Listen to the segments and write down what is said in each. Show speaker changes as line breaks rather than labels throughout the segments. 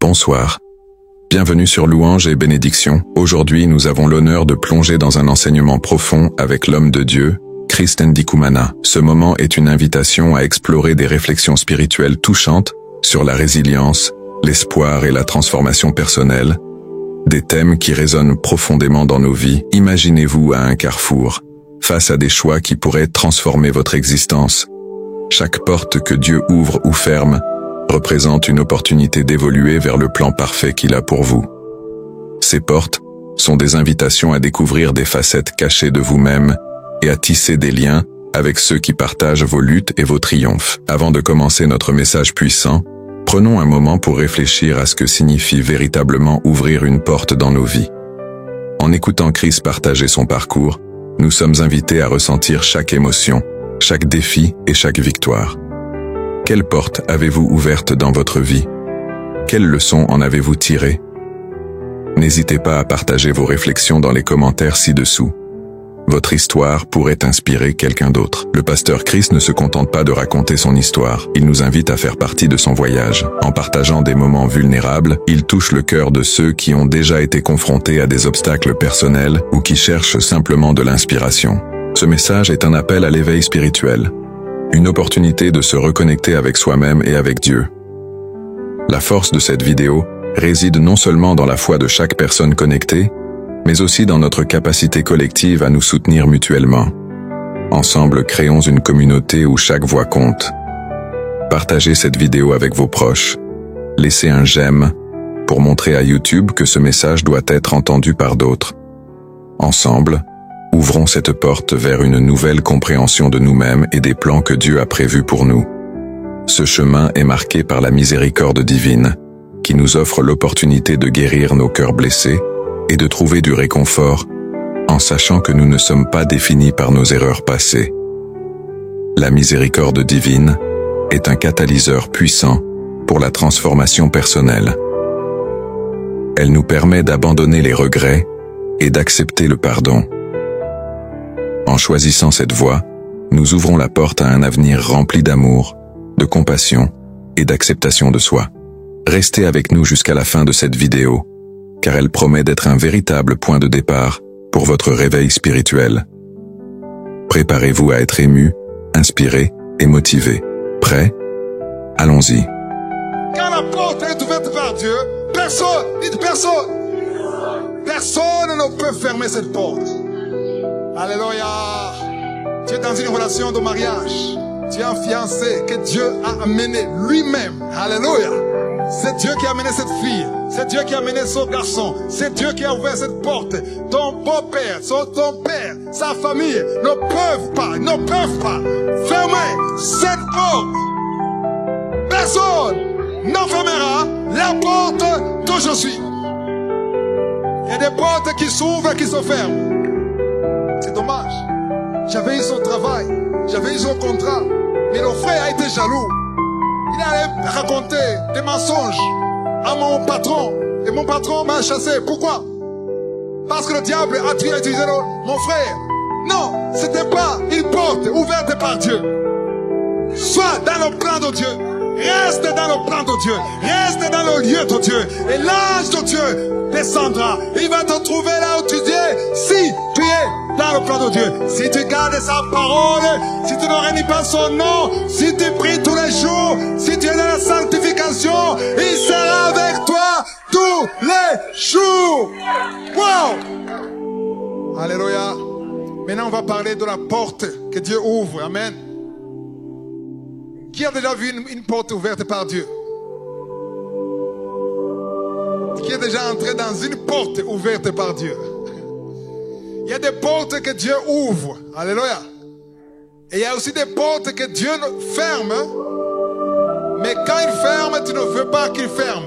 Bonsoir. Bienvenue sur Louange et Bénédiction. Aujourd'hui, nous avons l'honneur de plonger dans un enseignement profond avec l'homme de Dieu, Christ Ndikumana. Ce moment est une invitation à explorer des réflexions spirituelles touchantes sur la résilience, l'espoir et la transformation personnelle, des thèmes qui résonnent profondément dans nos vies. Imaginez-vous à un carrefour, face à des choix qui pourraient transformer votre existence. Chaque porte que Dieu ouvre ou ferme représente une opportunité d'évoluer vers le plan parfait qu'il a pour vous. Ces portes sont des invitations à découvrir des facettes cachées de vous-même et à tisser des liens avec ceux qui partagent vos luttes et vos triomphes. Avant de commencer notre message puissant, prenons un moment pour réfléchir à ce que signifie véritablement ouvrir une porte dans nos vies. En écoutant Chris partager son parcours, nous sommes invités à ressentir chaque émotion, chaque défi et chaque victoire. Quelle porte avez-vous ouverte dans votre vie? Quelles leçons en avez-vous tirées? N'hésitez pas à partager vos réflexions dans les commentaires ci-dessous. Votre histoire pourrait inspirer quelqu'un d'autre. Le pasteur Chris ne se contente pas de raconter son histoire, il nous invite à faire partie de son voyage. En partageant des moments vulnérables, il touche le cœur de ceux qui ont déjà été confrontés à des obstacles personnels ou qui cherchent simplement de l'inspiration. Ce message est un appel à l'éveil spirituel. Une opportunité de se reconnecter avec soi-même et avec Dieu. La force de cette vidéo réside non seulement dans la foi de chaque personne connectée, mais aussi dans notre capacité collective à nous soutenir mutuellement. Ensemble, créons une communauté où chaque voix compte. Partagez cette vidéo avec vos proches. Laissez un j'aime pour montrer à YouTube que ce message doit être entendu par d'autres. Ensemble, ouvrons cette porte vers une nouvelle compréhension de nous-mêmes et des plans que Dieu a prévus pour nous. Ce chemin est marqué par la miséricorde divine, qui nous offre l'opportunité de guérir nos cœurs blessés et de trouver du réconfort, en sachant que nous ne sommes pas définis par nos erreurs passées. La miséricorde divine est un catalyseur puissant pour la transformation personnelle. Elle nous permet d'abandonner les regrets et d'accepter le pardon. En choisissant cette voie, nous ouvrons la porte à un avenir rempli d'amour, de compassion et d'acceptation de soi. Restez avec nous jusqu'à la fin de cette vidéo, car elle promet d'être un véritable point de départ pour votre réveil spirituel. Préparez-vous à être ému, inspiré et motivé. Prêt? Allons-y.
Quand la porte est ouverte par Dieu, personne ne peut fermer cette porte. Alléluia. Tu es dans une relation de mariage. Tu es un fiancé que Dieu a amené lui-même. Alléluia. C'est Dieu qui a amené cette fille. C'est Dieu qui a amené son garçon. C'est Dieu qui a ouvert cette porte. Ton beau-père, ton père, sa famille ne peuvent pas fermer cette porte. Personne n'enfermera la porte dont je suis. Il y a des portes qui s'ouvrent et qui se ferment. C'est dommage. J'avais eu son travail, j'avais eu son contrat, mais le frère a été jaloux. Il allait raconter des mensonges à mon patron, et mon patron m'a chassé. Pourquoi? Parce que le diable a utilisé mon frère. Non, c'était pas une porte ouverte par Dieu. Sois dans le plan de Dieu. Reste dans le plan de Dieu. Reste dans le lieu de Dieu. Et l'ange de Dieu descendra. Il va te trouver là où tu es. Si tu es dans le plan de Dieu. Si tu gardes sa parole. Si tu ne réunis pas son nom. Si tu pries tous les jours. Si tu es dans la sanctification. Il sera avec toi tous les jours. Wow! Alléluia. Maintenant on va parler de la porte que Dieu ouvre. Amen. Qui a déjà vu une porte ouverte par Dieu? Qui est déjà entré dans une porte ouverte par Dieu? Il y a des portes que Dieu ouvre. Alléluia. Et il y a aussi des portes que Dieu ferme. Mais quand il ferme, tu ne veux pas qu'il ferme.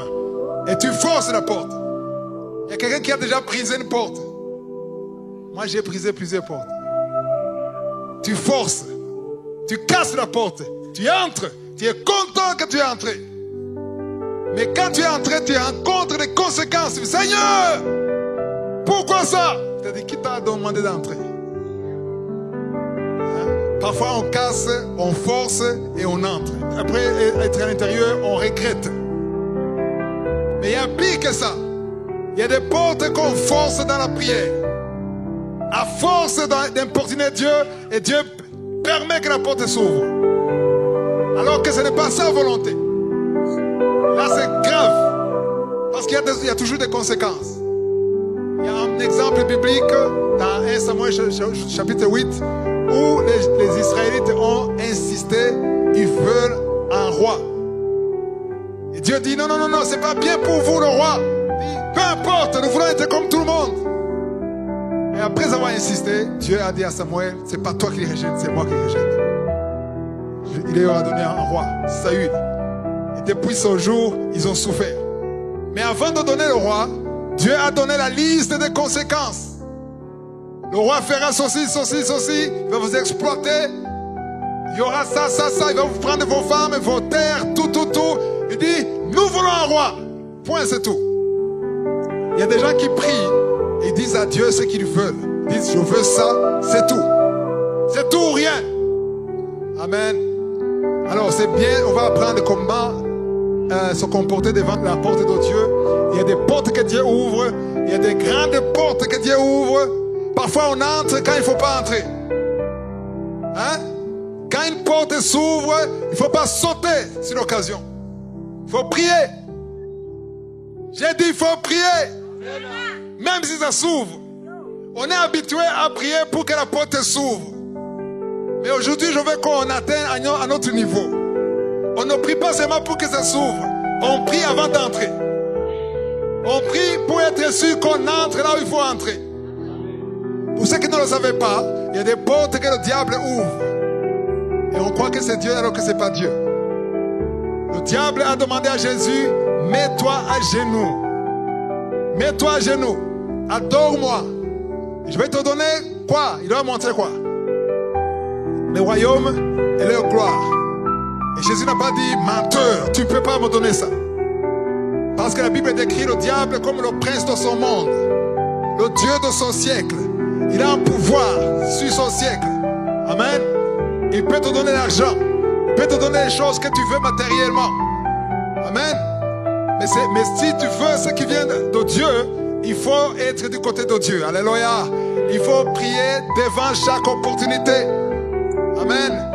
Et tu forces la porte. Il y a quelqu'un qui a déjà brisé une porte. Moi, j'ai brisé plusieurs portes. Tu forces. Tu casses la porte. Tu entres, tu es content que tu es entré. Mais quand tu es entré, tu rencontres des conséquences. Seigneur, pourquoi ça? Tu as dit, qui t'a demandé d'entrer? Parfois on casse, on force et on entre. Après être à l'intérieur, on regrette. Mais il y a pire que ça. Il y a des portes qu'on force dans la prière. À force d'importuner Dieu, et Dieu permet que la porte s'ouvre. Alors que ce n'est pas sa volonté. Là, c'est grave. Parce qu'il y a toujours des conséquences. Il y a un exemple biblique dans 1 Samuel chapitre 8 où les Israélites ont insisté, ils veulent un roi. Et Dieu dit non, c'est pas bien pour vous le roi. Il dit, peu importe, nous voulons être comme tout le monde. Et après avoir insisté, Dieu a dit à Samuel, c'est pas toi qui les rejette, c'est moi qui les rejette. Il leur a donné un roi, Saül. Et depuis ce jour, ils ont souffert. Mais avant de donner le roi, Dieu a donné la liste des conséquences. Le roi fera ceci, il va vous exploiter. Il y aura ça, il va vous prendre vos femmes, vos terres, tout. Il dit, nous voulons un roi. Point, c'est tout. Il y a des gens qui prient et ils disent à Dieu ce qu'ils veulent. Ils disent, je veux ça, c'est tout. C'est tout ou rien. Amen. Alors, c'est bien, on va apprendre comment se comporter devant la porte de Dieu. Il y a des portes que Dieu ouvre. Il y a des grandes portes que Dieu ouvre. Parfois, on entre quand il ne faut pas entrer. Hein? Quand une porte s'ouvre, il ne faut pas sauter sur l'occasion. Il faut prier. J'ai dit, il faut prier. Même si ça s'ouvre. On est habitué à prier pour que la porte s'ouvre. Mais aujourd'hui, je veux qu'on atteigne à notre niveau. On ne prie pas seulement pour que ça s'ouvre. On prie avant d'entrer. On prie pour être sûr qu'on entre là où il faut entrer. Pour ceux qui ne le savaient pas, il y a des portes que le diable ouvre. Et on croit que c'est Dieu alors que ce n'est pas Dieu. Le diable a demandé à Jésus, mets-toi à genoux. Mets-toi à genoux. Adore-moi. Je vais te donner quoi? Il doit montrer quoi? Le royaume et leur gloire. Et Jésus n'a pas dit, menteur, tu ne peux pas me donner ça. Parce que la Bible décrit le diable comme le prince de son monde. Le Dieu de son siècle. Il a un pouvoir sur son siècle. Amen. Il peut te donner l'argent. Il peut te donner les choses que tu veux matériellement. Amen. Mais si tu veux ce qui vient de Dieu, il faut être du côté de Dieu. Alléluia. Il faut prier devant chaque opportunité. Amen.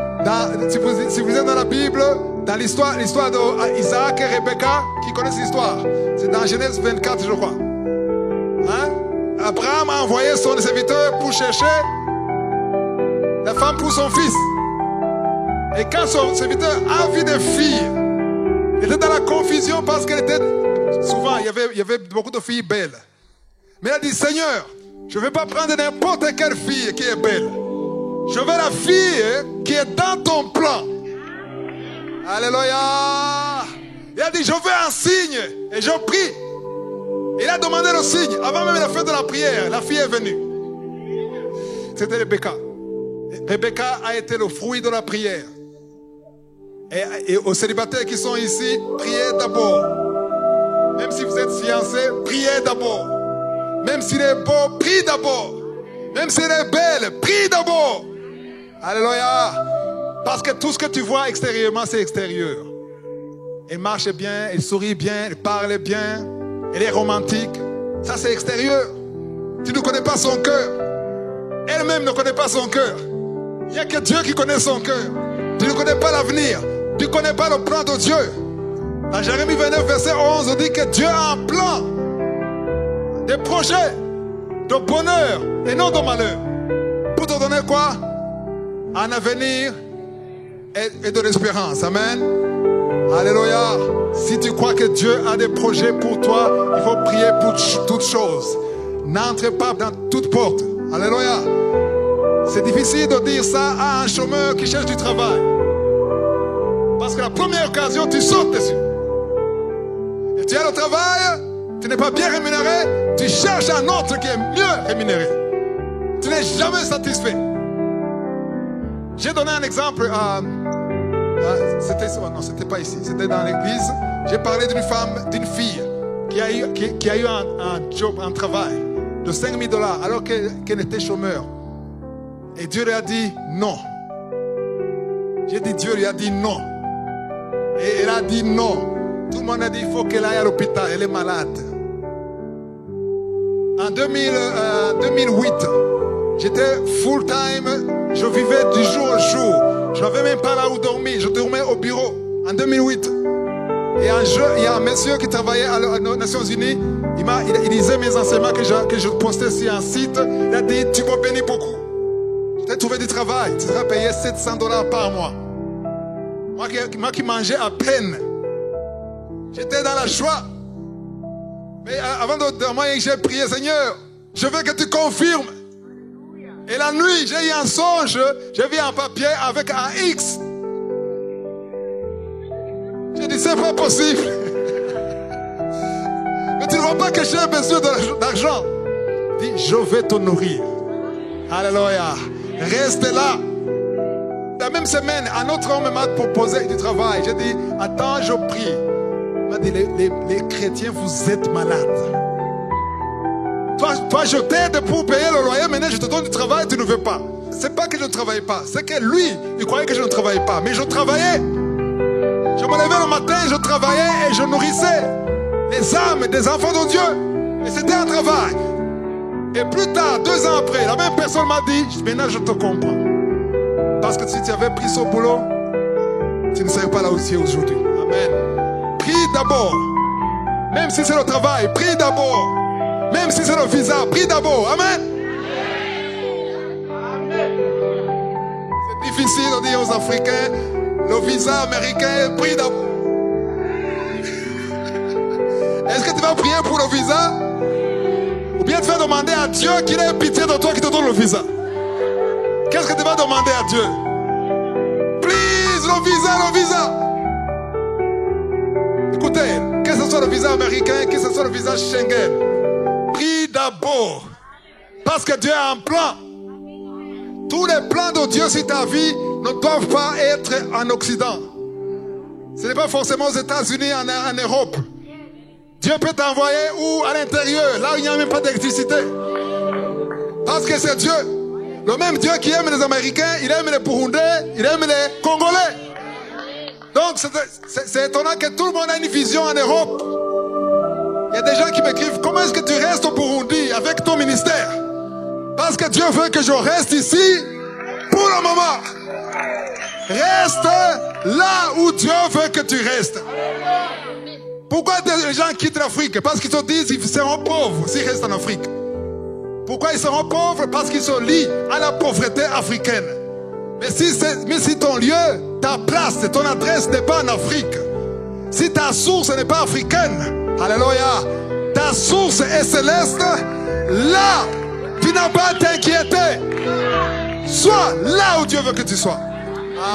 Si vous êtes dans la Bible, dans l'histoire d'Isaac et Rebecca, qui connaissent l'histoire, c'est dans Genèse 24, je crois. Hein? Abraham a envoyé son serviteur pour chercher la femme pour son fils. Et quand son serviteur a vu des filles, il était dans la confusion parce qu'elle était... Souvent, il y avait beaucoup de filles belles. Mais il a dit, Seigneur, je ne vais pas prendre n'importe quelle fille qui est belle. Je veux la fille qui est dans ton plan. Alléluia. Il a dit, je veux un signe. Et je prie. Il a demandé le signe. Avant même la fin de la prière, la fille est venue. C'était Rebecca. Rebecca a été le fruit de la prière. Et aux célibataires qui sont ici, priez d'abord. Même si vous êtes fiancés, priez d'abord. Même s'il est beau, prie d'abord. Même s'il est belle, prie d'abord. Alléluia. Parce que tout ce que tu vois extérieurement, c'est extérieur. Elle marche bien, elle sourit bien, elle parle bien, elle est romantique. Ça, c'est extérieur. Tu ne connais pas son cœur. Elle-même ne connaît pas son cœur. Il n'y a que Dieu qui connaît son cœur. Tu ne connais pas l'avenir. Tu ne connais pas le plan de Dieu. Dans Jérémie 29, verset 11, on dit que Dieu a un plan, des projets de bonheur et non de malheur. Pour te donner quoi? Un avenir et de l'espérance. Amen. Alléluia. Si tu crois que Dieu a des projets pour toi, il faut prier pour toutes choses. N'entre pas dans toute porte. Alléluia. C'est difficile de dire ça à un chômeur qui cherche du travail. Parce que la première occasion, tu sautes dessus. Et tu as le travail, tu n'es pas bien rémunéré, tu cherches un autre qui est mieux rémunéré. Tu n'es jamais satisfait. J'ai donné un exemple. C'était pas ici, c'était dans l'église. J'ai parlé d'une femme, d'une fille qui a eu un job, un travail de 5 000 $ alors qu'elle était chômeur. Et Dieu lui a dit non. J'ai dit Dieu lui a dit non. Et elle a dit non. Tout le monde a dit il faut qu'elle aille à l'hôpital, elle est malade. En 2008, j'étais full time, je vivais du jour au jour. Je n'avais même pas là où dormir, je dormais au bureau en 2008. Et un jour, il y a un monsieur qui travaillait aux Nations Unies, il disait mes enseignements que je postais sur un site, il a dit tu vas bénir beaucoup. Je t'ai trouvé du travail, tu seras payé $700 par mois. Moi qui mangeais à peine, j'étais dans la joie. Mais avant de dormir, j'ai prié, Seigneur, je veux que tu confirmes. Et la nuit, j'ai eu un songe, j'ai vu un papier avec un X. J'ai dit, c'est pas possible. Mais tu ne vois pas que j'ai besoin d'argent. Dis, je vais te nourrir. Alléluia. Reste là. La même semaine, un autre homme m'a proposé du travail. J'ai dit, attends, je prie. Il m'a dit, les chrétiens, vous êtes malades. Toi, je t'aide pour payer le loyer, maintenant je te donne du travail, tu ne veux pas. C'est pas que je ne travaille pas, c'est que lui, il croyait que je ne travaillais pas. Mais je travaillais. Je me levais le matin, je travaillais et je nourrissais les âmes des enfants de Dieu. Et c'était un travail. Et plus tard, 2 ans après, la même personne m'a dit, maintenant je te comprends. Parce que si tu avais pris ce boulot, tu ne serais pas là où tu es aujourd'hui. Amen. Prie d'abord. Même si c'est le travail, prie d'abord. Même si c'est le visa, prie d'abord. Amen. C'est difficile de dire aux Africains, le visa américain, prie d'abord. Est-ce que tu vas prier pour le visa? Ou bien tu vas demander à Dieu qu'il ait pitié de toi qui te donne le visa? Qu'est-ce que tu vas demander à Dieu? Please, le visa. Écoutez, que ce soit le visa américain, que ce soit le visa Schengen, prie d'abord. Parce que Dieu a un plan. Tous les plans de Dieu sur ta vie ne doivent pas être en Occident. Ce n'est pas forcément aux États-Unis, en Europe. Dieu peut t'envoyer où? À l'intérieur, là où il n'y a même pas d'électricité. Parce que c'est Dieu. Le même Dieu qui aime les Américains, il aime les Burundais, il aime les Congolais. Donc c'est étonnant que tout le monde a une vision en Europe. Il y a des gens qui m'écrivent, comment est-ce que tu restes au Burundi avec ton ministère? Parce que Dieu veut que je reste ici pour le moment. Reste là où Dieu veut que tu restes. Pourquoi les gens quittent l'Afrique? Parce qu'ils se disent qu'ils seront pauvres s'ils restent en Afrique. Pourquoi ils seront pauvres? Parce qu'ils se lient à la pauvreté africaine. Mais si ton lieu, ta place, ton adresse n'est pas en Afrique, si ta source n'est pas africaine, alléluia, ta source est céleste, là, tu n'as pas à t'inquiéter. Sois là où Dieu veut que tu sois.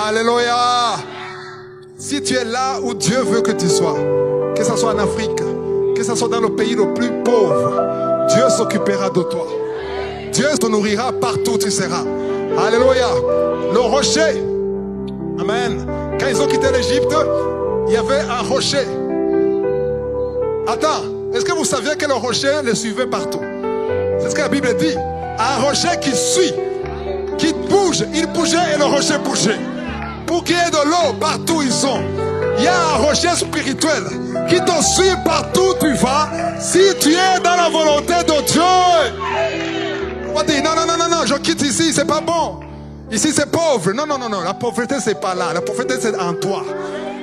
Alléluia. Si tu es là où Dieu veut que tu sois, que ce soit en Afrique, que ce soit dans le pays le plus pauvre, Dieu s'occupera de toi. Dieu te nourrira partout où tu seras. Alléluia. Le rocher. Amen. Quand ils ont quitté l'Égypte, il y avait un rocher. Attends, est-ce que vous saviez que le rocher les suivait partout? C'est ce que la Bible dit. Un rocher qui suit, qui bouge. Il bougeait et le rocher bougeait. Pour qu'il y ait de l'eau partout où ils sont. Il y a un rocher spirituel qui te suit partout où tu vas. Si tu es dans la volonté de Dieu. On va dire, non, je quitte ici, c'est pas bon. Ici c'est pauvre. Non, la pauvreté c'est pas là. La pauvreté c'est en toi.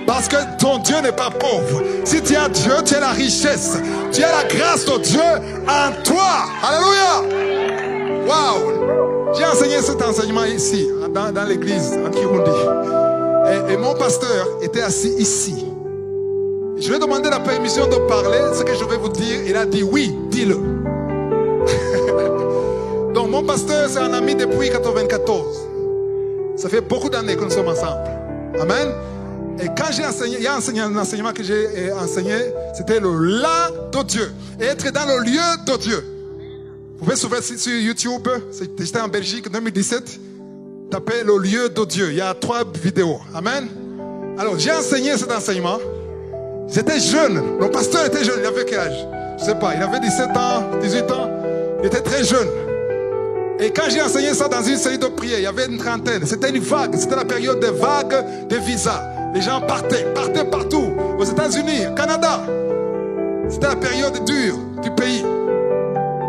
Parce que ton Dieu n'est pas pauvre. Si tu as Dieu, tu as la richesse. Tu as la grâce de Dieu en toi. Alléluia. Waouh. J'ai enseigné cet enseignement ici, dans l'église, en Kirundi. Et mon pasteur était assis ici. Je lui ai demandé la permission de parler, ce que je vais vous dire. Il a dit oui, dis-le. Donc mon pasteur, c'est un ami depuis 1994. Ça fait beaucoup d'années que nous sommes ensemble. Amen. Et quand j'ai enseigné, il y a un enseignement que j'ai enseigné, c'était le là de Dieu. Et être dans le lieu de Dieu. Vous pouvez trouver sur YouTube, j'étais en Belgique en 2017. Tapez le lieu de Dieu. Il y a 3 vidéos. Amen. Alors, j'ai enseigné cet enseignement. J'étais jeune. Le pasteur était jeune. Il avait quel âge? Je ne sais pas. Il avait 17 ans, 18 ans. Il était très jeune. Et quand j'ai enseigné ça dans une série de prières, il y avait une trentaine. C'était une vague. C'était la période des vagues de visas. Les gens partaient partout. aux États-Unis, au Canada. C'était la période dure du pays.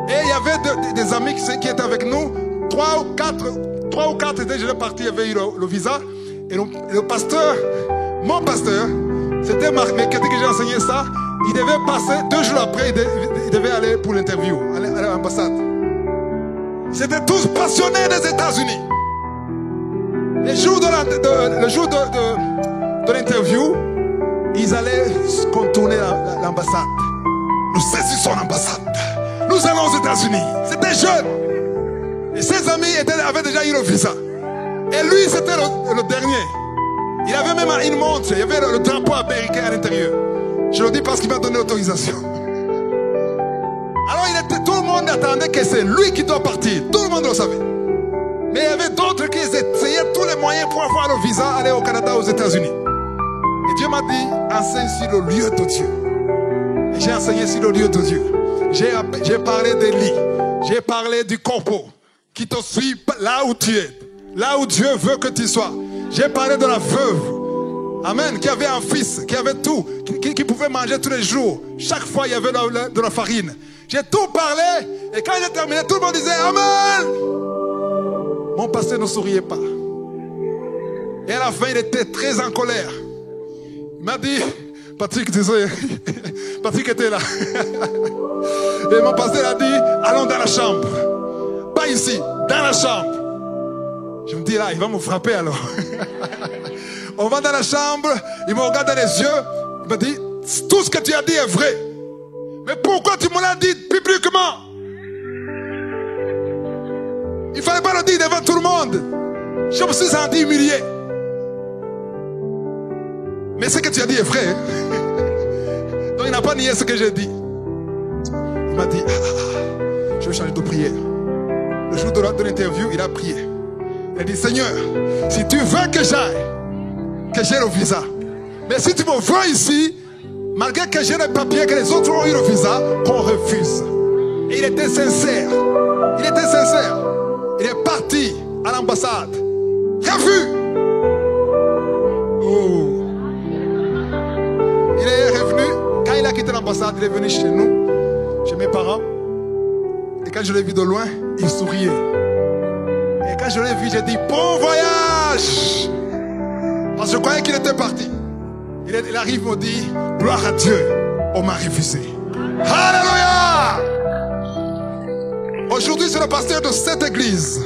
Et il y avait des amis qui étaient avec nous. 3 ou 4 étaient déjà partis, avaient eu le visa. Et le pasteur, mon pasteur, c'était Marc Mekete que j'ai enseigné ça. Il devait passer 2 jours après, il devait aller pour l'interview, aller à l'ambassade. Ils étaient tous passionnés des États-Unis. Le jour de l'interview, ils allaient contourner l'ambassade. Nous saisissons l'ambassade. Nous allons aux États-Unis. C'était jeune. Et ses amis avaient déjà eu le visa. Et lui, c'était le dernier. Il avait même une montre. Il y avait le drapeau américain à l'intérieur. Je le dis parce qu'il m'a donné l'autorisation. Alors tout le monde attendait que c'est lui qui doit partir. Tout le monde le savait. Mais il y avait d'autres qui essayaient tous les moyens pour avoir le visa, aller au Canada, aux États-Unis. Et Dieu m'a dit, enseigne sur le lieu de Dieu. Et j'ai enseigné sur le lieu de Dieu. J'ai parlé des lits. J'ai parlé du corps qui te suit là où tu es. Là où Dieu veut que tu sois. J'ai parlé de la veuve. Amen. Qui avait un fils, qui avait tout. Qui pouvait manger tous les jours. Chaque fois, il y avait de la farine. J'ai tout parlé. Et quand j'ai terminé, tout le monde disait Amen. Mon pasteur ne souriait pas. Et à la fin, il était très en colère. Il m'a dit, Patrick, désolé. Patrick était là. Et mon pasteur a dit, allons dans la chambre. Pas ici, dans la chambre. Je me dis là, il va me frapper alors. On va dans la chambre, il me regarde dans les yeux, il me dit, tout ce que tu as dit est vrai. Mais pourquoi tu me l'as dit publiquement? Il ne fallait pas le dire devant tout le monde. Je me suis senti humilié. Mais ce que tu as dit est vrai. Donc il n'a pas nié ce que j'ai dit. Il m'a dit, je vais changer de prière. Le jour de l'interview, il a prié. Il a dit, Seigneur, si tu veux que j'aille, que j'ai le visa. Mais si tu me veux ici, malgré que j'ai les papiers, que les autres ont eu le visa, qu'on refuse. Et il était sincère. Il était sincère. Il est parti à l'ambassade. Refus. Oh. Il est revenu. Quand il a quitté l'ambassade, il est venu chez nous, chez mes parents. Et quand je l'ai vu de loin, il souriait. Et quand je l'ai vu, j'ai dit, bon voyage. Parce que je croyais qu'il était parti. Il arrive, il me dit, gloire à Dieu, on m'a refusé. Alléluia. Aujourd'hui, c'est le pasteur de cette église.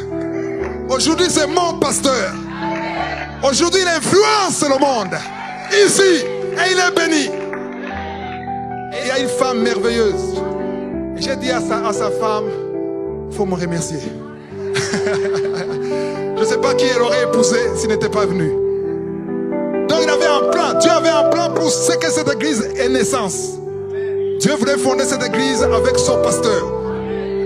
Aujourd'hui, c'est mon pasteur. Aujourd'hui, il influence le monde. Ici, et il est béni. Et il y a une femme merveilleuse. Et j'ai dit à sa femme, il faut me remercier. Je ne sais pas qui elle aurait épousé s'il n'était pas venu. Donc il avait un plan. Dieu avait un plan pour ce que cette église ait naissance. Dieu voulait fonder cette église avec son pasteur.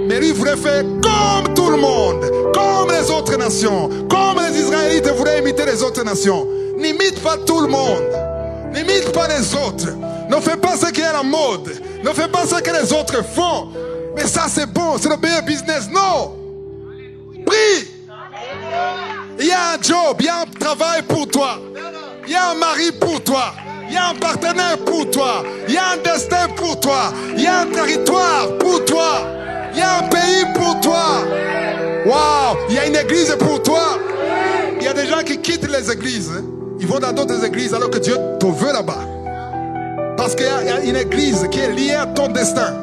Mais lui voulait faire comme tout le monde, comme les autres nations, comme les Israélites voulaient imiter les autres nations. N'imite pas tout le monde. N'imite pas les autres. Ne fais pas ce qui est la mode. Ne fais pas ce que les autres font. Mais ça c'est bon, c'est le meilleur business. Non. Prie. Il y a un job, il y a un travail pour toi. Il y a un mari pour toi. Il y a un partenaire pour toi. Il y a un destin pour toi. Il y a un territoire pour toi. Il y a un pays pour toi. Waouh. Il y a une église pour toi. Il y a des gens qui quittent les églises. Ils vont dans d'autres églises alors que Dieu te veut là-bas. Parce qu'il y a une église qui est liée à ton destin.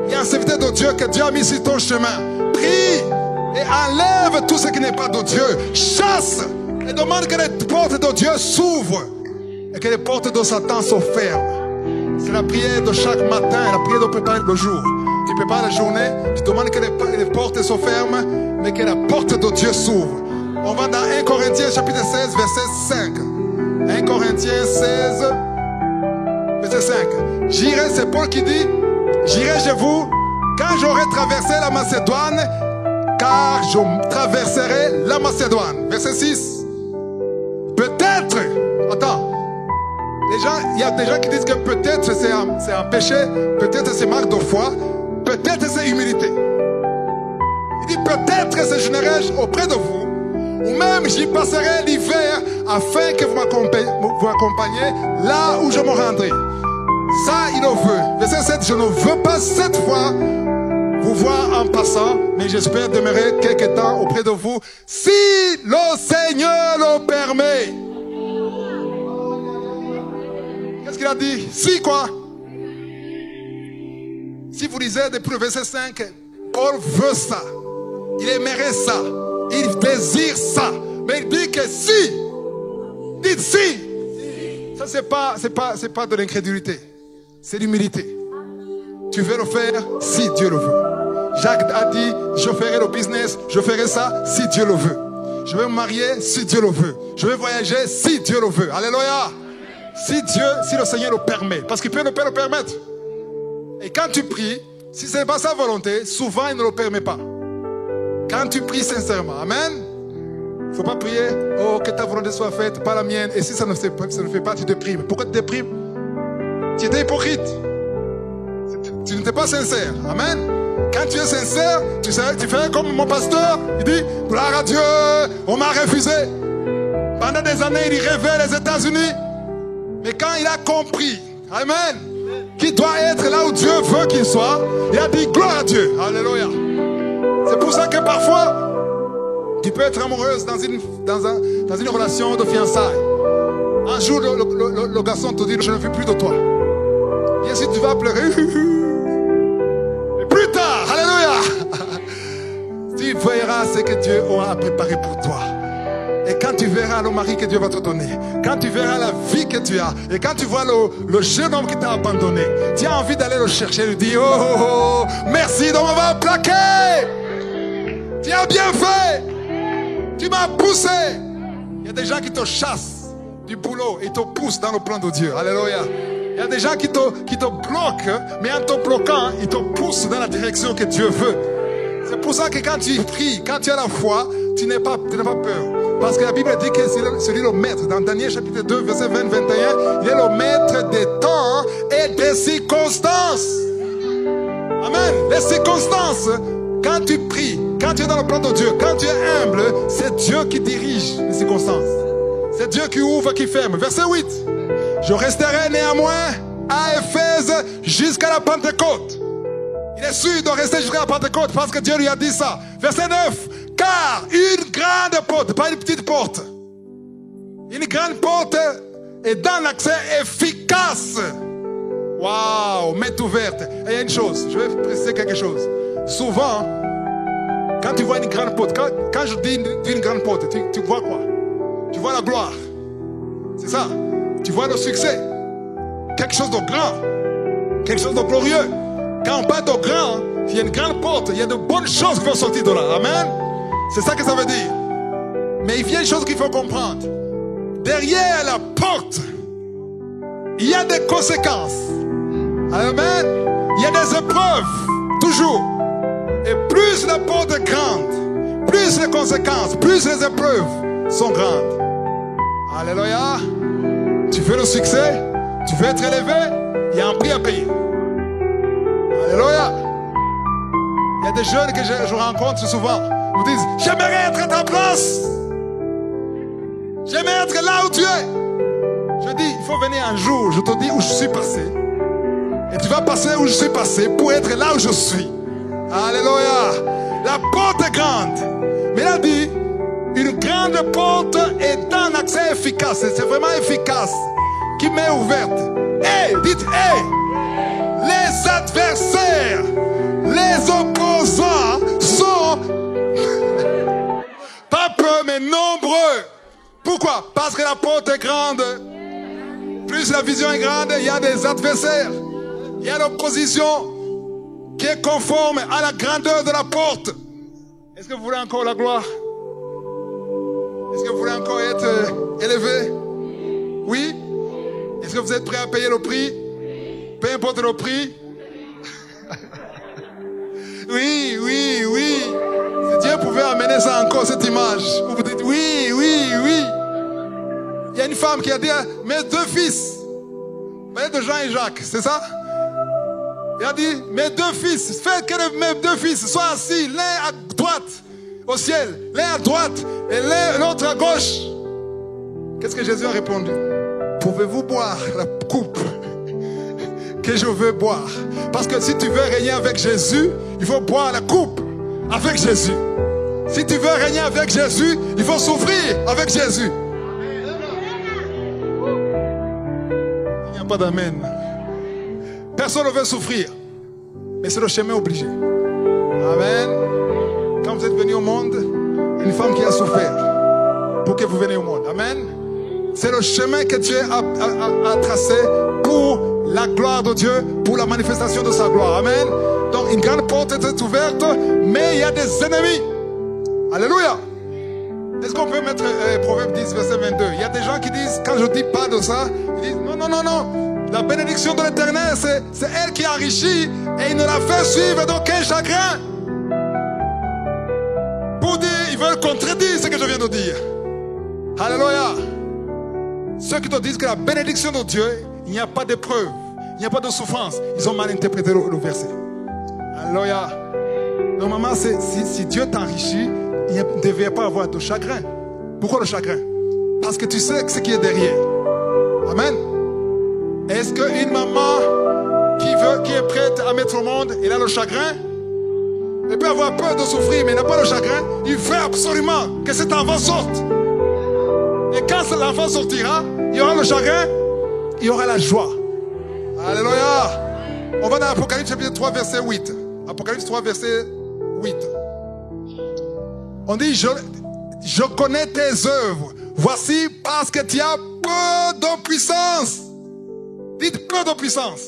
Il y a un serviteur de Dieu que Dieu a mis sur ton chemin. Prie et enlève tout ce qui n'est pas de Dieu. Chasse et demande que les portes de Dieu s'ouvrent et que les portes de Satan se ferment. C'est la prière de chaque matin, la prière de préparer le jour. Tu prépares la journée, tu demandes que les portes se ferment, mais que la porte de Dieu s'ouvre. On va dans 1 Corinthiens chapitre 16, verset 5. 1 Corinthiens 16, verset 5. J'irai, c'est Paul qui dit, j'irai chez vous quand j'aurai traversé la Macédoine, car je traverserai la Macédoine. Verset 6. Peut-être, attends, il y a des gens qui disent que peut-être c'est un péché, peut-être c'est marque de foi, peut-être c'est humilité. Il dit peut-être c'est je n'irai auprès de vous Ou même j'y passerai l'hiver afin que vous m'accompagniez là où je me rendrai. Ça, il le veut. Verset 7, je ne veux pas cette fois vous voir en passant, mais j'espère demeurer quelque temps auprès de vous, si le Seigneur le permet. Qu'est-ce qu'il a dit? Si quoi? Si vous lisez depuis le verset 5, Paul veut ça. Il aimerait ça. Il désire ça. Mais il dit que si. Dites si. Ça, c'est pas de l'incrédulité. C'est l'humilité. Tu veux le faire si Dieu le veut. Jacques a dit, je ferai le business, je ferai ça si Dieu le veut. Je vais me marier si Dieu le veut. Je vais voyager si Dieu le veut. Alléluia. Si le Seigneur le permet. Parce qu'il peut le permettre. Et quand tu pries, si ce n'est pas sa volonté, souvent il ne le permet pas. Quand tu pries sincèrement, amen. Il ne faut pas prier, oh que ta volonté soit faite, pas la mienne. Et si ça ne fait pas, tu déprimes. Pourquoi tu déprimes? Tu étais hypocrite. Tu n'étais pas sincère. Amen. Quand tu es sincère, tu fais comme mon pasteur. Il dit, gloire à Dieu, on m'a refusé. Pendant des années, il rêvait les États-Unis. Mais quand il a compris, amen, qu'il doit être là où Dieu veut qu'il soit, il a dit, gloire à Dieu. Alléluia. C'est pour ça que parfois, tu peux être amoureuse dans une relation de fiançailles. Un jour, le garçon te dit, je ne veux plus de toi. Bien sûr, tu vas pleurer. Mais plus tard, alléluia, tu verras ce que Dieu aura préparé pour toi. Et quand tu verras le mari que Dieu va te donner, quand tu verras la vie que tu as, et quand tu vois le jeune homme qui t'a abandonné, tu as envie d'aller le chercher et lui dire, oh, merci de m'avoir plaqué. Tu as bien fait. Tu m'as poussé. Il y a des gens qui te chassent du boulot et te poussent dans le plan de Dieu. Alléluia. Il y a des gens qui te bloquent, mais en te bloquant, ils te poussent dans la direction que Dieu veut. C'est pour ça que quand tu pries, quand tu as la foi, tu n'as pas peur. Parce que la Bible dit que c'est lui le maître. Dans Daniel chapitre 2, verset 20-21, il est le maître des temps et des circonstances. Amen. Les circonstances, quand tu pries, quand tu es dans le plan de Dieu, quand tu es humble, c'est Dieu qui dirige les circonstances. C'est Dieu qui ouvre, qui ferme. Verset 8. Je resterai néanmoins à Éphèse jusqu'à la Pentecôte. Il est sûr de rester jusqu'à la Pentecôte parce que Dieu lui a dit ça. Verset 9. Car une grande porte, pas une petite porte, une grande porte est dans l'accès efficace. Waouh, m'est ouverte. Et il y a une chose, je vais préciser quelque chose. Souvent, quand tu vois une grande porte, quand je dis une grande porte, tu vois quoi? Tu vois la gloire. C'est ça. Tu vois le succès. Quelque chose de grand. Quelque chose de glorieux. Quand on parle de grand, il y a une grande porte, il y a de bonnes choses qui vont sortir de là. Amen. C'est ça que ça veut dire. Mais il y a une chose qu'il faut comprendre. Derrière la porte, il y a des conséquences. Amen. Il y a des épreuves. Toujours. Et plus la porte est grande, plus les conséquences, plus les épreuves sont grandes. Alléluia. Tu veux le succès, tu veux être élevé, il y a un prix à payer. Alléluia. Il y a des jeunes que je rencontre souvent. Ils me disent, j'aimerais être à ta place. J'aimerais être là où tu es. Je dis, il faut venir un jour, je te dis où je suis passé. Et tu vas passer où je suis passé pour être là où je suis. Alléluia. La porte est grande. Mais il a dit, une grande porte est un accès efficace. C'est vraiment efficace. Qui m'est ouverte. Et, dites, les adversaires, les opposants sont pas peu mais nombreux. Pourquoi? Parce que la porte est grande. Plus la vision est grande, il y a des adversaires. Il y a l'opposition qui est conforme à la grandeur de la porte. Est-ce que vous voulez encore la gloire? Est-ce que vous voulez encore être élevé? Oui? Est-ce que vous êtes prêt à payer le prix? Peu importe le prix. Oui, oui, oui. Si Dieu pouvait amener ça encore, cette image. Vous dites oui, oui, oui. Il y a une femme qui a dit, mes deux fils. Vous voyez de Jean et Jacques, c'est ça? Il a dit, mes deux fils, faites que mes deux fils soient assis l'un à droite, au ciel, l'un à droite et l'autre à gauche. Qu'est-ce que Jésus a répondu? Pouvez-vous boire la coupe que je veux boire? Parce que si tu veux régner avec Jésus, il faut boire la coupe avec Jésus. Si tu veux régner avec Jésus, il faut souffrir avec Jésus. Il n'y a pas d'amen. Personne ne veut souffrir, mais c'est le chemin obligé. Amen. Quand vous êtes venu au monde, une femme qui a souffert pour que vous veniez au monde. Amen. C'est le chemin que Dieu a tracé pour la gloire de Dieu, pour la manifestation de sa gloire. Amen. Donc une grande porte est ouverte, mais il y a des ennemis. Alléluia. Est-ce qu'on peut mettre Proverbe 10, verset 22? Il y a des gens qui disent, quand je dis pas de ça, ils disent non, non, non, non. La bénédiction de l'Éternel, c'est elle qui enrichit et il ne la fait suivre d'aucun chagrin. Pour dire, ils veulent contredire ce que je viens de dire. Alléluia. Ceux qui te disent que la bénédiction de Dieu, il n'y a pas d'épreuve, il n'y a pas de souffrance, ils ont mal interprété le verset. Alléluia. Normalement, si Dieu t'enrichit, il ne devrait pas avoir de chagrin. Pourquoi le chagrin? Parce que tu sais ce qui est derrière. Amen. Est-ce qu'une maman qui est prête à mettre au monde, elle a le chagrin? Elle peut avoir peur de souffrir, mais elle n'a pas le chagrin. Il faut absolument que cet enfant sorte. Et quand l'enfant sortira, il y aura le chagrin, il y aura la joie. Alléluia. On va dans Apocalypse chapitre 3, verset 8. Apocalypse 3, verset 8. On dit, je connais tes œuvres. Voici parce que tu as peu de puissance. Dites peu de puissance.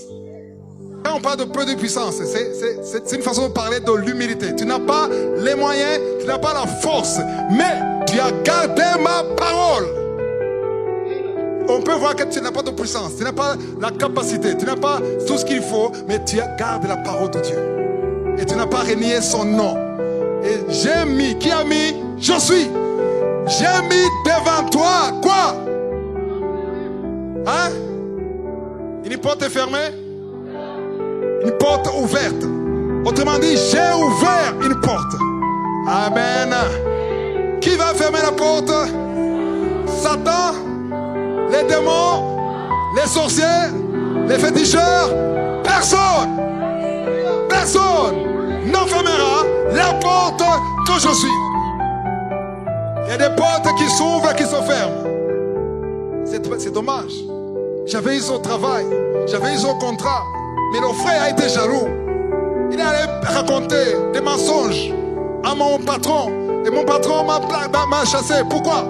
Quand on parle de peu de puissance, c'est une façon de parler de l'humilité. Tu n'as pas les moyens, tu n'as pas la force, mais tu as gardé ma parole. On peut voir que tu n'as pas de puissance, tu n'as pas la capacité, tu n'as pas tout ce qu'il faut, mais tu as gardé la parole de Dieu. Et tu n'as pas renié son nom. Et j'ai mis, qui a mis? Je suis. J'ai mis devant toi, quoi? Hein? Une porte est fermée? Une porte ouverte. Autrement dit, j'ai ouvert une porte. Amen. Qui va fermer la porte? Satan, les démons, les sorciers, les féticheurs. Personne. Personne n'enfermera la porte que je suis. Il y a des portes qui s'ouvrent et qui se ferment. C'est dommage. J'avais eu son travail, j'avais eu son contrat, mais le frère a été jaloux. Il allait raconter des mensonges à mon patron, et mon patron m'a chassé. Pourquoi?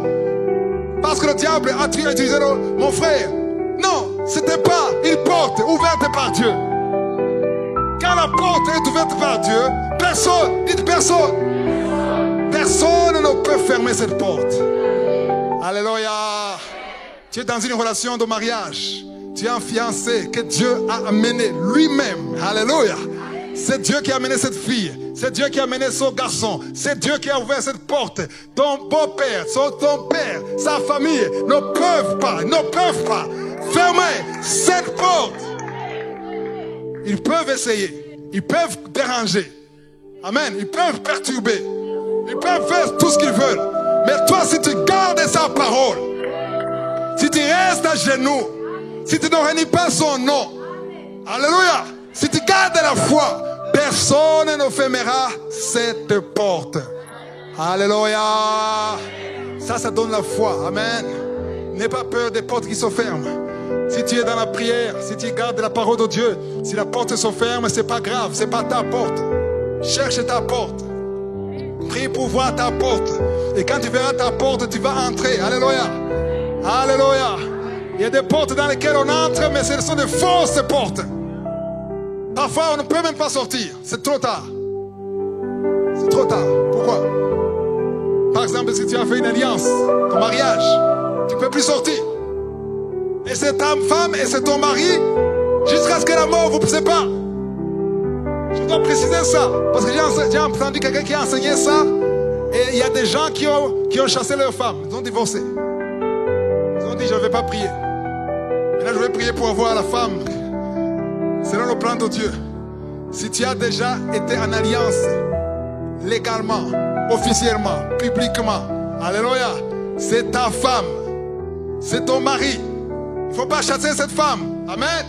Parce que le diable a utilisé mon frère. Non, c'était pas une porte ouverte par Dieu. Quand la porte est ouverte par Dieu, personne, dites personne, personne ne peut fermer cette porte. Alléluia. Tu es dans une relation de mariage. Tu es un fiancé que Dieu a amené lui-même. Alléluia. C'est Dieu qui a amené cette fille. C'est Dieu qui a amené son garçon. C'est Dieu qui a ouvert cette porte. Ton beau-père, ton père, sa famille ne peuvent pas fermer cette porte. Ils peuvent essayer. Ils peuvent déranger. Amen. Ils peuvent perturber. Ils peuvent faire tout ce qu'ils veulent. Mais toi, si tu gardes sa parole, si tu restes à genoux, si tu ne renies pas son nom, alléluia, si tu gardes la foi, personne ne fermera cette porte. Alléluia. Ça donne la foi. Amen. N'aie pas peur des portes qui se ferment. Si tu es dans la prière, si tu gardes la parole de Dieu, si la porte se ferme, c'est pas grave, c'est pas ta porte. Cherche ta porte. Prie pour voir ta porte. Et quand tu verras ta porte, tu vas entrer. Alléluia. Alléluia. Il y a des portes dans lesquelles on entre, mais ce sont de fausses portes. Parfois, on ne peut même pas sortir. C'est trop tard. C'est trop tard. Pourquoi? Par exemple, si tu as fait une alliance, ton mariage, tu ne peux plus sortir. Et c'est ta femme et c'est ton mari, jusqu'à ce que la mort vous sépare. Je dois préciser ça, parce que j'ai entendu quelqu'un qui a enseigné ça, et il y a des gens qui ont chassé leur femme, ils ont divorcé. Ils ont dit, je ne vais pas prier. Maintenant, je vais prier pour avoir la femme, selon le plan de Dieu. Si tu as déjà été en alliance, légalement, officiellement, publiquement. Alléluia. C'est ta femme. C'est ton mari. Il ne faut pas chasser cette femme. Amen.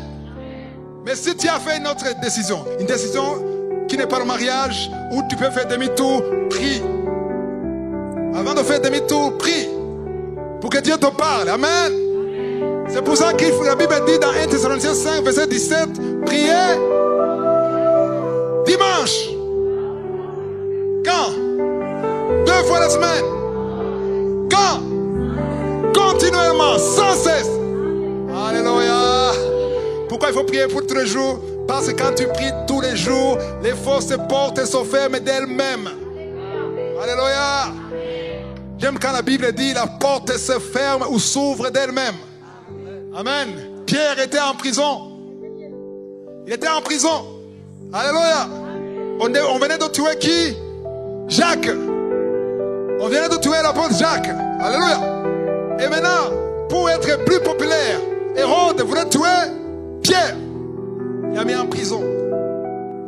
Mais si tu as fait une autre décision, une décision qui n'est pas le mariage, où tu peux faire demi-tour, prie. Avant de faire demi-tour, prie. Pour que Dieu te parle. Amen. C'est pour ça que la Bible dit dans 1 Thessaloniciens 5, verset 17, priez dimanche. Quand? 2 fois la semaine. Quand? Continuellement, sans cesse. Alléluia. Pourquoi il faut prier pour tous les jours? Parce que quand tu pries tous les jours, les fausses portes se ferment d'elles-mêmes. Alléluia. J'aime quand la Bible dit la porte se ferme ou s'ouvre d'elle-même. Amen. Pierre était en prison. Il était en prison. Alléluia. On venait de tuer qui? Jacques. On venait de tuer l'apôtre Jacques. Alléluia. Et maintenant, pour être plus populaire, Hérode voulait tuer Pierre. Il l'a mis en prison.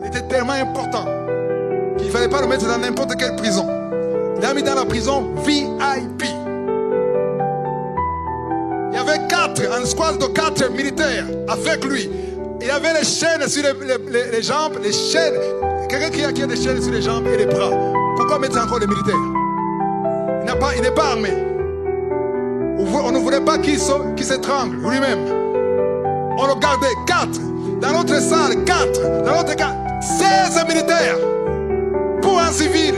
Il était tellement important qu'il ne fallait pas le mettre dans n'importe quelle prison. Il l'a mis dans la prison VIP. Il y avait un squad de 4 militaires avec lui. Il avait les chaînes sur les jambes, les chaînes. Quelqu'un qui a des chaînes sur les jambes et les bras. Pourquoi mettre encore les militaires? Il n'est pas armé. On ne voulait pas qu'il s'étrangle lui-même. On le gardait 4. Dans l'autre salle, 4. Dans l'autre 4. 16 militaires. Pour un civil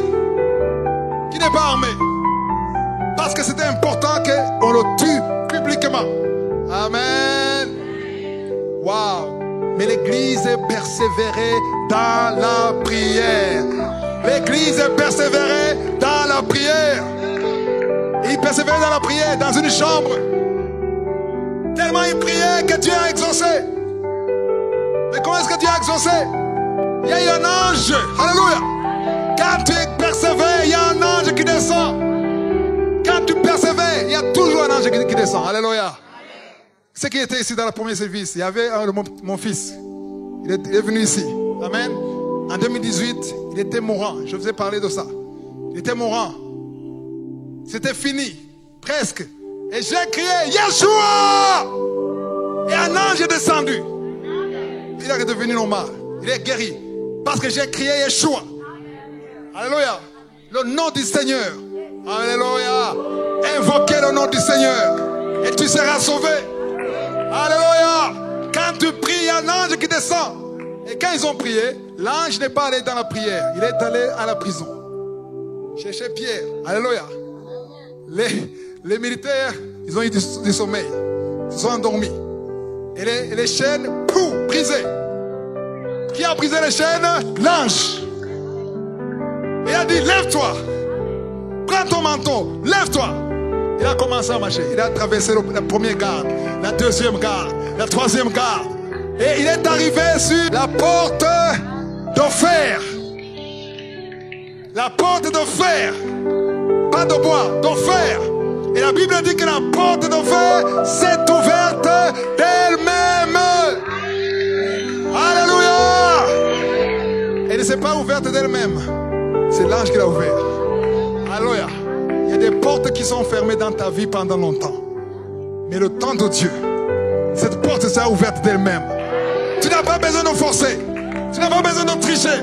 qui n'est pas armé. Parce que c'était important qu'on le tue publiquement. Amen. Wow. Mais l'Église persévérait dans la prière. L'Église persévérait dans la prière. Il persévérait dans la prière, dans une chambre. Tellement il priait que Dieu a exaucé. Mais comment est-ce que Dieu a exaucé? Il y a eu un ange. Alléluia. Quand tu persévères, il y a un ange qui descend. Quand tu persévères, il y a toujours un ange qui descend. Alléluia. Ce qui était ici dans le premier service, il y avait mon fils. Il est venu ici. Amen. En 2018, il était mourant. Je vous ai parlé de ça. Il était mourant. C'était fini. Presque. Et j'ai crié Yeshua! Et un ange est descendu. Il est redevenu normal. Il est guéri. Parce que j'ai crié Yeshua. Alléluia. Le nom du Seigneur. Alléluia. Invoquez le nom du Seigneur. Et tu seras sauvé. Alléluia. Quand tu pries, il y a un ange qui descend. Et quand ils ont prié, l'ange n'est pas allé dans la prière. Il est allé à la prison. Chercher Pierre. Alléluia. Les militaires, ils ont eu du sommeil. Ils sont endormis. Et les chaînes, pouf, brisées. Qui a brisé les chaînes? L'ange. Il a dit, lève-toi. Prends ton manteau. Lève-toi. Il a commencé à marcher. Il a traversé la première garde, la deuxième garde, la troisième garde. Et il est arrivé sur la porte de fer. La porte de fer. Pas de bois, de fer. Et la Bible dit que la porte de fer s'est ouverte d'elle-même. Alléluia. Elle ne s'est pas ouverte d'elle-même. C'est l'ange qui l'a ouvert. Alléluia. Il y a des portes qui sont fermées dans ta vie pendant longtemps. Mais le temps de Dieu, cette porte s'est ouverte d'elle-même. Tu n'as pas besoin de forcer. Tu n'as pas besoin de tricher.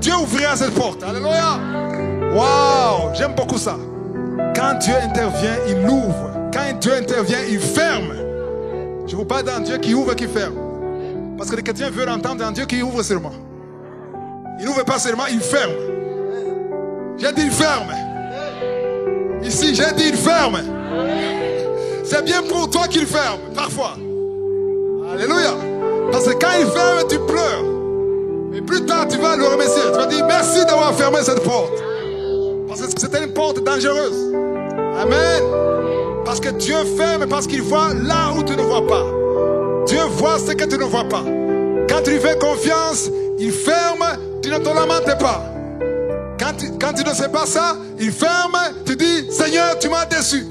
Dieu ouvrira cette porte. Alléluia. Waouh, j'aime beaucoup ça. Quand Dieu intervient, il ouvre. Quand Dieu intervient, il ferme. Je vous parle d'un Dieu qui ouvre et qui ferme. Parce que les chrétiens veulent entendre un Dieu qui ouvre seulement. Il n'ouvre pas seulement, il ferme. J'ai dit il ferme. Ici, j'ai dit il ferme. C'est bien pour toi qu'il ferme, parfois. Alléluia. Parce que quand il ferme, tu pleures. Mais plus tard, tu vas le remercier. Tu vas dire merci d'avoir fermé cette porte. Parce que c'était une porte dangereuse. Amen. Parce que Dieu ferme parce qu'il voit là où tu ne vois pas. Dieu voit ce que tu ne vois pas. Quand tu lui fais confiance, il ferme, tu ne te lamentes pas. Quand tu ne sais pas ça, il ferme, tu dis Seigneur, tu m'as déçu.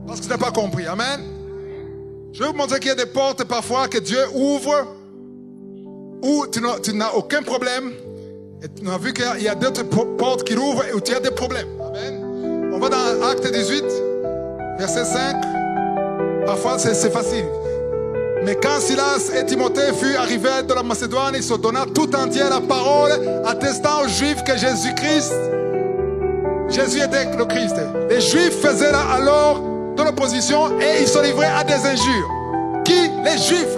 Parce que tu n'as pas compris. Amen. Je vais vous montrer qu'il y a des portes parfois que Dieu ouvre où tu n'as aucun problème. Et on a vu qu'il y a d'autres portes qui ouvrent et où il y a des problèmes. Amen. On va dans Acte 18, verset 5. Parfois, c'est facile. Mais quand Silas et Timothée furent arrivés de la Macédoine, ils se donnèrent tout entier la parole, attestant aux Juifs que Jésus était le Christ. Les Juifs faisaient alors de l'opposition et ils se livraient à des injures. Qui? Les Juifs.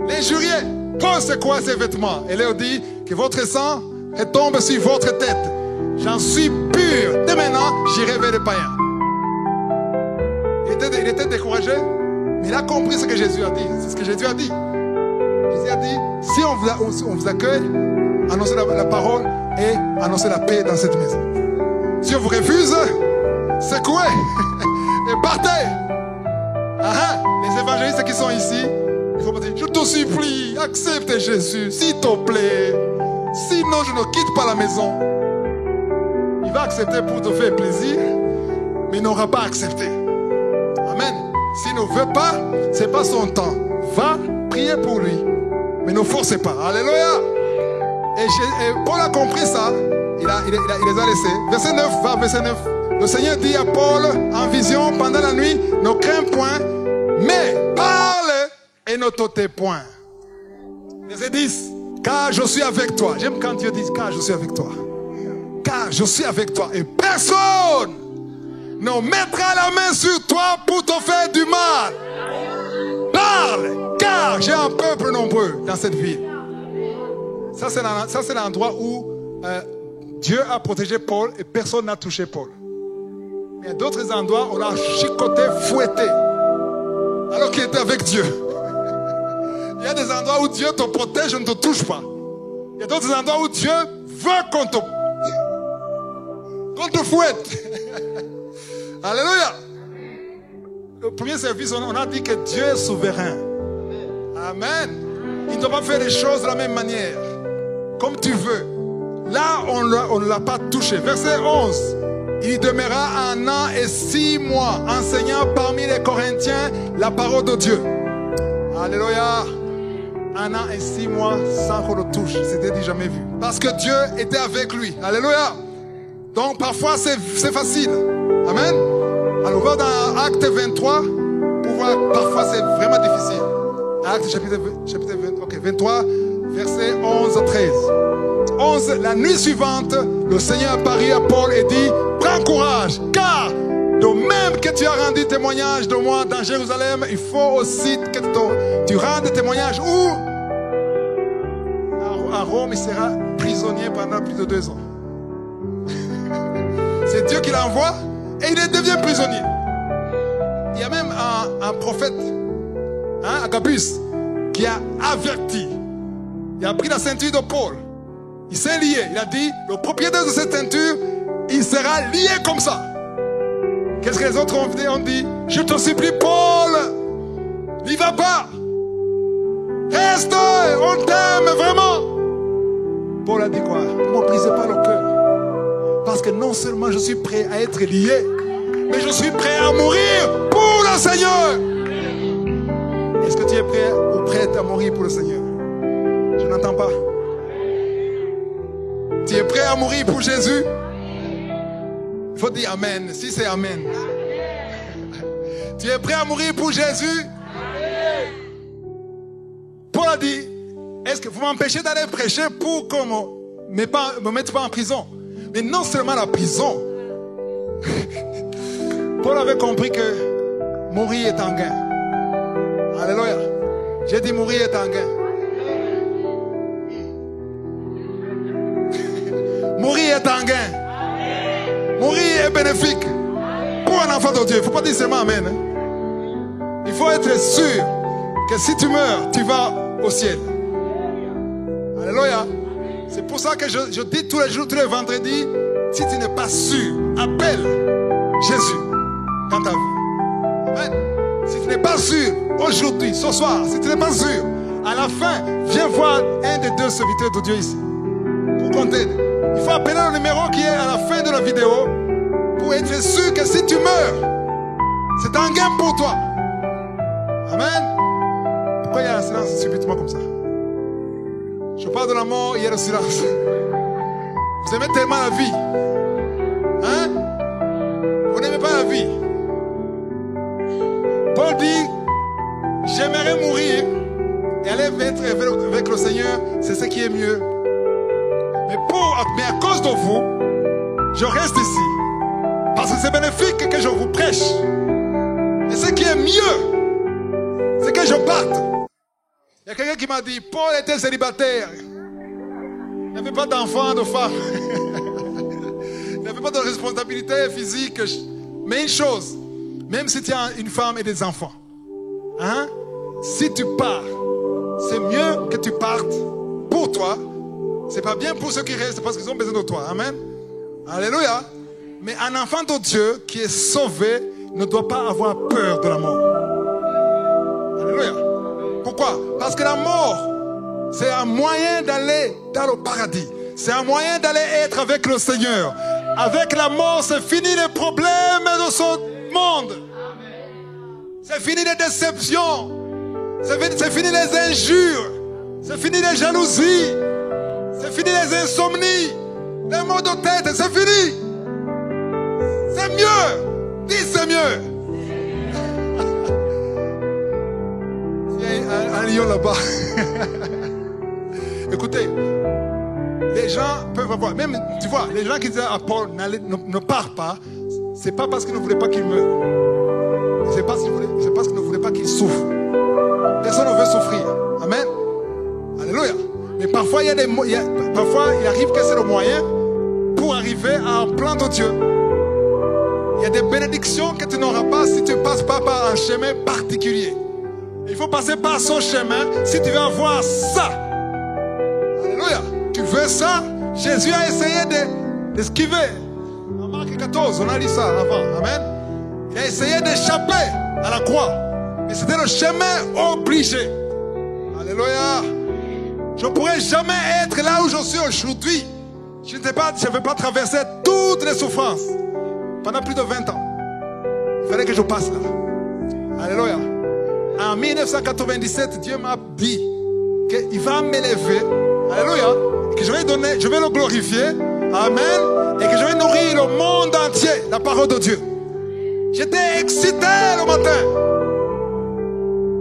Les juriers. Paul secoua ses vêtements et leur dit que votre sang retombe sur votre tête. J'en suis pur. Dès maintenant, j'irai vers les païens. Il était découragé. Mais il a compris ce que Jésus a dit. C'est ce que Jésus a dit. Jésus a dit, si on vous accueille, annoncez la parole et annoncez la paix dans cette maison. Si on vous refuse, secouez et partez. Les évangélistes qui sont ici, il faut dire, je te supplie, accepte Jésus, s'il te plaît. Sinon, je ne quitte pas la maison. Il va accepter pour te faire plaisir, mais il n'aura pas accepté. Amen. S'il ne veut pas, ce n'est pas son temps. Va prier pour lui. Mais ne forcez pas. Alléluia. Et Paul a compris ça. Il les a laissés. Verset 9, verset 9. Le Seigneur dit à Paul en vision pendant la nuit, ne crains point, mais parle et ne t'ôte point. Verset 10. Car je suis avec toi. J'aime quand Dieu dit, car je suis avec toi. Car je suis avec toi. Et personne ne mettra la main sur toi pour te faire du mal. Parle, car j'ai un peuple nombreux dans cette ville. Ça, c'est l'endroit où Dieu a protégé Paul et personne n'a touché Paul. Mais il y a d'autres endroits où on l'a chicoté, fouetté, alors qu'il était avec Dieu. Il y a des endroits où Dieu te protège, on ne te touche pas. Il y a d'autres endroits où Dieu veut qu'on te fouette. Alléluia. Le premier service, on a dit que Dieu est souverain. Amen. Il ne doit pas faire les choses de la même manière. Comme tu veux. Là, on ne l'a pas touché. Verset 11. Il demeura 1 an et 6 mois enseignant parmi les Corinthiens la parole de Dieu. Alléluia. 1 an et 6 mois sans qu'on le touche. C'était dit jamais vu. Parce que Dieu était avec lui. Alléluia. Donc parfois c'est facile. Amen. Alors on va dans Acte 23 pour voir. Parfois c'est vraiment difficile. Acte chapitre 23 verset 11-13. 11. La nuit suivante, le Seigneur apparut à Paul et dit, prends courage, car de même que tu as rendu témoignage de moi dans Jérusalem, il faut aussi que tu rendes témoignage où? À Rome, il sera prisonnier pendant plus de 2 ans. C'est Dieu qui l'envoie et il devient prisonnier. Il y a même un prophète, Agabus, qui a averti. Il a pris la ceinture de Paul. Il s'est lié. Il a dit, le propriétaire de cette ceinture, il sera lié comme ça. Qu'est-ce que les autres ont dit? Je te supplie, Paul, n'y va pas. Reste, on t'aime vraiment. Paul a dit quoi? Ne me brisez pas le cœur. Parce que non seulement je suis prêt à être lié, mais je suis prêt à mourir pour le Seigneur. Est-ce que tu es prêt ou prête à mourir pour le Seigneur? Je n'entends pas. Tu es prêt à mourir pour Jésus? Il faut dire Amen. Si c'est Amen. Tu es prêt à mourir pour Jésus? Paul a dit, est-ce que vous m'empêchez d'aller prêcher pour qu'on me mette pas en prison? Mais non seulement la prison. Paul avait compris que mourir est un gain. Alléluia. J'ai dit mourir est un gain. Mourir est un gain. Mourir est bénéfique. Pour un enfant de Dieu. Il ne faut pas dire seulement Amen. Il faut être sûr que si tu meurs, tu vas au ciel. Alléluia. C'est pour ça que je dis tous les jours, tous les vendredis, si tu n'es pas sûr, appelle Jésus dans ta vie. Amen. Si tu n'es pas sûr, aujourd'hui, ce soir, si tu n'es pas sûr, à la fin, viens voir un des 2 serviteurs de Dieu ici. Pour qu'on t'aide. Il faut appeler le numéro qui est à la fin de la vidéo pour être sûr que si tu meurs, c'est un gain pour toi. Amen. Pourquoi il y a un silence subitement comme ça? Je parle de la mort, il y a le silence. Vous aimez tellement la vie. Hein? Vous n'aimez pas la vie. Paul dit, j'aimerais mourir et aller être avec le Seigneur, c'est ce qui est mieux. Mais à cause de vous, je reste ici. Parce que c'est bénéfique que je vous prêche. Et ce qui est mieux, c'est que je parte. Il y a quelqu'un qui m'a dit, Paul était célibataire. Il n'avait pas d'enfant, de femme. Il n'avait pas de responsabilité physique. Mais une chose, même si tu as une femme et des enfants, hein, si tu pars, c'est mieux que tu partes pour toi. C'est pas bien pour ceux qui restent parce qu'ils ont besoin de toi. Amen. Alléluia. Mais un enfant de Dieu qui est sauvé ne doit pas avoir peur de la mort. Alléluia. Pourquoi? Parce que la mort, c'est un moyen d'aller dans le paradis. C'est un moyen d'aller être avec le Seigneur. Avec la mort, c'est fini les problèmes de ce monde. C'est fini les déceptions. C'est fini les injures. C'est fini les jalousies. C'est fini les insomnies. Les maux de tête, c'est fini. C'est mieux. Dis c'est mieux. Il y a un lion là-bas. Écoutez, les gens peuvent avoir, même, tu vois, les gens qui disent à Paul, ne pars pas, c'est pas parce qu'ils ne voulaient pas qu'il meure. C'est parce qu'ils ne voulaient pas qu'il souffre. Personne ne veut souffrir. Amen. Alléluia. Mais parfois, parfois, il arrive que c'est le moyen pour arriver à un plan de Dieu. Il y a des bénédictions que tu n'auras pas si tu ne passes pas par un chemin particulier. Il faut passer par son chemin si tu veux avoir ça. Alléluia. Tu veux ça? Jésus a essayé d'esquiver. En Marc 14, on a dit ça avant. Amen. Il a essayé d'échapper à la croix. Mais c'était le chemin obligé. Alléluia. Je ne pourrais jamais être là où je suis aujourd'hui. Je ne vais pas traverser toutes les souffrances pendant plus de 20 ans. Il fallait que je passe là. Alléluia. En 1997, Dieu m'a dit qu'il va m'élever. Alléluia. Et que je vais le glorifier. Amen. Et que je vais nourrir le monde entier, la parole de Dieu. J'étais excité le matin.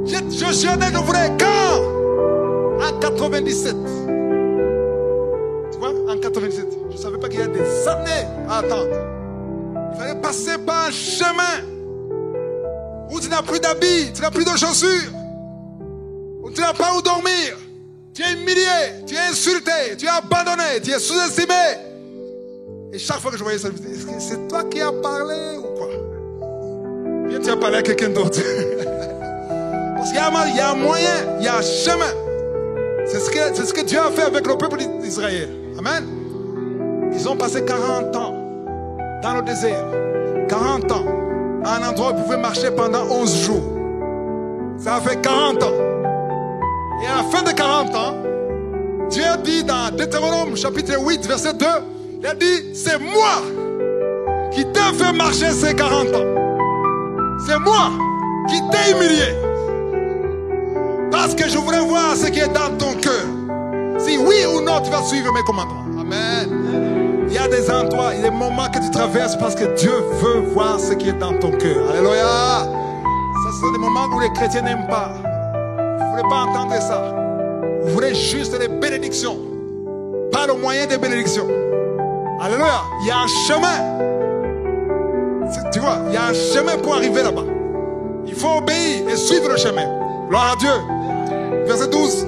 Je voulais quand? En 97. Tu vois, en 97. Je ne savais pas qu'il y a des années à attendre. Il fallait passer par un chemin où tu n'as plus d'habits, tu n'as plus de chaussures, où tu n'as pas où dormir. Tu es humilié, tu es insulté, tu es abandonné, tu es sous-estimé. Et chaque fois que je voyais ça, je me disais, est-ce que c'est toi qui as parlé ou quoi? Bien, tu as parlé à quelqu'un d'autre. Parce qu'il y a un moyen, il y a un chemin. C'est ce que Dieu a fait avec le peuple d'Israël. Amen. Ils ont passé 40 ans dans le désert. 40 ans. À un endroit où ils pouvaient marcher pendant 11 jours. Ça a fait 40 ans. Et à la fin de 40 ans, Dieu a dit dans Deutéronome chapitre 8, verset 2, il a dit, c'est moi qui t'ai fait marcher ces 40 ans. C'est moi qui t'ai humilié. Parce que je voulais voir ce qui est dans ton cœur. Si oui ou non tu vas suivre mes commandements. Amen. Il y a des endroits, il y a des moments que tu traverses parce que Dieu veut voir ce qui est dans ton cœur. Alléluia. Ça, ce sont des moments où les chrétiens n'aiment pas. Vous ne voulez pas entendre ça. Vous voulez juste les bénédictions. Pas le moyen des bénédictions. Alléluia. Il y a un chemin. Tu vois, il y a un chemin pour arriver là-bas. Il faut obéir et suivre le chemin. Gloire à Dieu. Verset 12.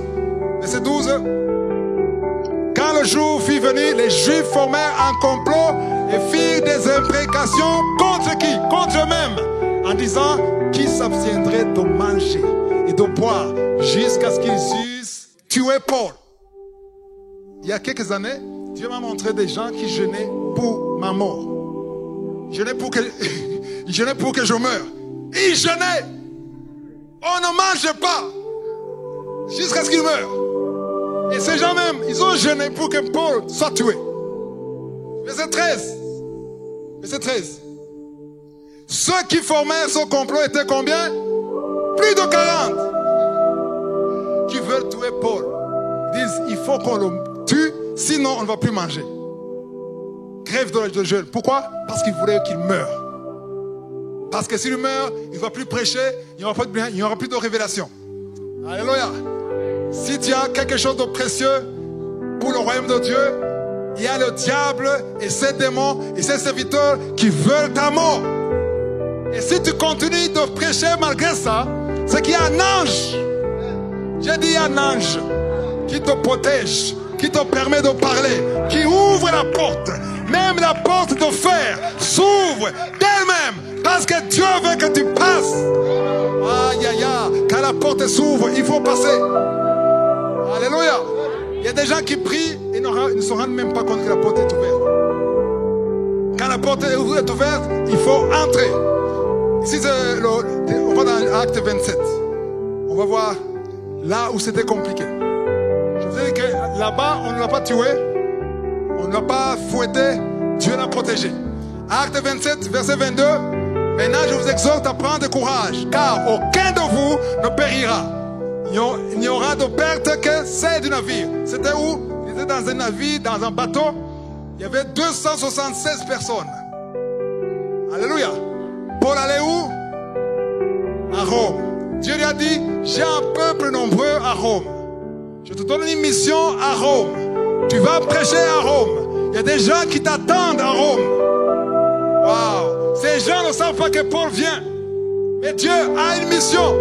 Verset 12. Quand le jour fut venu, les Juifs formèrent un complot et firent des imprécations contre qui? Contre eux-mêmes. En disant qu'ils s'abstiendraient de manger et de boire jusqu'à ce qu'ils eussent tué Paul. Il y a quelques années, Dieu m'a montré des gens qui jeûnaient pour ma mort. Jeûnaient pour que je meure. Ils jeûnaient. On ne mange pas jusqu'à ce qu'il meure. Et ces gens même, ils ont jeûné pour que Paul soit tué. Verset 13. Verset 13. Ceux qui formèrent ce complot étaient combien? Plus de 40. Qui veulent tuer Paul. Ils disent, il faut qu'on le tue, sinon on ne va plus manger. grève de jeûne. Pourquoi? Parce qu'il voulait qu'il meure. Parce que s'il meurt, il ne va plus prêcher, il n'y aura plus de révélation. Alléluia. Si tu as quelque chose de précieux pour le royaume de Dieu, il y a le diable et ses démons et ses serviteurs qui veulent ta mort. Et si tu continues de prêcher malgré ça, c'est qu'il y a un ange. J'ai dit un ange qui te protège, qui te permet de parler, qui ouvre la porte. Même la porte de fer s'ouvre d'elle-même parce que Dieu veut que tu passes. Aïe, aïe, aïe. Quand la porte s'ouvre, il faut passer. Alléluia. Il y a des gens qui prient et ne se rendent même pas compte que la porte est ouverte. Quand la porte est ouverte, il faut entrer. Ici, on va dans Acte 27. On va voir là où c'était compliqué. Je vous ai dit que là-bas, on ne l'a pas tué. On ne l'a pas fouetté. Dieu l'a protégé. Acte 27, verset 22. Maintenant, je vous exhorte à prendre courage, car aucun de vous ne périra. Il n'y aura de perte que celle du navire. C'était où? Il était dans un navire, dans un bateau. Il y avait 276 personnes. Alléluia. Paul allait où? À Rome. Dieu lui a dit, j'ai un peuple nombreux à Rome. Je te donne une mission à Rome. Tu vas prêcher à Rome. Il y a des gens qui t'attendent à Rome. Waouh. Ces gens ne savent pas que Paul vient. Mais Dieu a une mission.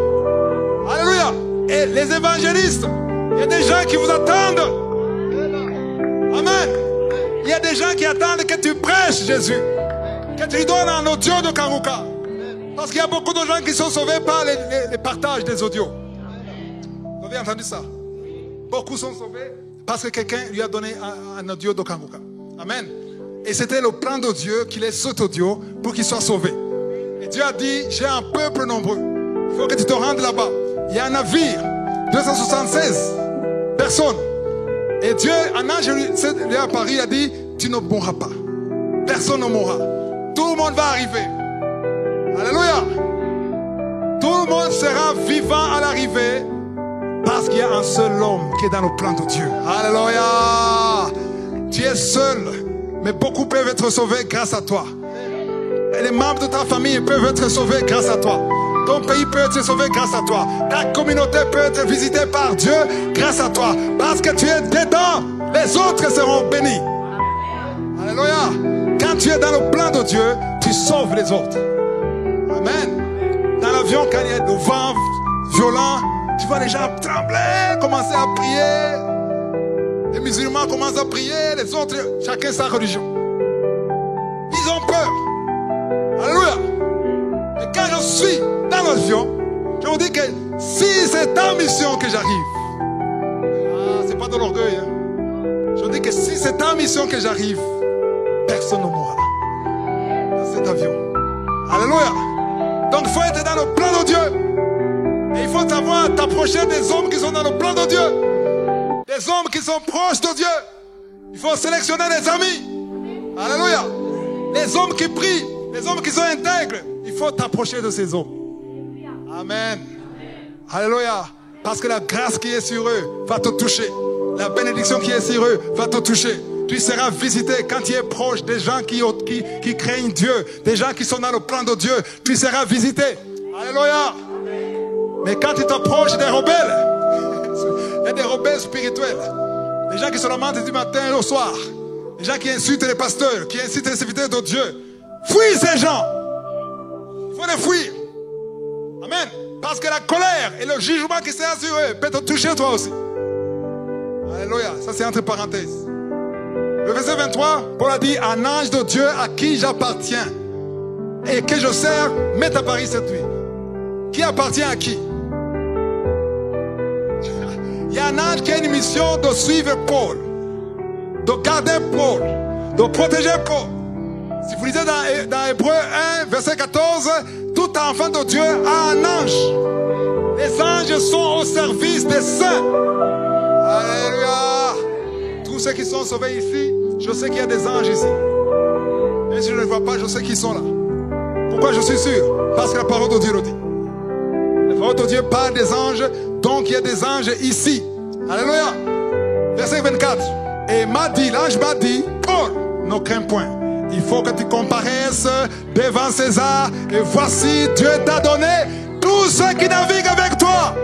Alléluia. Et les évangélistes, il y a des gens qui vous attendent. Amen. Il y a des gens qui attendent que tu prêches Jésus. Que tu lui donnes un audio de Kanguka. Parce qu'il y a beaucoup de gens qui sont sauvés par les partages des audios. Vous avez entendu ça? Beaucoup sont sauvés parce que quelqu'un lui a donné un audio de Kanguka. Amen. Et c'était le plan de Dieu qu'il ait cet audio pour qu'il soit sauvé. Et Dieu a dit, j'ai un peuple nombreux. Il faut que tu te rendes là-bas. Il y a un navire, 276 personnes. Et Dieu, un ange lui à Paris a dit, tu ne mourras pas. Personne ne mourra. Tout le monde va arriver. Alléluia. Tout le monde sera vivant à l'arrivée parce qu'il y a un seul homme qui est dans le plan de Dieu. Alléluia. Tu es seul, mais beaucoup peuvent être sauvés grâce à toi. Et les membres de ta famille peuvent être sauvés grâce à toi. Ton pays peut être sauvé grâce à toi. Ta communauté peut être visitée par Dieu grâce à toi. Parce que tu es dedans, les autres seront bénis. Alléluia. Quand tu es dans le plan de Dieu, tu sauves les autres. Amen. Dans l'avion, quand il y a du vent violent, tu vois les gens trembler, commencer à prier. Les musulmans commencent à prier, les autres, chacun sa religion. Ils ont peur. Alléluia. Et quand je suis dans l'avion, je vous dis que si c'est ta mission que j'arrive, c'est pas de l'orgueil, hein. Je vous dis que si c'est ta mission que j'arrive, personne ne mourra dans cet avion. Alléluia. Donc il faut être dans le plan de Dieu. Et il faut savoir t'approcher des hommes qui sont dans le plan de Dieu. Des hommes qui sont proches de Dieu. Il faut sélectionner les amis. Alléluia. Les hommes qui prient, les hommes qui sont intègres. Il faut t'approcher de ces hommes. Amen. Alléluia. Parce que la grâce qui est sur eux va te toucher. La bénédiction qui est sur eux va te toucher. Tu seras visité quand tu es proche des gens qui craignent Dieu, des gens qui sont dans le plan de Dieu. Tu seras visité. Alléluia. Mais quand tu t'approches des rebelles, il y a des rebelles spirituels. Des gens qui se lamentent du matin au soir. Des gens qui insultent les pasteurs, qui incitent les serviteurs de Dieu. Fuis ces gens. Il faut les fuir. Amen. Parce que la colère et le jugement qui sera sur eux peut te toucher toi aussi. Alléluia. Ça c'est entre parenthèses. Le verset 23, Paul a dit, un ange de Dieu à qui j'appartiens et que je sers m'est apparu cette nuit. Qui appartient à qui? Il y a un ange qui a une mission de suivre Paul, de garder Paul, de protéger Paul. Si vous lisez dans Hébreux 1, verset 14, tout enfant de Dieu a un ange. Les anges sont au service des saints. Alléluia. Tous ceux qui sont sauvés ici, je sais qu'il y a des anges ici. Et si je ne les vois pas, je sais qu'ils sont là. Pourquoi je suis sûr? Parce que la parole de Dieu le dit. La parole de Dieu parle des anges, donc il y a des anges ici. Alléluia. Verset 24. Et m'a dit, l'ange m'a dit, Paul, Ne crains point. Il faut que tu comparaisses devant César. Et voici, Dieu t'a donné tous ceux qui naviguent avec toi.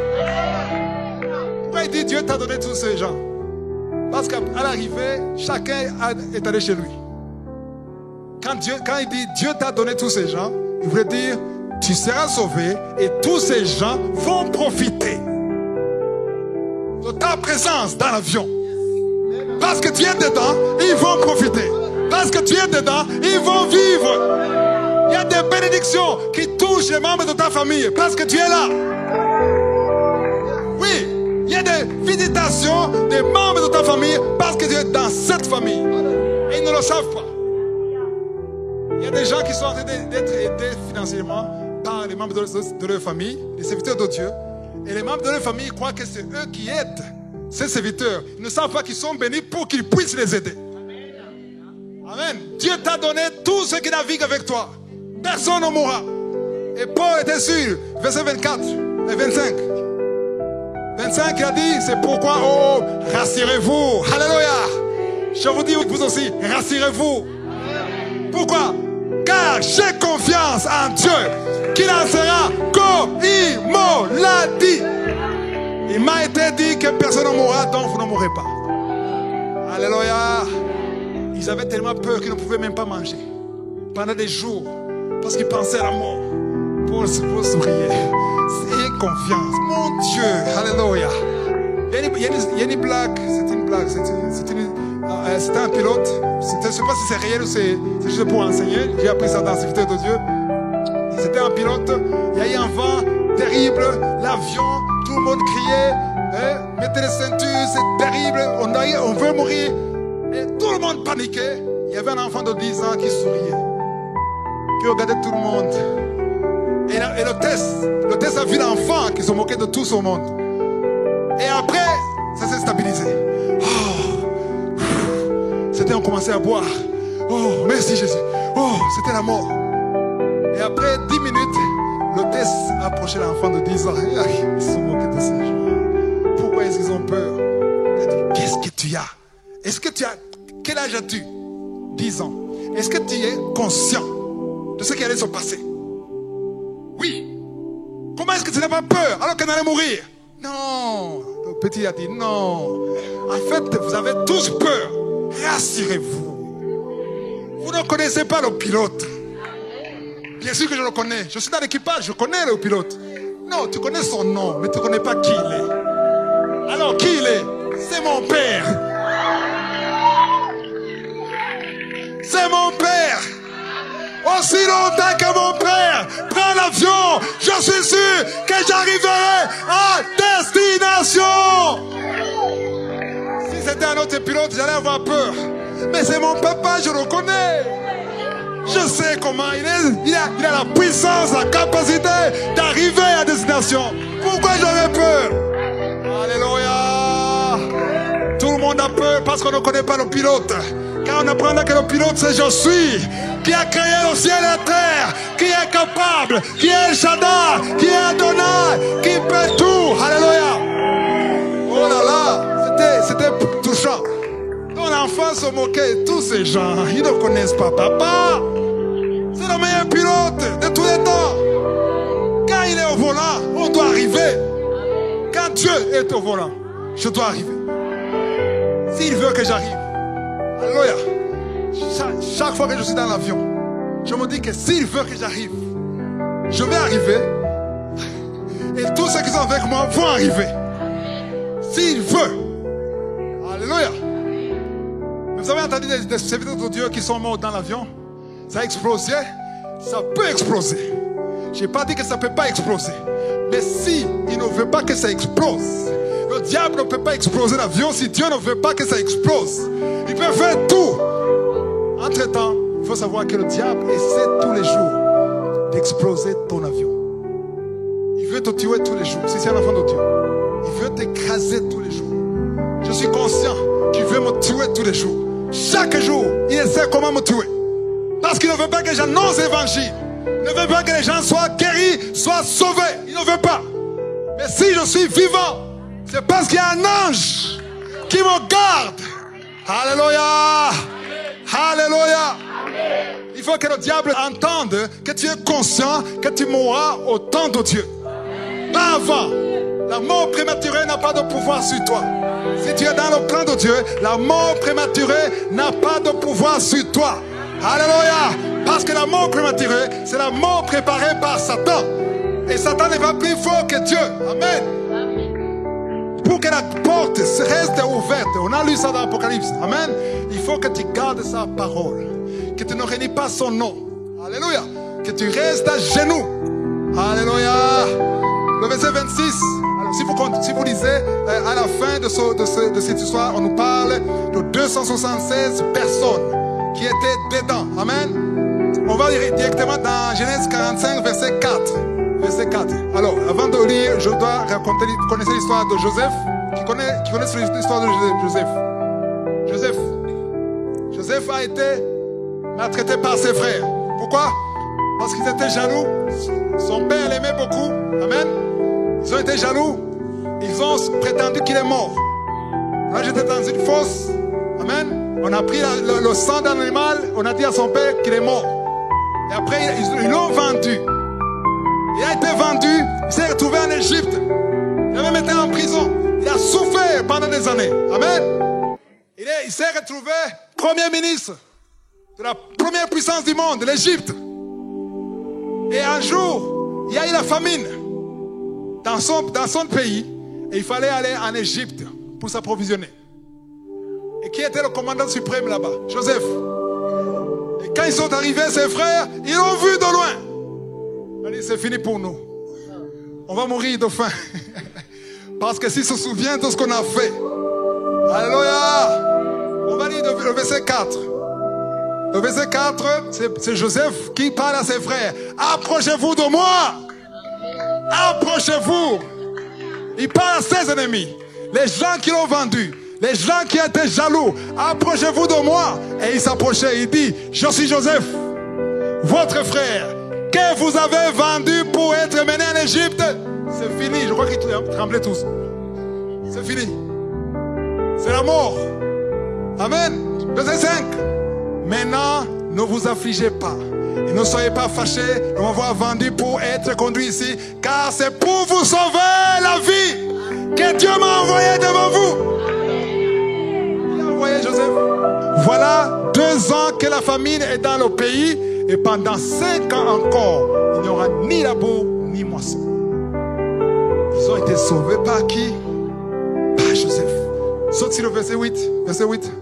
Pourquoi il dit Dieu t'a donné tous ces gens? Parce qu'à l'arrivée, chacun est allé chez lui. Quand il dit Dieu t'a donné tous ces gens, il voulait dire tu seras sauvé et tous ces gens vont profiter de ta présence dans l'avion. Parce que tu es dedans, ils vont profiter. Parce que tu es dedans, ils vont vivre. Il y a des bénédictions qui touchent les membres de ta famille parce que tu es là. Oui, il y a des visitations des membres de ta famille parce que tu es dans cette famille. Et ils ne le savent pas. Il y a des gens qui sont en train d'être aidés financièrement par les membres de leur famille, les serviteurs de Dieu. Et les membres de leur famille croient que c'est eux qui aident ces serviteurs. Ils ne savent pas qu'ils sont bénis pour qu'ils puissent les aider. Amen. Dieu t'a donné tous ceux qui naviguent avec toi. Personne ne mourra. Et Paul était sûr. Verset 24 et 25. 25, il a dit, c'est pourquoi, oh, rassurez-vous. Alléluia. Je vous dis, vous aussi, rassurez-vous. Pourquoi? Car j'ai confiance en Dieu qu'il en sera comme il me l'a dit. Il m'a été dit que personne ne mourra, donc vous ne mourrez pas. Alléluia. Ils avaient tellement peur qu'ils ne pouvaient même pas manger pendant des jours parce qu'ils pensaient à la mort. Pour se prier. Ayez confiance. Mon Dieu. Alléluia. Il y a une blague. C'est une blague. C'était un pilote. Je ne sais pas si c'est réel ou c'est juste pour enseigner. J'ai appris ça dans la serviteur de Dieu. C'était un pilote. Il y a eu un vent terrible. L'avion, tout le monde criait. Mettez les ceintures, c'est terrible. On veut mourir. Et tout le monde paniquait. Il y avait un enfant de 10 ans qui souriait, qui regardait tout le monde. Et l'hôtesse a vu l'enfant qui se moquait de tout son monde. Et après, ça s'est stabilisé. Oh, c'était, on commençait à boire. Oh, merci Jésus. Oh, c'était la mort. Et après 10 minutes, l'hôtesse a approché l'enfant de 10 ans. Ils se moquaient de ces gens. Pourquoi est-ce qu'ils ont peur? Elle a dit, qu'est-ce que tu as? Est-ce que tu as... Quel âge as-tu? 10 ans. Est-ce que tu es conscient de ce qui allait se passer? Oui. Comment est-ce que tu n'as pas peur alors qu'elle allait mourir? Non. Le petit a dit non. En fait, vous avez tous peur. Rassurez-vous. Vous ne connaissez pas le pilote. Bien sûr que je le connais. Je suis dans l'équipage, je connais le pilote. Non, tu connais son nom, mais tu ne connais pas qui il est. Alors, qui il est? C'est mon père. C'est mon père. Aussi longtemps que mon père prend l'avion, je suis sûr que j'arriverai à destination. Si c'était un autre pilote, j'allais avoir peur. Mais c'est mon papa, je le connais. Je sais comment il est. Il a la puissance, la capacité d'arriver à destination. Pourquoi j'aurais peur? Alléluia. Tout le monde a peur parce qu'on ne connaît pas le pilote. Car on apprendra que le pilote c'est je suis, qui a créé le ciel et la terre, qui est capable, qui est Shaddai, qui est Adonai, qui peut tout. Alléluia. Oh là là, c'était touchant. Quand l'enfant se moquait, tous ces gens, ils ne connaissent pas papa. C'est le meilleur pilote de tous les temps. Quand il est au volant, on doit arriver. Quand Dieu est au volant, je dois arriver. S'il veut que j'arrive. Alléluia. Chaque fois que je suis dans l'avion, je me dis que s'il veut que j'arrive, je vais arriver. Et tous ceux qui sont avec moi vont arriver. S'il veut. Alléluia. Vous avez entendu des serviteurs de Dieu qui sont morts dans l'avion? Ça a explosé. Ça peut exploser. Je n'ai pas dit que ça ne peut pas exploser. Mais si il ne veut pas que ça explose, le diable ne peut pas exploser l'avion si Dieu ne veut pas que ça explose. Il peut faire tout. Entre-temps, il faut savoir que le diable essaie tous les jours d'exploser ton avion. Il veut te tuer tous les jours. Si c'est un enfant de Dieu, il veut t'écraser tous les jours. Je suis conscient qu'il veut me tuer tous les jours. Chaque jour, il essaie comment me tuer. Parce qu'il ne veut pas que j'annonce l'évangile. Il ne veut pas que les gens soient guéris, soient sauvés. Il ne veut pas. Mais si je suis vivant, c'est parce qu'il y a un ange qui me garde. Alléluia. Alléluia. Il faut que le diable entende que tu es conscient que tu mourras au temps de Dieu. Pas avant. La mort prématurée n'a pas de pouvoir sur toi. Si tu es dans le plan de Dieu, la mort prématurée n'a pas de pouvoir sur toi. Alléluia. Parce que la mort prématurée, c'est la mort préparée par Satan. Et Satan n'est pas plus fort que Dieu. Amen. Pour que la porte reste ouverte, on a lu ça dans l'Apocalypse. Amen. Il faut que tu gardes sa parole. Que tu ne réunis pas son nom. Alléluia. Que tu restes à genoux. Alléluia. Le verset 26. Alors, si vous lisez à la fin de cette histoire, on nous parle de 276 personnes qui étaient dedans. Amen. On va lire directement dans Genèse 45, verset 4. Verset 4. Alors, avant de lire, je dois raconter, vous connaissez l'histoire de Joseph? Qui connaît l'histoire de Joseph? Joseph a été maltraité par ses frères. Pourquoi? Parce qu'ils étaient jaloux. Son père l'aimait beaucoup. Amen. Ils ont été jaloux. Ils ont prétendu qu'il est mort. Là, j'étais dans une fosse. Amen. On a pris le sang d'un animal. On a dit à son père qu'il est mort. Et après, ils l'ont vendu. Il a été vendu. Il s'est retrouvé en Égypte. Il a même été en prison. Il a souffert pendant des années. Amen. Il s'est retrouvé premier ministre de la première puissance du monde, l'Égypte. Et un jour, il y a eu la famine dans son pays. Et il fallait aller en Égypte pour s'approvisionner. Et qui était le commandant suprême là-bas? Joseph. Et quand ils sont arrivés, ses frères, ils l'ont vu de loin. Il a dit, c'est fini pour nous. On va mourir de faim. Parce que s'ils se souviennent de ce qu'on a fait. Alléluia. On va lire le verset 4. Le verset 4, c'est Joseph qui parle à ses frères. Approchez-vous de moi. Approchez-vous. Il parle à ses ennemis. Les gens qui l'ont vendu. Les gens qui étaient jaloux. Approchez-vous de moi. Et il s'approchait. Il dit, je suis Joseph, votre frère, que vous avez vendu pour être mené en Égypte. C'est fini. Je crois qu'ils tremblaient tous. C'est fini. C'est la mort. Amen. Verset 5. Maintenant, ne vous affligez pas. Et ne soyez pas fâchés de m'avoir vendu pour être conduit ici. Car c'est pour vous sauver la vie que Dieu m'a envoyé devant vous. Il a envoyé Joseph. Voilà 2 ans que la famine est dans le pays. Et pendant 5 ans encore, il n'y aura ni labour ni moisson. Ils ont été sauvés par qui? Par Joseph. Saute sur le verset 8. Verset 8.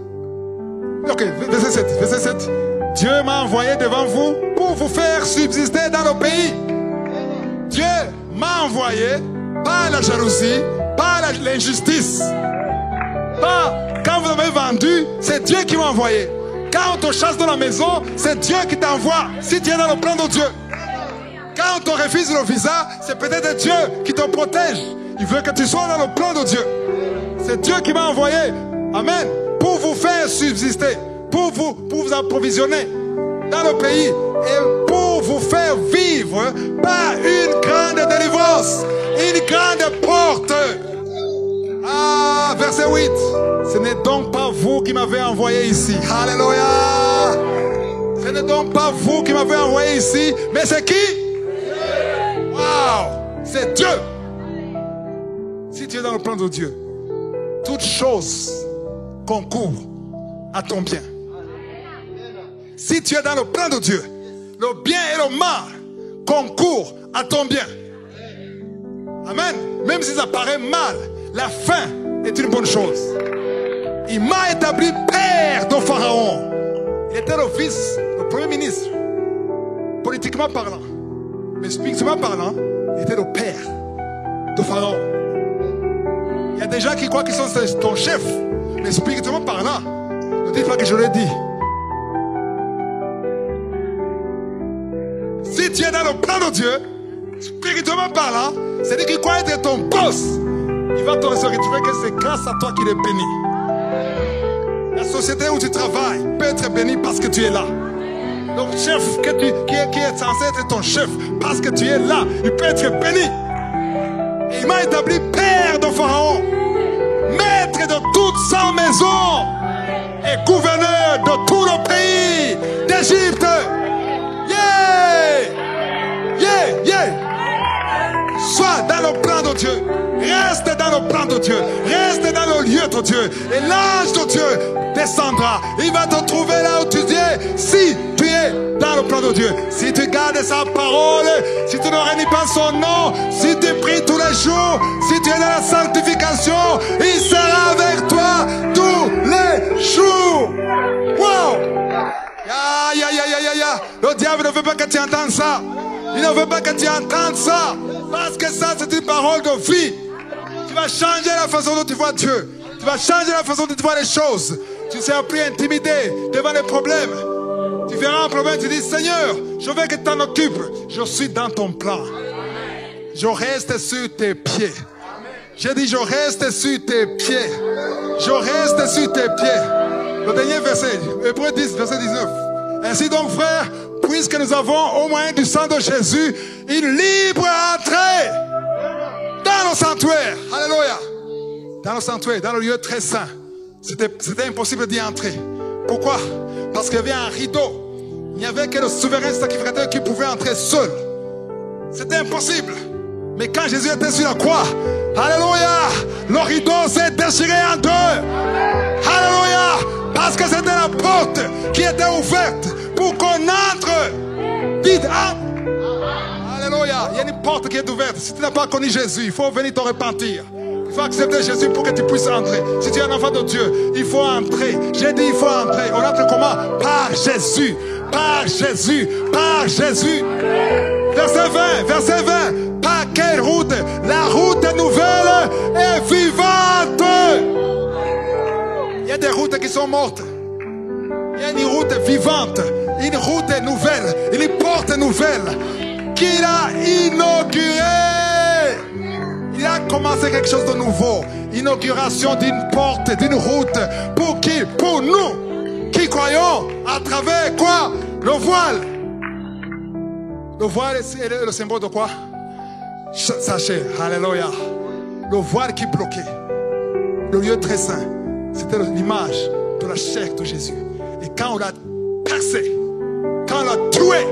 Ok, verset 7. Verset 7. Dieu m'a envoyé devant vous pour vous faire subsister dans le pays. Dieu m'a envoyé par la jalousie, par l'injustice. Pas quand vous m'avez vendu, c'est Dieu qui m'a envoyé. Quand on te chasse dans la maison, c'est Dieu qui t'envoie. Si tu es dans le plan de Dieu. Quand on te refuse le visa, c'est peut-être Dieu qui te protège. Il veut que tu sois dans le plan de Dieu. C'est Dieu qui m'a envoyé. Amen. Pour vous faire subsister. Pour vous approvisionner dans le pays. Et pour vous faire vivre par une grande délivrance. Une grande porte. Ah, verset 8. Ce n'est donc pas vous qui m'avez envoyé ici. Alléluia. Ce n'est donc pas vous qui m'avez envoyé ici. Mais c'est qui? Wow. C'est Dieu. Si tu es dans le plan de Dieu, toute chose concourt à ton bien. Si tu es dans le plan de Dieu, le bien et le mal concourent à ton bien. Amen. Même si ça paraît mal, la fin est une bonne chose. Il m'a établi père de Pharaon. Il était le fils, le premier ministre, politiquement parlant. Mais spirituellement parlant, il était le père de Pharaon. Il y a des gens qui croient qu'ils sont ton chef. Mais spirituellement parlant, ne dites pas que je l'ai dit. Si tu es dans le plan de Dieu, spirituellement parlant, c'est-à-dire qu'il croit être ton boss. Il va te retrouver que c'est grâce à toi qu'il est béni. La société où tu travailles peut être bénie parce que tu es là. Donc chef qui est censé être ton chef, parce que tu es là, il peut être béni. Et il m'a établi père de Pharaon, maître de toute sa maison et gouverneur de tout le pays. d'Égypte. Yeah! Yeah! Yeah! Sois dans le plan de Dieu. Reste dans le plan de Dieu. Reste dans le lieu de Dieu. Et l'ange de Dieu descendra. Il va te trouver là où tu es. Si tu es dans le plan de Dieu. Si tu gardes sa parole. Si tu ne réunis pas son nom. Si tu pries tous les jours. Si tu es dans la sanctification. Il sera avec toi tous les jours. Wow! Le diable ne veut pas que tu entendes ça. Il ne veut pas que tu entendes ça. Parce que ça, c'est une parole de vie. Tu vas changer la façon dont tu vois Dieu. Tu vas changer la façon dont tu vois les choses. Tu ne seras plus intimidé devant les problèmes. Tu verras un problème, tu dis, Seigneur, je veux que tu t'en occupes. Je suis dans ton plan. Je reste sur tes pieds. J'ai dit, je reste sur tes pieds. Je reste sur tes pieds. Le dernier verset, Hébreux 10, verset 19. Ainsi donc, frères, puisque nous avons au moyen du sang de Jésus une libre entrée dans le sanctuaire. Alléluia. Dans le sanctuaire, dans le lieu très saint. C'était impossible d'y entrer. Pourquoi? Parce qu'il y avait un rideau. Il n'y avait que le souverain sacrificateur qui pouvait entrer seul. C'était impossible. Mais quand Jésus était sur la croix, alléluia, le rideau s'est déchiré en deux. Alléluia. Parce que c'était la porte qui était ouverte pour qu'on entre. Dites, alléluia. Il y a une porte qui est ouverte. Si tu n'as pas connu Jésus, il faut venir te repentir. Il faut accepter Jésus pour que tu puisses entrer. Si tu es un enfant de Dieu, il faut entrer. J'ai dit, il faut entrer. On entre comment? Par Jésus. Par Jésus. Par Jésus. Verset 20. Verset 20. Par quelle route? La route nouvelle est vivante. Il y a des routes qui sont mortes. Il y a une route vivante, une route nouvelle, une porte nouvelle qu'il a inaugurée. Il a commencé quelque chose de nouveau. Inauguration d'une porte, d'une route. Pour qui? Pour nous qui croyons à travers quoi? Le voile. Le voile est le symbole de quoi? Sachez, alléluia. Le voile qui bloquait le lieu très saint. C'était l'image de la chair de Jésus. Et quand on l'a percé, quand on l'a tué,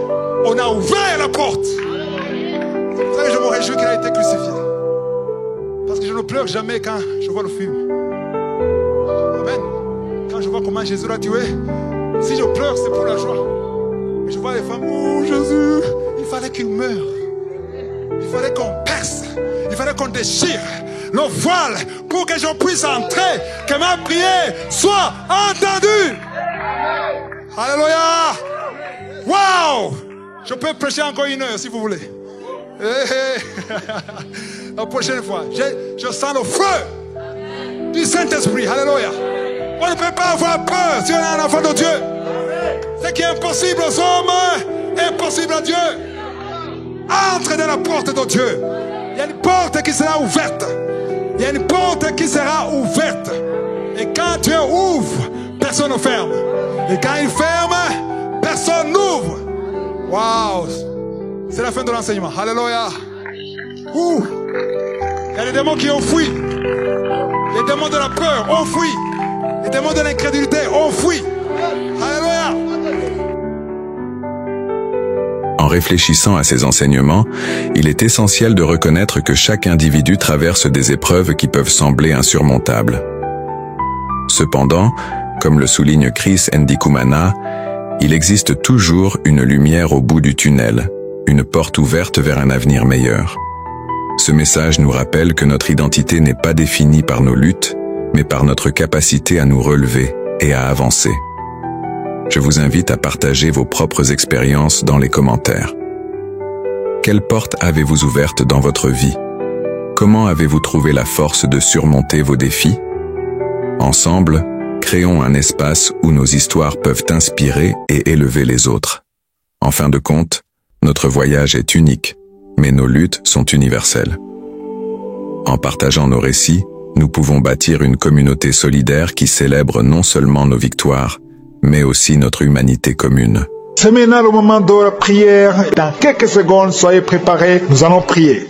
on a ouvert la porte. C'est pour ça que je me réjouis qu'il a été crucifié. Parce que je ne pleure jamais quand je vois le film. Amen. Quand je vois comment Jésus l'a tué, si je pleure, c'est pour la joie. Mais je vois les femmes, oh Jésus, il fallait qu'il meure. Il fallait qu'on perce. Il fallait qu'on déchire le voile pour que je puisse entrer, que ma prière soit entendue. Alléluia. Wow. Je peux prêcher encore 1 heure si vous voulez. La prochaine fois, je sens le feu du Saint-Esprit. Alléluia. On ne peut pas avoir peur si on est un enfant de Dieu. Ce qui est impossible aux hommes est impossible à Dieu. Entre dans la porte de Dieu. Il y a une porte qui sera ouverte. Il y a une porte qui sera ouverte. Et quand Dieu ouvre, personne ne ferme. Et quand il ferme, personne n'ouvre. Waouh! C'est la fin de l'enseignement. Alléluia. Il y a des démons qui ont fui. Les démons de la peur ont fui. Les démons de l'incrédulité ont fui. Alléluia.
En réfléchissant à ces enseignements, il est essentiel de reconnaître que chaque individu traverse des épreuves qui peuvent sembler insurmontables. Cependant, comme le souligne Chris Ndikumana, il existe toujours une lumière au bout du tunnel, une porte ouverte vers un avenir meilleur. Ce message nous rappelle que notre identité n'est pas définie par nos luttes, mais par notre capacité à nous relever et à avancer. Je vous invite à partager vos propres expériences dans les commentaires. Quelle porte avez-vous ouverte dans votre vie? Comment avez-vous trouvé la force de surmonter vos défis? Ensemble, créons un espace où nos histoires peuvent inspirer et élever les autres. En fin de compte, notre voyage est unique, mais nos luttes sont universelles. En partageant nos récits, nous pouvons bâtir une communauté solidaire qui célèbre non seulement nos victoires, mais aussi notre humanité commune.
C'est maintenant le moment de la prière. Dans quelques secondes, soyez préparés, nous allons prier.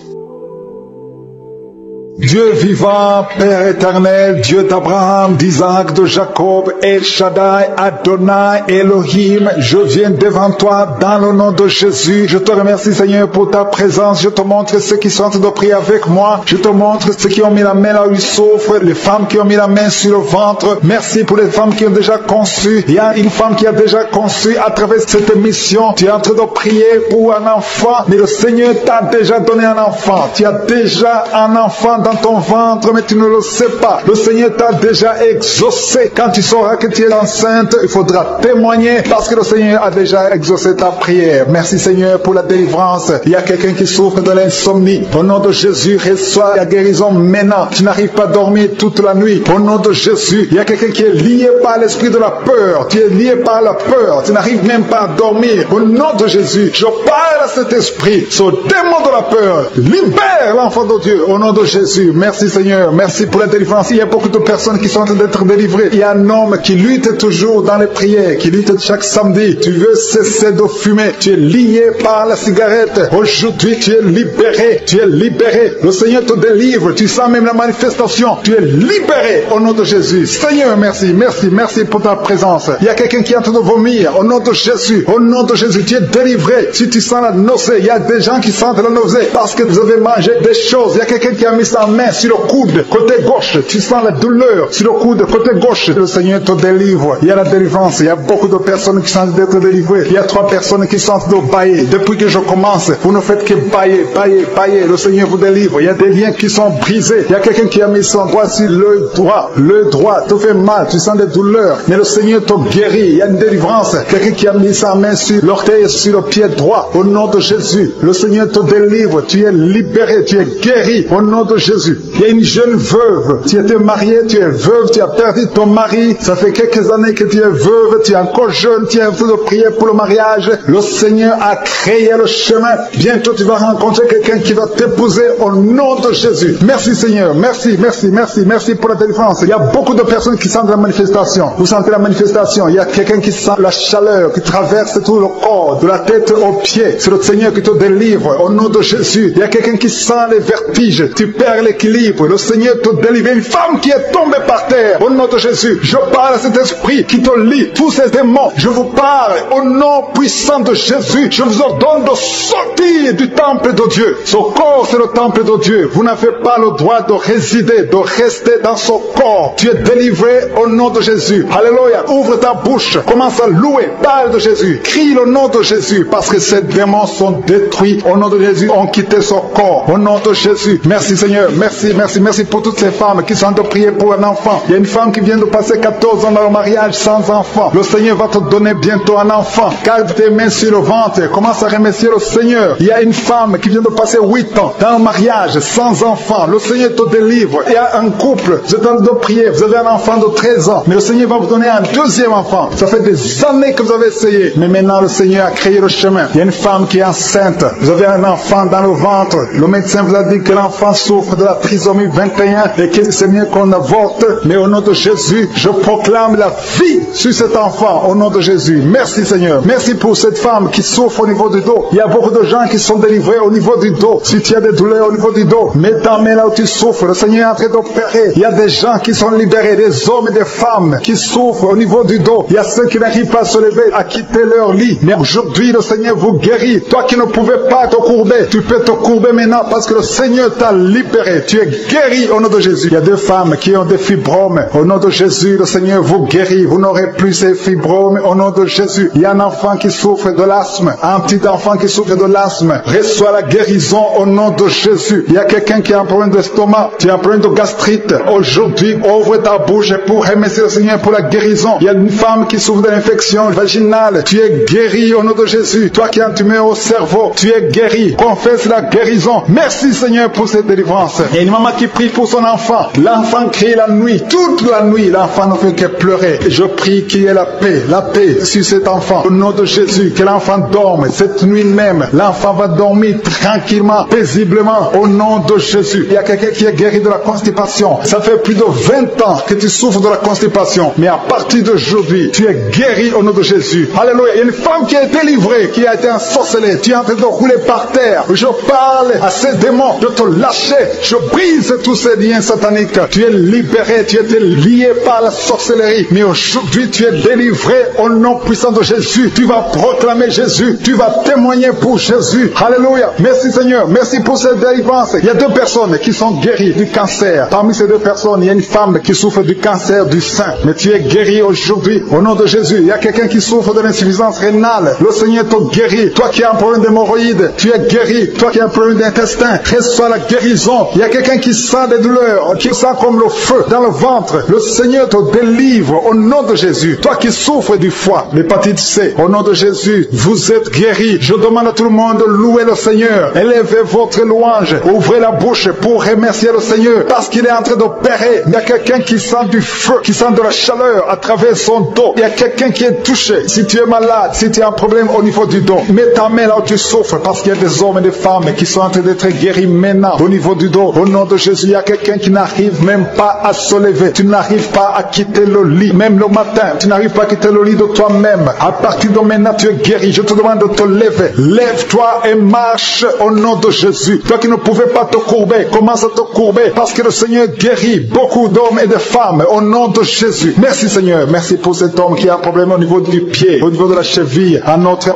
Dieu vivant, Père éternel, Dieu d'Abraham, d'Isaac, de Jacob, El Shaddai, Adonai, Elohim, je viens devant toi dans le nom de Jésus. Je te remercie Seigneur pour ta présence. Je te montre ceux qui sont en train de prier avec moi. Je te montre ceux qui ont mis la main là où ils souffrent, les femmes qui ont mis la main sur le ventre. Merci pour les femmes qui ont déjà conçu. Il y a une femme qui a déjà conçu à travers cette émission. Tu es en train de prier pour un enfant, mais le Seigneur t'a déjà donné un enfant. Tu as déjà un enfant dans ton ventre, mais tu ne le sais pas. Le Seigneur t'a déjà exaucé. Quand tu sauras que tu es enceinte, il faudra témoigner parce que le Seigneur a déjà exaucé ta prière. Merci Seigneur pour la délivrance. Il y a quelqu'un qui souffre de l'insomnie. Au nom de Jésus, reçois la guérison maintenant. Tu n'arrives pas à dormir toute la nuit. Au nom de Jésus, il y a quelqu'un qui est lié par l'esprit de la peur. Tu es lié par la peur. Tu n'arrives même pas à dormir. Au nom de Jésus, je parle à cet esprit, ce démon de la peur. Libère l'enfant de Dieu au nom de Jésus. Merci Seigneur, merci pour la délivrance. Il y a beaucoup de personnes qui sont en train d'être délivrées. Il y a un homme qui lutte toujours dans les prières, qui lutte chaque samedi. Tu veux cesser de fumer. Tu es lié par la cigarette. Aujourd'hui, tu es libéré. Tu es libéré. Le Seigneur te délivre. Tu sens même la manifestation. Tu es libéré au nom de Jésus. Seigneur, merci, merci, merci pour ta présence. Il y a quelqu'un qui est en train de vomir au nom de Jésus. Au nom de Jésus, tu es délivré. Si tu sens la nausée, il y a des gens qui sentent la nausée parce que vous avez mangé des choses. Il y a quelqu'un qui a mis sa main sur le coude, côté gauche. Tu sens la douleur sur le coude, côté gauche. Le Seigneur te délivre. Il y a la délivrance. Il y a beaucoup de personnes qui sont d'être délivrées. Il y a 3 personnes qui sont de bailler. Depuis que je commence, vous ne faites que bailler, bailler, bailler. Le Seigneur vous délivre. Il y a des liens qui sont brisés. Il y a quelqu'un qui a mis son doigt sur l'œil droit. L'œil droit te fait mal. Tu sens des douleurs. Mais le Seigneur te guérit. Il y a une délivrance. Quelqu'un qui a mis sa main sur l'orteil, sur le pied droit. Au nom de Jésus, le Seigneur te délivre. Tu es libéré. Tu es guéri. Au nom de Jésus. Il y a une jeune veuve. Tu étais mariée, tu es veuve, tu as perdu ton mari. Ça fait quelques années que tu es veuve, tu es encore jeune, tu es en train de prier pour le mariage. Le Seigneur a créé le chemin. Bientôt tu vas rencontrer quelqu'un qui va t'épouser au nom de Jésus. Merci Seigneur. Merci, merci, merci, merci pour la délivrance. Il y a beaucoup de personnes qui sentent la manifestation. Vous sentez la manifestation. Il y a quelqu'un qui sent la chaleur qui traverse tout le corps, de la tête aux pieds. C'est le Seigneur qui te délivre au nom de Jésus. Il y a quelqu'un qui sent les vertiges. Tu perds l'équilibre. Le Seigneur te délivre. Une femme qui est tombée par terre. Au nom de Jésus, je parle à cet esprit qui te lie. Tous ces démons, je vous parle au nom puissant de Jésus. Je vous ordonne de sortir du temple de Dieu. Ce corps, c'est le temple de Dieu. Vous n'avez pas le droit de résider, de rester dans ce corps. Tu es délivré au nom de Jésus. Alléluia. Ouvre ta bouche. Commence à louer. Parle de Jésus. Crie le nom de Jésus parce que ces démons sont détruits. Au nom de Jésus, ont quitté son corps. Au nom de Jésus. Merci Seigneur. Merci, merci, merci pour toutes ces femmes qui sont en train de prier pour un enfant. Il y a une femme qui vient de passer 14 ans dans le mariage sans enfant. Le Seigneur va te donner bientôt un enfant. Garde tes mains sur le ventre. Commence à remercier le Seigneur. Il y a une femme qui vient de passer 8 ans dans le mariage sans enfant. Le Seigneur te délivre. Il y a un couple. Vous êtes en train de prier. Vous avez un enfant de 13 ans. Mais le Seigneur va vous donner un deuxième enfant. Ça fait des années que vous avez essayé. Mais maintenant le Seigneur a créé le chemin. Il y a une femme qui est enceinte. Vous avez un enfant dans le ventre. Le médecin vous a dit que l'enfant souffre de la trisomie 21 et que c'est mieux qu'on avorte. Mais au nom de Jésus, je proclame la vie sur cet enfant. Au nom de Jésus. Merci Seigneur. Merci pour cette femme qui souffre au niveau du dos. Il y a beaucoup de gens qui sont délivrés au niveau du dos. Si tu as des douleurs au niveau du dos, mets ta main là où tu souffres. Le Seigneur est en train d'opérer. Il y a des gens qui sont libérés, des hommes et des femmes qui souffrent au niveau du dos. Il y a ceux qui n'arrivent pas à se lever, à quitter leur lit. Mais aujourd'hui, le Seigneur vous guérit. Toi qui ne pouvais pas te courber, tu peux te courber maintenant parce que le Seigneur t'a libéré. Tu es guéri au nom de Jésus. Il y a des femmes qui ont des fibromes. Au nom de Jésus, le Seigneur vous guérit. Vous n'aurez plus ces fibromes au nom de Jésus. Il y a un enfant qui souffre de l'asthme. Un petit enfant qui souffre de l'asthme. Reçois la guérison au nom de Jésus. Il y a quelqu'un qui a un problème d'estomac. Tu as un problème de gastrite. Aujourd'hui, ouvre ta bouche pour remercier le Seigneur pour la guérison. Il y a une femme qui souffre de l'infection vaginale. Tu es guéri au nom de Jésus. Toi qui as un tumeur au cerveau, tu es guéri. Confesse la guérison. Merci Seigneur pour cette délivrance. Il y a une maman qui prie pour son enfant. L'enfant crie la nuit. Toute la nuit, l'enfant ne fait que pleurer. Et je prie qu'il y ait la paix sur cet enfant. Au nom de Jésus, que l'enfant dorme. Cette nuit même, l'enfant va dormir tranquillement, paisiblement. Au nom de Jésus. Il y a quelqu'un qui est guéri de la constipation. Ça fait plus de 20 ans que tu souffres de la constipation. Mais à partir d'aujourd'hui, tu es guéri au nom de Jésus. Alléluia. Il y a une femme qui a été livrée, qui a été ensorcelée. Tu es en train de rouler par terre. Je parle à ces démons de te lâcher. Je brise tous ces liens sataniques. Tu es libéré, tu étais lié par la sorcellerie. Mais aujourd'hui, tu es délivré au nom puissant de Jésus. Tu vas proclamer Jésus. Tu vas témoigner pour Jésus. Alléluia. Merci Seigneur. Merci pour cette délivrance. Il y a 2 personnes qui sont guéries du cancer. Parmi ces 2 personnes, il y a une femme qui souffre du cancer du sein. Mais tu es guéri aujourd'hui au nom de Jésus. Il y a quelqu'un qui souffre de l'insuffisance rénale. Le Seigneur te guérit. Toi qui as un problème d'hémorroïdes, tu es guéri. Toi qui as un problème d'intestin, reçois la guérison. Il y a quelqu'un qui sent des douleurs, qui sent comme le feu dans le ventre. Le Seigneur te délivre au nom de Jésus. Toi qui souffres du foie, l'hépatite C, au nom de Jésus, vous êtes guéri. Je demande à tout le monde de louer le Seigneur. Élevez votre louange. Ouvrez la bouche pour remercier le Seigneur parce qu'il est en train d'opérer. Il y a quelqu'un qui sent du feu, qui sent de la chaleur à travers son dos. Il y a quelqu'un qui est touché. Si tu es malade, si tu as un problème au niveau du dos, mets ta main là où tu souffres parce qu'il y a des hommes et des femmes qui sont en train d'être guéris maintenant au niveau du dos. Au nom de Jésus, il y a quelqu'un qui n'arrive même pas à se lever. Tu n'arrives pas à quitter le lit. Même le matin, tu n'arrives pas à quitter le lit de toi-même. À partir de maintenant, tu es guéri. Je te demande de te lever. Lève-toi et marche au nom de Jésus. Toi qui ne pouvais pas te courber, commence à te courber parce que le Seigneur guérit beaucoup d'hommes et de femmes au nom de Jésus. Merci Seigneur. Merci pour cet homme qui a un problème au niveau du pied, au niveau de la cheville,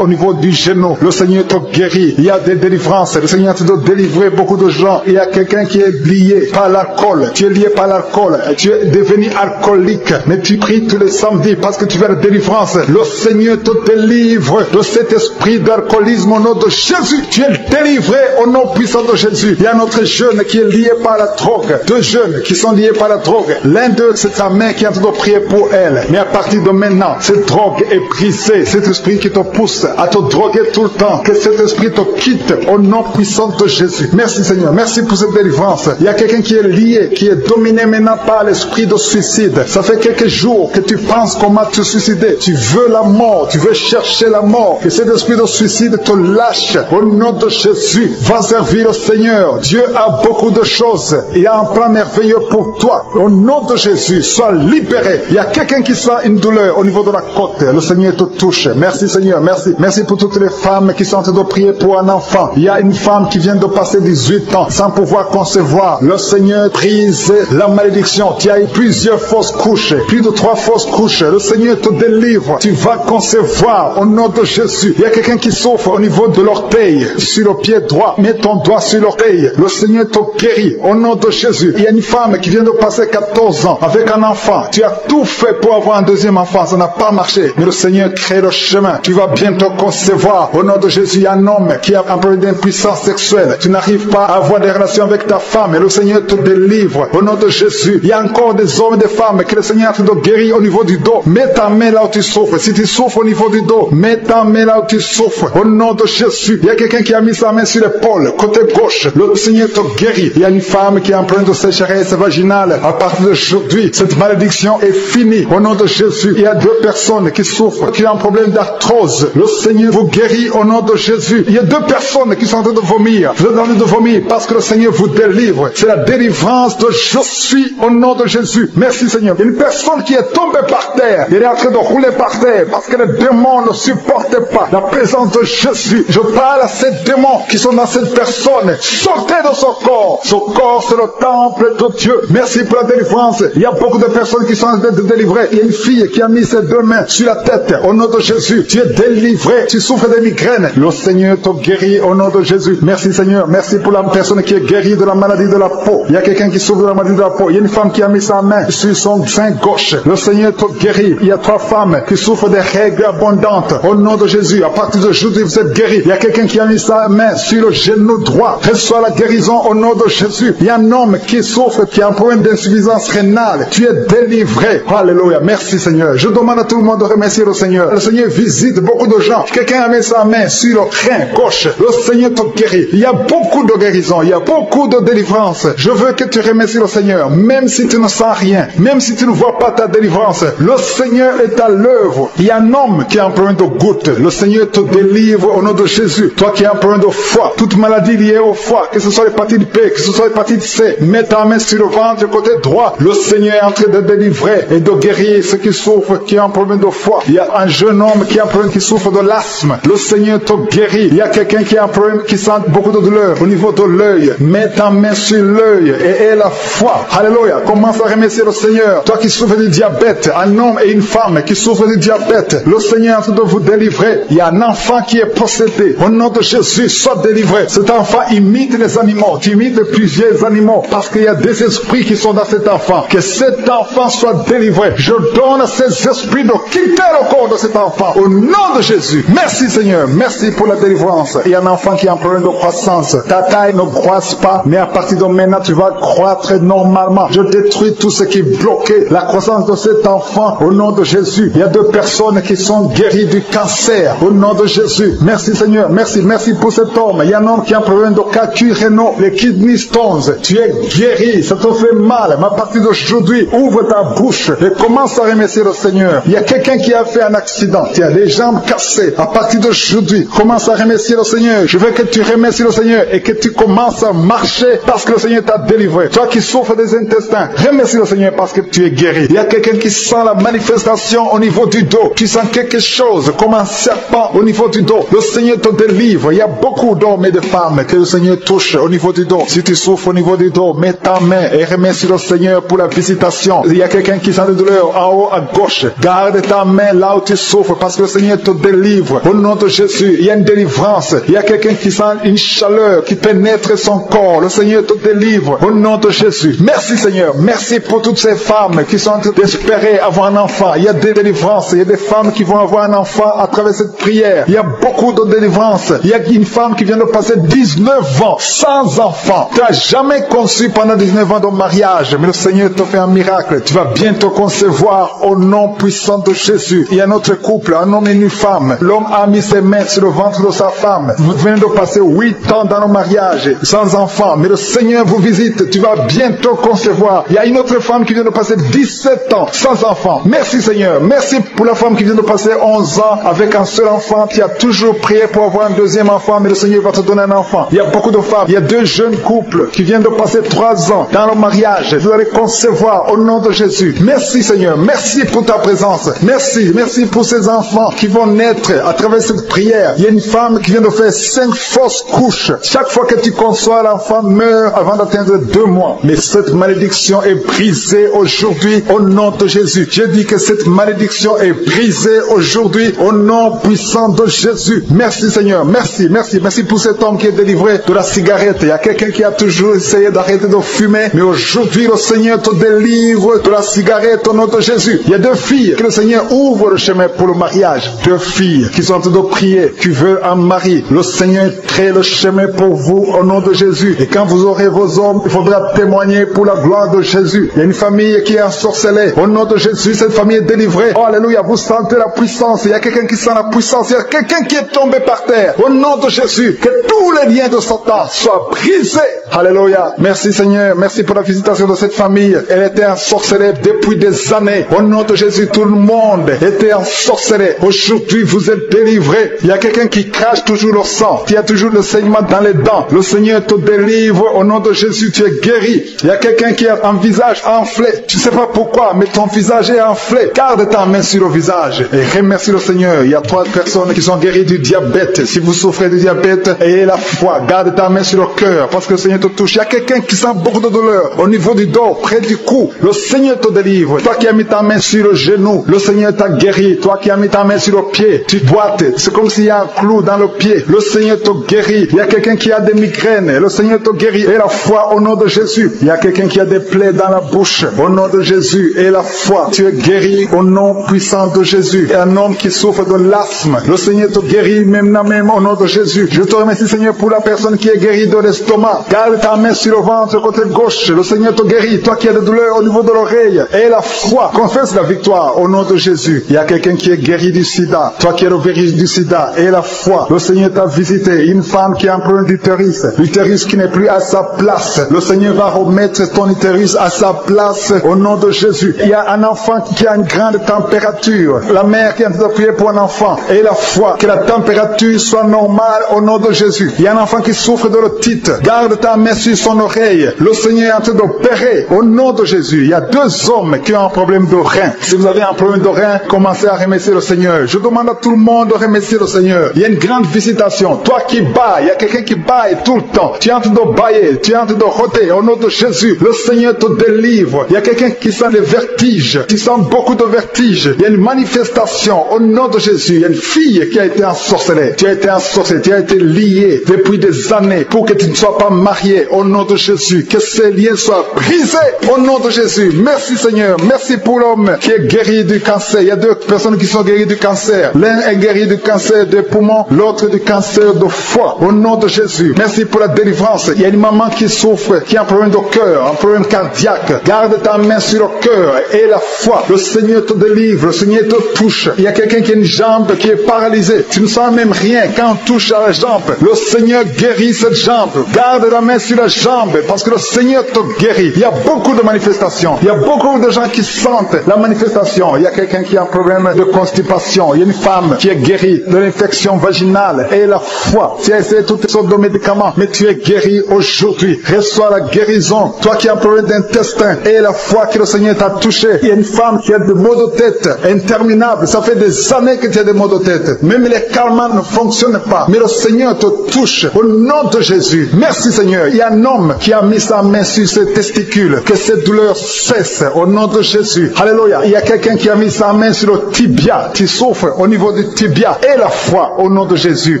au niveau du genou. Le Seigneur te guérit. Il y a des délivrances. Le Seigneur te doit délivrer beaucoup de gens. Il y a quelqu'un qui est lié par l'alcool. Tu es lié par l'alcool. Tu es devenu alcoolique. Mais tu pries tous les samedis parce que tu veux la délivrance. Le Seigneur te délivre de cet esprit d'alcoolisme au nom de Jésus. Tu es délivré au nom puissant de Jésus. Il y a un autre jeune qui est lié par la drogue. 2 jeunes qui sont liés par la drogue. L'un d'eux, c'est sa mère qui est en train de prier pour elle. Mais à partir de maintenant, cette drogue est brisée. Cet esprit qui te pousse à te droguer tout le temps. Que cet esprit te quitte au nom puissant de Jésus. Merci Seigneur. Merci pour cette délivrance. Il y a quelqu'un qui est lié, qui est dominé maintenant par l'esprit de suicide. Ça fait quelques jours que tu penses comment te suicider. Tu veux la mort. Tu veux chercher la mort. Que cet esprit de suicide te lâche au nom de Jésus. Va servir le Seigneur. Dieu a beaucoup de choses. Il a un plan merveilleux pour toi. Au nom de Jésus, sois libéré. Il y a quelqu'un qui sent une douleur au niveau de la côte. Le Seigneur te touche. Merci Seigneur. Merci. Merci pour toutes les femmes qui sont en train de prier pour un enfant. Il y a une femme qui vient de passer 18 ans sans pouvoir concevoir. Le Seigneur brise la malédiction. Tu as eu plusieurs fausses couches. Plus de 3 fausses couches. Le Seigneur te délivre. Tu vas concevoir au nom de Jésus. Il y a quelqu'un qui souffre au niveau de l'orteil. Sur le pied droit. Mets ton doigt sur l'orteil. Le Seigneur te guérit au nom de Jésus. Il y a une femme qui vient de passer 14 ans avec un enfant. Tu as tout fait pour avoir un deuxième enfant. Ça n'a pas marché. Mais le Seigneur crée le chemin. Tu vas bientôt concevoir. Au nom de Jésus, il y a un homme qui a un problème d'impuissance sexuelle. Tu n'arrives pas à avoir des relations avec ta femme. Et le Seigneur te délivre. Au nom de Jésus, il y a encore des hommes et des femmes que le Seigneur te guérit au niveau du dos. Mets ta main là où tu souffres. Si tu souffres au niveau du dos, mets ta main là où tu souffres. Au nom de Jésus, il y a quelqu'un qui a mis sa main sur l'épaule, côté gauche. Le Seigneur te guérit. Il y a une femme qui a un problème de sécheresse vaginale. À partir d'aujourd'hui, cette malédiction est finie. Au nom de Jésus, il y a 2 personnes qui souffrent, qui ont un problème d'arthrose. Le Seigneur vous guérit au nom de Jésus. Il y a 2 personnes qui sont en train de vomir. Vous êtes en train de vomir parce que le Seigneur vous délivre. C'est la délivrance de je suis au nom de Jésus. Merci Seigneur. Il y a une personne qui est tombée par terre. Il est en train de rouler par terre parce que les démons ne supportent pas la présence de Jésus. Je parle à ces démons qui sont dans cette personne. Sortez de son corps. Son corps, c'est le temple de Dieu. Merci pour la délivrance. Il y a beaucoup de personnes qui sont en train de délivrer. Il y a une fille qui a mis ses 2 mains sur la tête. Au nom de Jésus, tu es délivré. Tu souffres de migraines. Le Seigneur te guérit au nom de Jésus. Merci Seigneur. Merci pour la personne qui est guérie de la maladie de la peau. Il y a quelqu'un qui souffre de la maladie de la peau. Il y a une femme qui a mis sa main sur son sein gauche. Le Seigneur te guérit. Il y a 3 femmes qui souffrent des règles abondantes. Au nom de Jésus, à partir d'aujourd'hui, vous êtes guéris. Il y a quelqu'un qui a mis sa main sur le genou droit. Reçois la guérison au nom de Jésus. Il y a un homme qui souffre, qui a un problème d'insuffisance rénale. Tu es délivré. Alléluia. Merci Seigneur. Je demande à tout le monde de remercier le Seigneur. Le Seigneur visite beaucoup de gens. Quelqu'un a mis sa main sur le rein gauche. Le Seigneur te guérit. Il y a beaucoup de guérison. Il y a beaucoup de délivrance. Je veux que tu remercies le Seigneur. Même si tu ne sens rien. Même si tu ne vois pas ta délivrance. Le Seigneur est à l'œuvre. Il y a un homme qui a un problème de goutte. Le Seigneur te délivre au nom de Jésus. Toi qui as un problème de foie. Toute maladie liée au foie. Que ce soit l'hépatite B. Que ce soit l'hépatite C. Mets ta main sur le ventre côté droit. Le Seigneur est en train de délivrer et de guérir ceux qui souffrent, qui ont un problème de foie. Il y a un jeune homme qui a un problème, qui souffre de l'asthme. Le Seigneur te guérit. Il y a quelqu'un qui a un problème, qui sent beaucoup de douleur au niveau de l'œil. Mets ta main sur l'œil et aie la foi. Alléluia. Commence à remercier le Seigneur. Toi qui souffres du diabète, un homme et une femme qui souffrent du diabète, le Seigneur est en train de vous délivrer. Il y a un enfant qui est possédé. Au nom de Jésus, sois délivré. Cet enfant imite les animaux. Tu imites plusieurs animaux parce qu'il y a des esprits qui sont dans cet enfant. Que cet enfant soit délivré. Je donne à ces esprits de quitter le corps de cet enfant. Au nom de Jésus. Merci Seigneur. Merci pour la délivrance. Il y a un enfant qui a un problème de croissance. Ta taille ne croisse pas, mais à partir de maintenant, tu vas croître normalement. Je détruis tout ce qui bloquait la croissance de cet enfant. Au nom de Jésus. Il y a 2 personnes qui sont guéries du cancer. Au nom de Jésus. Merci Seigneur. Merci. Merci pour cet homme. Il y a un homme qui a un problème de calcul rénal, les kidney stones. Tu es guéri. Ça te fait mal. Mais à partir d'aujourd'hui, ouvre ta bouche et commence à remercier le Seigneur. Il y a quelqu'un qui a fait un accident. Tu as les jambes cassées. À partir d'aujourd'hui, commence à remercier le Seigneur. Je veux que tu remercies le Seigneur et que tu commences à marcher parce que le Seigneur t'a délivré. Toi qui souffres des intestins, remercie le Seigneur parce que tu es guéri. Il y a quelqu'un qui sent la manifestation au niveau du dos. Tu sens quelque chose comme un serpent au niveau du dos. Le Seigneur te délivre. Il y a beaucoup d'hommes et de femmes que le Seigneur touche au niveau du dos. Si tu souffres au niveau du dos, mets ta main et remercie le Seigneur pour la visitation. Il y a quelqu'un qui sent de douleur en haut à gauche. Garde ta main là où tu souffres parce que le Seigneur te délivre. Au nom de Jésus, il y a une délivrance. Il y a quelqu'un qui sent une chaleur qui pénètre son corps. Le Seigneur te délivre. Au nom de Jésus. Merci Seigneur. Merci pour toutes ces femmes qui sont en train d'espérer avoir un enfant. Il y a des délivrances. Il y a des femmes qui vont avoir un enfant à travers cette prière. Il y a beaucoup de délivrances. Il y a une femme qui vient de passer 19 ans sans enfant. Tu n'as jamais conçu pendant 19 ans de mariage, mais le Seigneur te fait un miracle. Tu vas bientôt concevoir au nom puissant de Jésus. Il y a un autre couple, un homme et une femme. L'homme a mis ses mains sur le ventre de sa femme. Vous venez de passer 8 ans dans le mariage sans enfant, mais le Seigneur vous visite. Tu vas bientôt concevoir. Il y a une autre femme qui vient de passer 17 ans sans enfant. Merci Seigneur. Merci pour la femme qui vient de passer 11 ans avec un seul enfant. Tu as toujours prié pour avoir un deuxième enfant, mais le Seigneur va te donner un enfant. Il y a beaucoup de femmes. Il y a 2 jeunes couples qui viennent de passer 3 ans dans le mariage. Vous allez concevoir au nom de Jésus. Merci Seigneur. Merci pour ta présence. Merci. Merci pour ces enfants qui vont naître à travers cette prière. Il y a une femme qui vient de faire 5 fausses couches. Chaque fois que tu conçois, l'enfant meurt avant d'atteindre 2 mois. Mais cette malédiction est brisée aujourd'hui au nom de Jésus. Je dis que cette malédiction est brisée aujourd'hui au nom puissant de Jésus. Merci Seigneur. Merci. Merci. Merci pour cet homme qui est délivré de la cigarette. Il y a quelqu'un qui a toujours essayé d'arrêter de fumer, mais aujourd'hui le Seigneur te délivre de la cigarette au nom de Jésus. Il y a 2 filles que le Seigneur ouvre le chemin pour le mariage. 2 filles qui sont en train de prier, qui veulent un mari. Le Seigneur crée le chemin pour vous au nom de Jésus. Et quand vous aurez vos hommes, il faudra témoigner pour la gloire de Jésus. Il y a une famille qui est ensorcelée. Au nom de Jésus, cette famille est délivrée. Oh alléluia, vous sentez la puissance. Il y a quelqu'un qui sent la puissance. Il y a quelqu'un qui est tombé par terre. Au nom de Jésus, que tous les liens de Satan soient brisés. Alléluia. Merci Seigneur. Merci pour la visitation de cette famille. Elle était ensorcelée depuis des années. Au nom de Jésus, tout le monde était ensorcelé. Aujourd'hui, vous êtes délivrés. Il y a quelqu'un qui crache toujours le sang. Il y a toujours le saignement dans les dents. Le Seigneur te délivre. Au nom de Jésus, tu es guéri. Il y a quelqu'un qui a un visage enflé. Tu ne sais pas pourquoi, mais ton visage est enflé. Garde ta main sur le visage et remercie le Seigneur. Il y a 3 personnes qui sont guéries du diabète. Si vous souffrez du diabète, ayez la foi. Garde ta main sur le cœur parce que le Seigneur te touche. Il y a quelqu'un qui sent beaucoup de douleur au niveau du dos, près du cou. Le Seigneur te délivre. Toi qui as mis ta main sur le genou, le Seigneur t'a guéri. Toi qui as mis ta main sur le pied, tu boites. C'est comme s'il y a un clou dans le pied. Le Seigneur te guérit. Il y a quelqu'un qui a des migraines. Le Seigneur te guérit. Et la foi au nom de Jésus. Il y a quelqu'un qui a des plaies dans la bouche. Au nom de Jésus. Et la foi. Tu es guéri au nom puissant de Jésus. Et un homme qui souffre de l'asthme. Le Seigneur te guérit même au nom de Jésus. Je te remercie Seigneur pour la personne qui est guérie de l'estomac. Garde ta main sur le ventre côté gauche. Le Seigneur te guérit. Toi qui as des douleurs au niveau de l'oreille. Et la foi. Confesse la victoire au nom de Jésus. Il y a quelqu'un qui est guéri du sida. Toi qui es le virus du sida. Et la foi. Le Seigneur t'a visité. Une femme qui a un problème d'utérus. L'utérus qui n'est plus à sa place. Le Seigneur va remettre ton utérus à sa place au nom de Jésus. Il y a un enfant qui a une grande température. La mère qui est en train de prier pour un enfant. Et la foi. Que la température soit normale au nom de Jésus. Il y a un enfant qui souffre de l'otite. Garde ta main sur son oreille. Le Seigneur est en train d'opérer au nom de Jésus. Il y a 2 hommes qui ont un problème de rein. Si vous avez un problème de rein, commencez à remercier le Seigneur. Je demande à tout le monde de remercier le Seigneur. Il y a une grande visitation. Toi qui bailles, il y a quelqu'un qui baille tout le temps. Tu es en train de bailler, tu es en train de rôder. Au nom de Jésus, le Seigneur te délivre. Il y a quelqu'un qui sent les vertiges. Tu sens beaucoup de vertiges. Il y a une manifestation au nom de Jésus. Il y a une fille qui a été ensorcelée. Tu as été ensorcelée, tu as été liée depuis des années pour que tu ne sois pas marié. Au nom de Jésus, que ces liens soient brisés. Au nom de Jésus, merci Seigneur. Merci pour l'homme qui est guéri du cancer. Il y a deux personnes qui sont guéries du cancer. L'un est guéri du cancer des poumons, l'autre du cancer de foie. Au nom de Jésus, merci pour la délivrance. Il y a une maman qui souffre, qui a un problème de cœur, un problème cardiaque. Garde ta main sur le cœur et la foi. Le Seigneur te délivre, le Seigneur te touche. Il y a quelqu'un qui a une jambe qui est paralysée. Tu ne sens même rien quand on touche à la jambe. Le Seigneur guérit cette jambe. Garde la main sur la jambe parce que le Seigneur te guérit. Il y a beaucoup de manifestations. Il y a beaucoup de gens qui sentent la manifestation. Il y a quelqu'un qui a un problème de constipation. Il y a une femme qui est guérie de l'infection vaginale et la foi. Tu as essayé toutes sortes de médicaments, mais tu es guéri aujourd'hui. Reçois la guérison. Toi qui as un problème d'intestin et la foi que le Seigneur t'a touché. Il y a une femme qui a des maux de tête interminables. Ça fait des années que tu as des maux de tête. Même les calmants ne fonctionnent pas. Mais le Seigneur te touche au nom de Jésus. Merci Seigneur. Il y a un homme qui a mis sa main sur ses testicules. Que cette douleur cesse au nom de Jésus. Alléluia. Il y a quelqu'un qui a mis sa main sur le tibia. Tu souffres au niveau du tibia et la foi au nom de Jésus.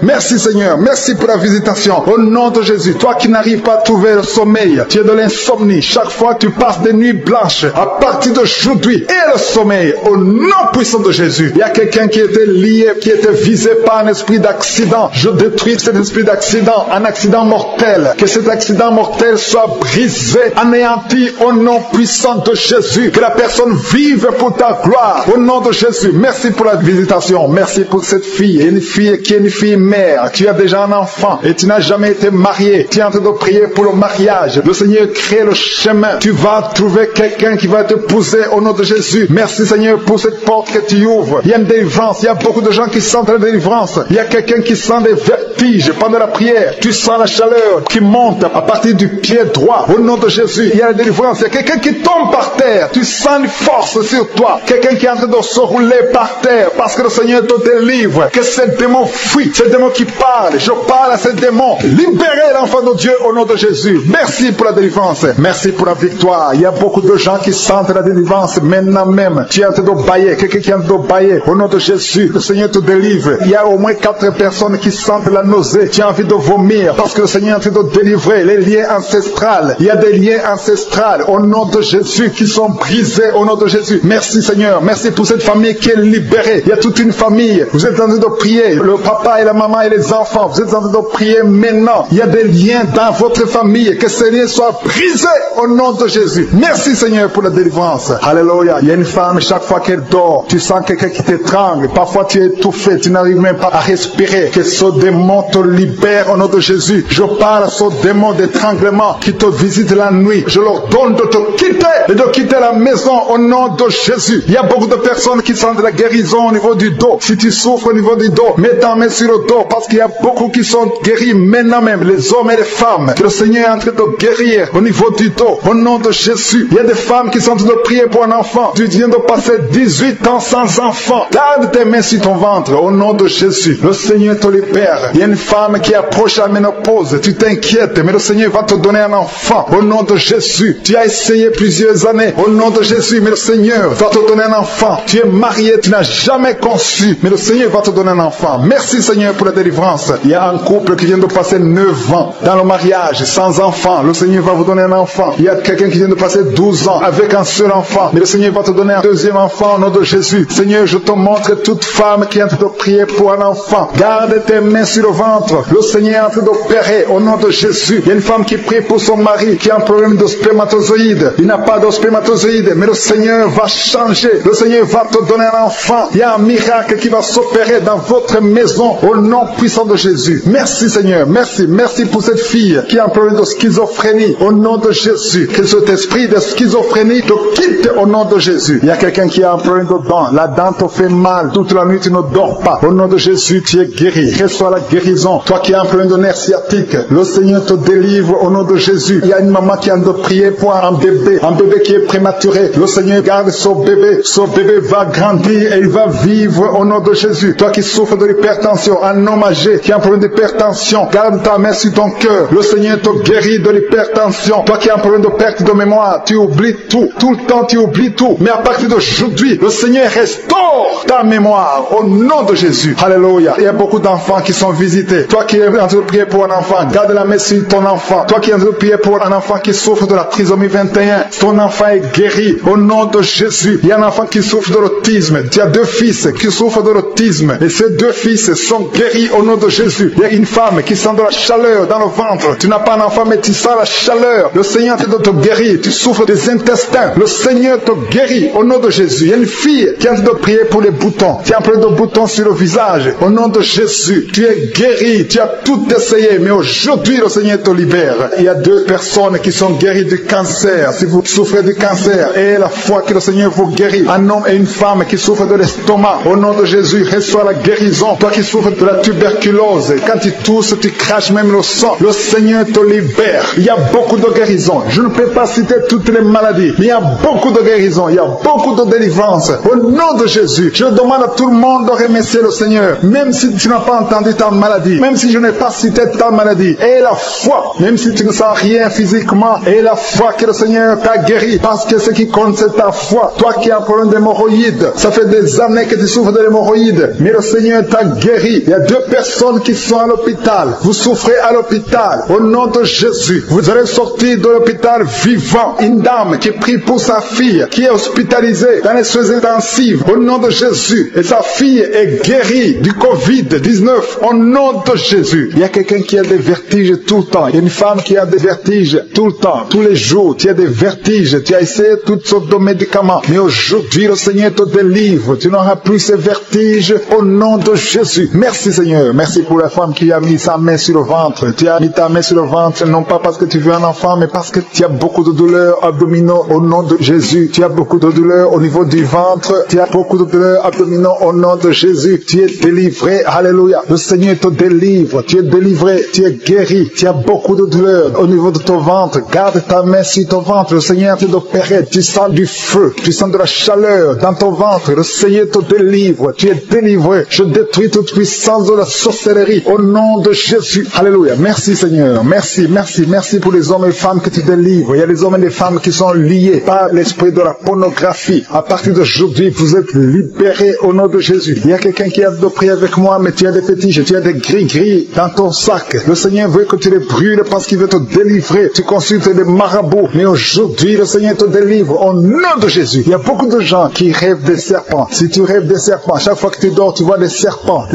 Merci Seigneur. Merci pour la visitation. Au nom de Jésus. Toi qui n'arrives pas à trouver le sommeil. Tu es de l'insomnie. Chaque fois tu passes des nuits blanches. À partir d'aujourd'hui et le sommeil au nom puissant de Jésus. Il y a quelqu'un qui était lié, qui était visé par un esprit d'accident. Je détruis cet esprit d'accident, un accident mortel. Que cet accident mortel soit brisé, anéanti au nom puissant de Jésus. Que la personne vive pour ta gloire au nom de Jésus. Merci pour la visitation. Merci pour cette fille. Une fille qui est une fille mère. Tu as déjà un enfant et tu n'as jamais été marié. Tu es en train de prier pour le mariage. Le Seigneur crée le chemin. Tu vas trouver quelqu'un qui va t'épouser au nom de Jésus. Merci Seigneur pour cette porte que tu ouvres. Il y a une délivrance. Il y a beaucoup de gens qui sentent la délivrance. Il y a quelqu'un qui sent des vertiges pendant la prière. Tu sens la chaleur qui monte à partir du pied droit. Au nom de Jésus, il y a la délivrance. Il y a quelqu'un qui tombe par terre. Tu sens une force sur toi. Quelqu'un qui est en train de se rouler par terre parce que le Seigneur te délivre. Que ces démons fuient. Ces démons qui parlent. Je parle à ces démons. Libérez l'enfant de Dieu au nom de Jésus. Merci pour la délivrance. Merci pour la victoire. Il y a beaucoup de gens qui sentent la délivrance maintenant même. Tu es en train de bailler. Quelqu'un qui est en train de bailler. Au nom de Jésus, le Seigneur te délivre. Il y a au moins 4 personnes qui sentent la nausée. Tu as envie de vomir parce que le Seigneur est en train de délivrer les liens ancestrales. Il y a des liens ancestrales au nom de Jésus qui sont brisés au nom de Jésus. Merci Seigneur. Merci pour cette famille qui est libérée. Il y a toute une famille. Vous êtes en train de prier. Le papa et la maman et les enfants. Vous êtes en train de prier maintenant. Il y a des liens dans votre famille. Que ces liens soient brisés au nom de Jésus. Merci Seigneur pour la délivrance. Alléluia. Il y a une femme, chaque fois qu'elle dort, tu sens quelqu'un qui t'étrangle. Parfois tu es étouffé. Tu n'arrives même pas à respirer. Que ce démon te libère au nom de Jésus. Je parle à ce démon d'étranglement qui te visite la nuit. Je leur donne de te quitter et de quitter la maison au nom de Jésus. Il y a beaucoup de personnes qui sentent la guérison au niveau du dos. Si tu souffres au niveau du dos, mets ta main sur le dos parce qu'il y a beaucoup qui sont guéris maintenant même, les hommes et les femmes. Que le Seigneur est en train de guérir au niveau du dos au nom de Jésus. Il y a des femmes qui sont en train de prier pour un enfant. Tu viens de passer 18 ans sans enfant. Garde tes mains sur ton ventre au nom de Jésus. Le Seigneur te libère. Il y a une femme qui approche la ménopause. Tu t'inquiètes, mais le Seigneur va te donner un enfant au nom de Jésus. Tu as essayé plusieurs années au nom de Jésus, mais le Seigneur va te donner un enfant. Tu es marié, tu n'as jamais conçu, mais le Seigneur va te donner un enfant. Merci Seigneur pour la délivrance. Il y a un couple qui vient de passer 9 ans dans le mariage sans enfant. Le Seigneur va vous donner un enfant. Il y a quelqu'un qui vient de passer 12 ans avec un seul enfant, mais le Seigneur va te donner un deuxième enfant au nom de Jésus. Seigneur, je te montre toute femme qui est en train de prier pour un enfant. Garde tes mains sur le ventre. Le Seigneur est en train d'opérer au nom de Jésus. Il y a une femme qui prie pour son mari qui a un problème de spermatozoïde. Il n'a pas de spermatozoïde, mais le Seigneur va changer. Le Seigneur va te donner un enfant. Il y a un miracle qui va s'opérer dans votre maison au nom puissant de Jésus. Merci Seigneur. Merci. Merci pour cette fille qui a un problème de schizophrénie au nom de Jésus. Que cet esprit de schizophrénie te quitte au nom de Jésus. Il y a quelqu'un qui a un problème de dent. La dent te fait mal. Toute la nuit tu ne dors pas. Au nom de Jésus, tu es guéri. Reçois la guérison. Toi qui as un problème de nerf sciatique, le Seigneur te délivre au nom de Jésus. Il y a une maman qui a de prier pour un bébé qui est prématuré. Le Seigneur garde son bébé. Son bébé va grandir et il va vivre au nom de Jésus. Toi qui souffres de l'hypertension, un homme âgé qui a un problème d'hypertension, garde ta main sur ton cœur. Le Seigneur te guérit de l'hypertension. Toi qui es en problème de perte de mémoire, tu oublies tout. Tout le temps, tu oublies tout. Mais à partir d'aujourd'hui, le Seigneur restaure ta mémoire au nom de Jésus. Alléluia. Il y a beaucoup d'enfants qui sont visités. Toi qui es en train de prier pour un enfant, garde la main sur ton enfant. Toi qui es en train de prier pour un enfant qui souffre de la trisomie 21, ton enfant est guéri au nom de Jésus. Il y a un enfant qui souffre de l'autisme. Tu as 2 fils qui souffrent de l'autisme. Et ces 2 fils sont guéris au nom de Jésus. Il y a une femme qui sent de la chaleur dans le ventre. Tu n'as pas un enfant, mais tu sens la chaleur. Le Seigneur te guérit. Tu souffres des intestins. Le Seigneur te guérit au nom de Jésus. Il y a une fille qui est en train de prier pour les boutons. Tu as un problème de boutons sur le visage. Au nom de Jésus, tu es guéri. Tu as tout essayé, mais aujourd'hui, le Seigneur te libère. Il y a 2 personnes qui sont guéries du cancer. Si vous souffrez du cancer, et la foi que le Seigneur vous guérit. Un homme et une femme qui souffrent de l'estomac. Au nom de Jésus, reçois la guérison. Toi qui souffres de la tuberculose, quand tu tousses, tu craches même le sang. Le Seigneur te libère. Il y a beaucoup de guérisons. Je ne peux pas citer toutes les maladies, mais il y a beaucoup de guérisons. Il y a beaucoup de délivrance. Au nom de Jésus, je demande à tout le monde de remercier le Seigneur. Même si tu n'as pas entendu ta maladie, même si je n'ai pas cité ta maladie, et la foi, même si tu ne sens rien physiquement, et la foi que le Seigneur t'a guéri, parce que ce qui compte c'est ta foi. Toi qui as un problème d'hémorroïdes, ça fait des années que tu souffres de l'hémorroïde, mais le Seigneur t'a guéri. Il y a 2 personnes qui sont à l'hôpital. Vous souffrez à l'hôpital. Au nom de Jésus, vous allez sortir de l'hôpital vivant. Une dame qui prie pour sa fille, qui est hospitalisée dans les soins intensifs. Au nom de Jésus, et sa fille est guérie du Covid-19. Au nom de Jésus. Il y a quelqu'un qui a des vertiges tout le temps. Il y a une femme qui a des vertiges tout le temps, tous les jours. Tu as des vertiges. Tu as essayé toutes sortes de médicaments. Mais aujourd'hui, le Seigneur te délivre. Tu n'auras plus ces vertiges au nom de Jésus. Merci Seigneur. Merci pour la femme qui a mis sa main sur le ventre. Tu as mis ta main sur le ventre, non pas parce que tu veux un enfant, mais parce que tu as beaucoup de douleurs abdominaux au nom de Jésus. Tu as beaucoup de douleurs au niveau du ventre. Tu as beaucoup de douleurs abdominaux au nom de Jésus. Tu es délivré. Alléluia. Le Seigneur te délivre. Tu es délivré. Tu es guéri. Tu as beaucoup de douleurs au niveau de ton ventre. Garde ta main sur ton ventre. Le Seigneur t'opère. Tu sens du feu. Tu sens de la chaleur dans ton ventre. Le Seigneur te délivre. Tu es délivré. Je détruis toute puissance de la sorcellerie au nom de Jésus. Alléluia. Merci Seigneur. Merci, merci, merci pour les hommes et les femmes que tu délivres. Il y a des hommes et des femmes qui sont liés par l'esprit de la pornographie. À partir d'aujourd'hui, vous êtes libérés au nom de Jésus. Il y a quelqu'un qui a de prier avec moi, mais tu as des fétiches, tu as des gris-gris dans ton sac. Le Seigneur veut que tu les brûles parce qu'il veut te délivrer. Tu consultes des marabouts, mais aujourd'hui, le Seigneur te délivre au nom de Jésus. Il y a beaucoup de gens qui rêvent des serpents. Si tu rêves des serpents, chaque fois que tu dors, tu vois des serpents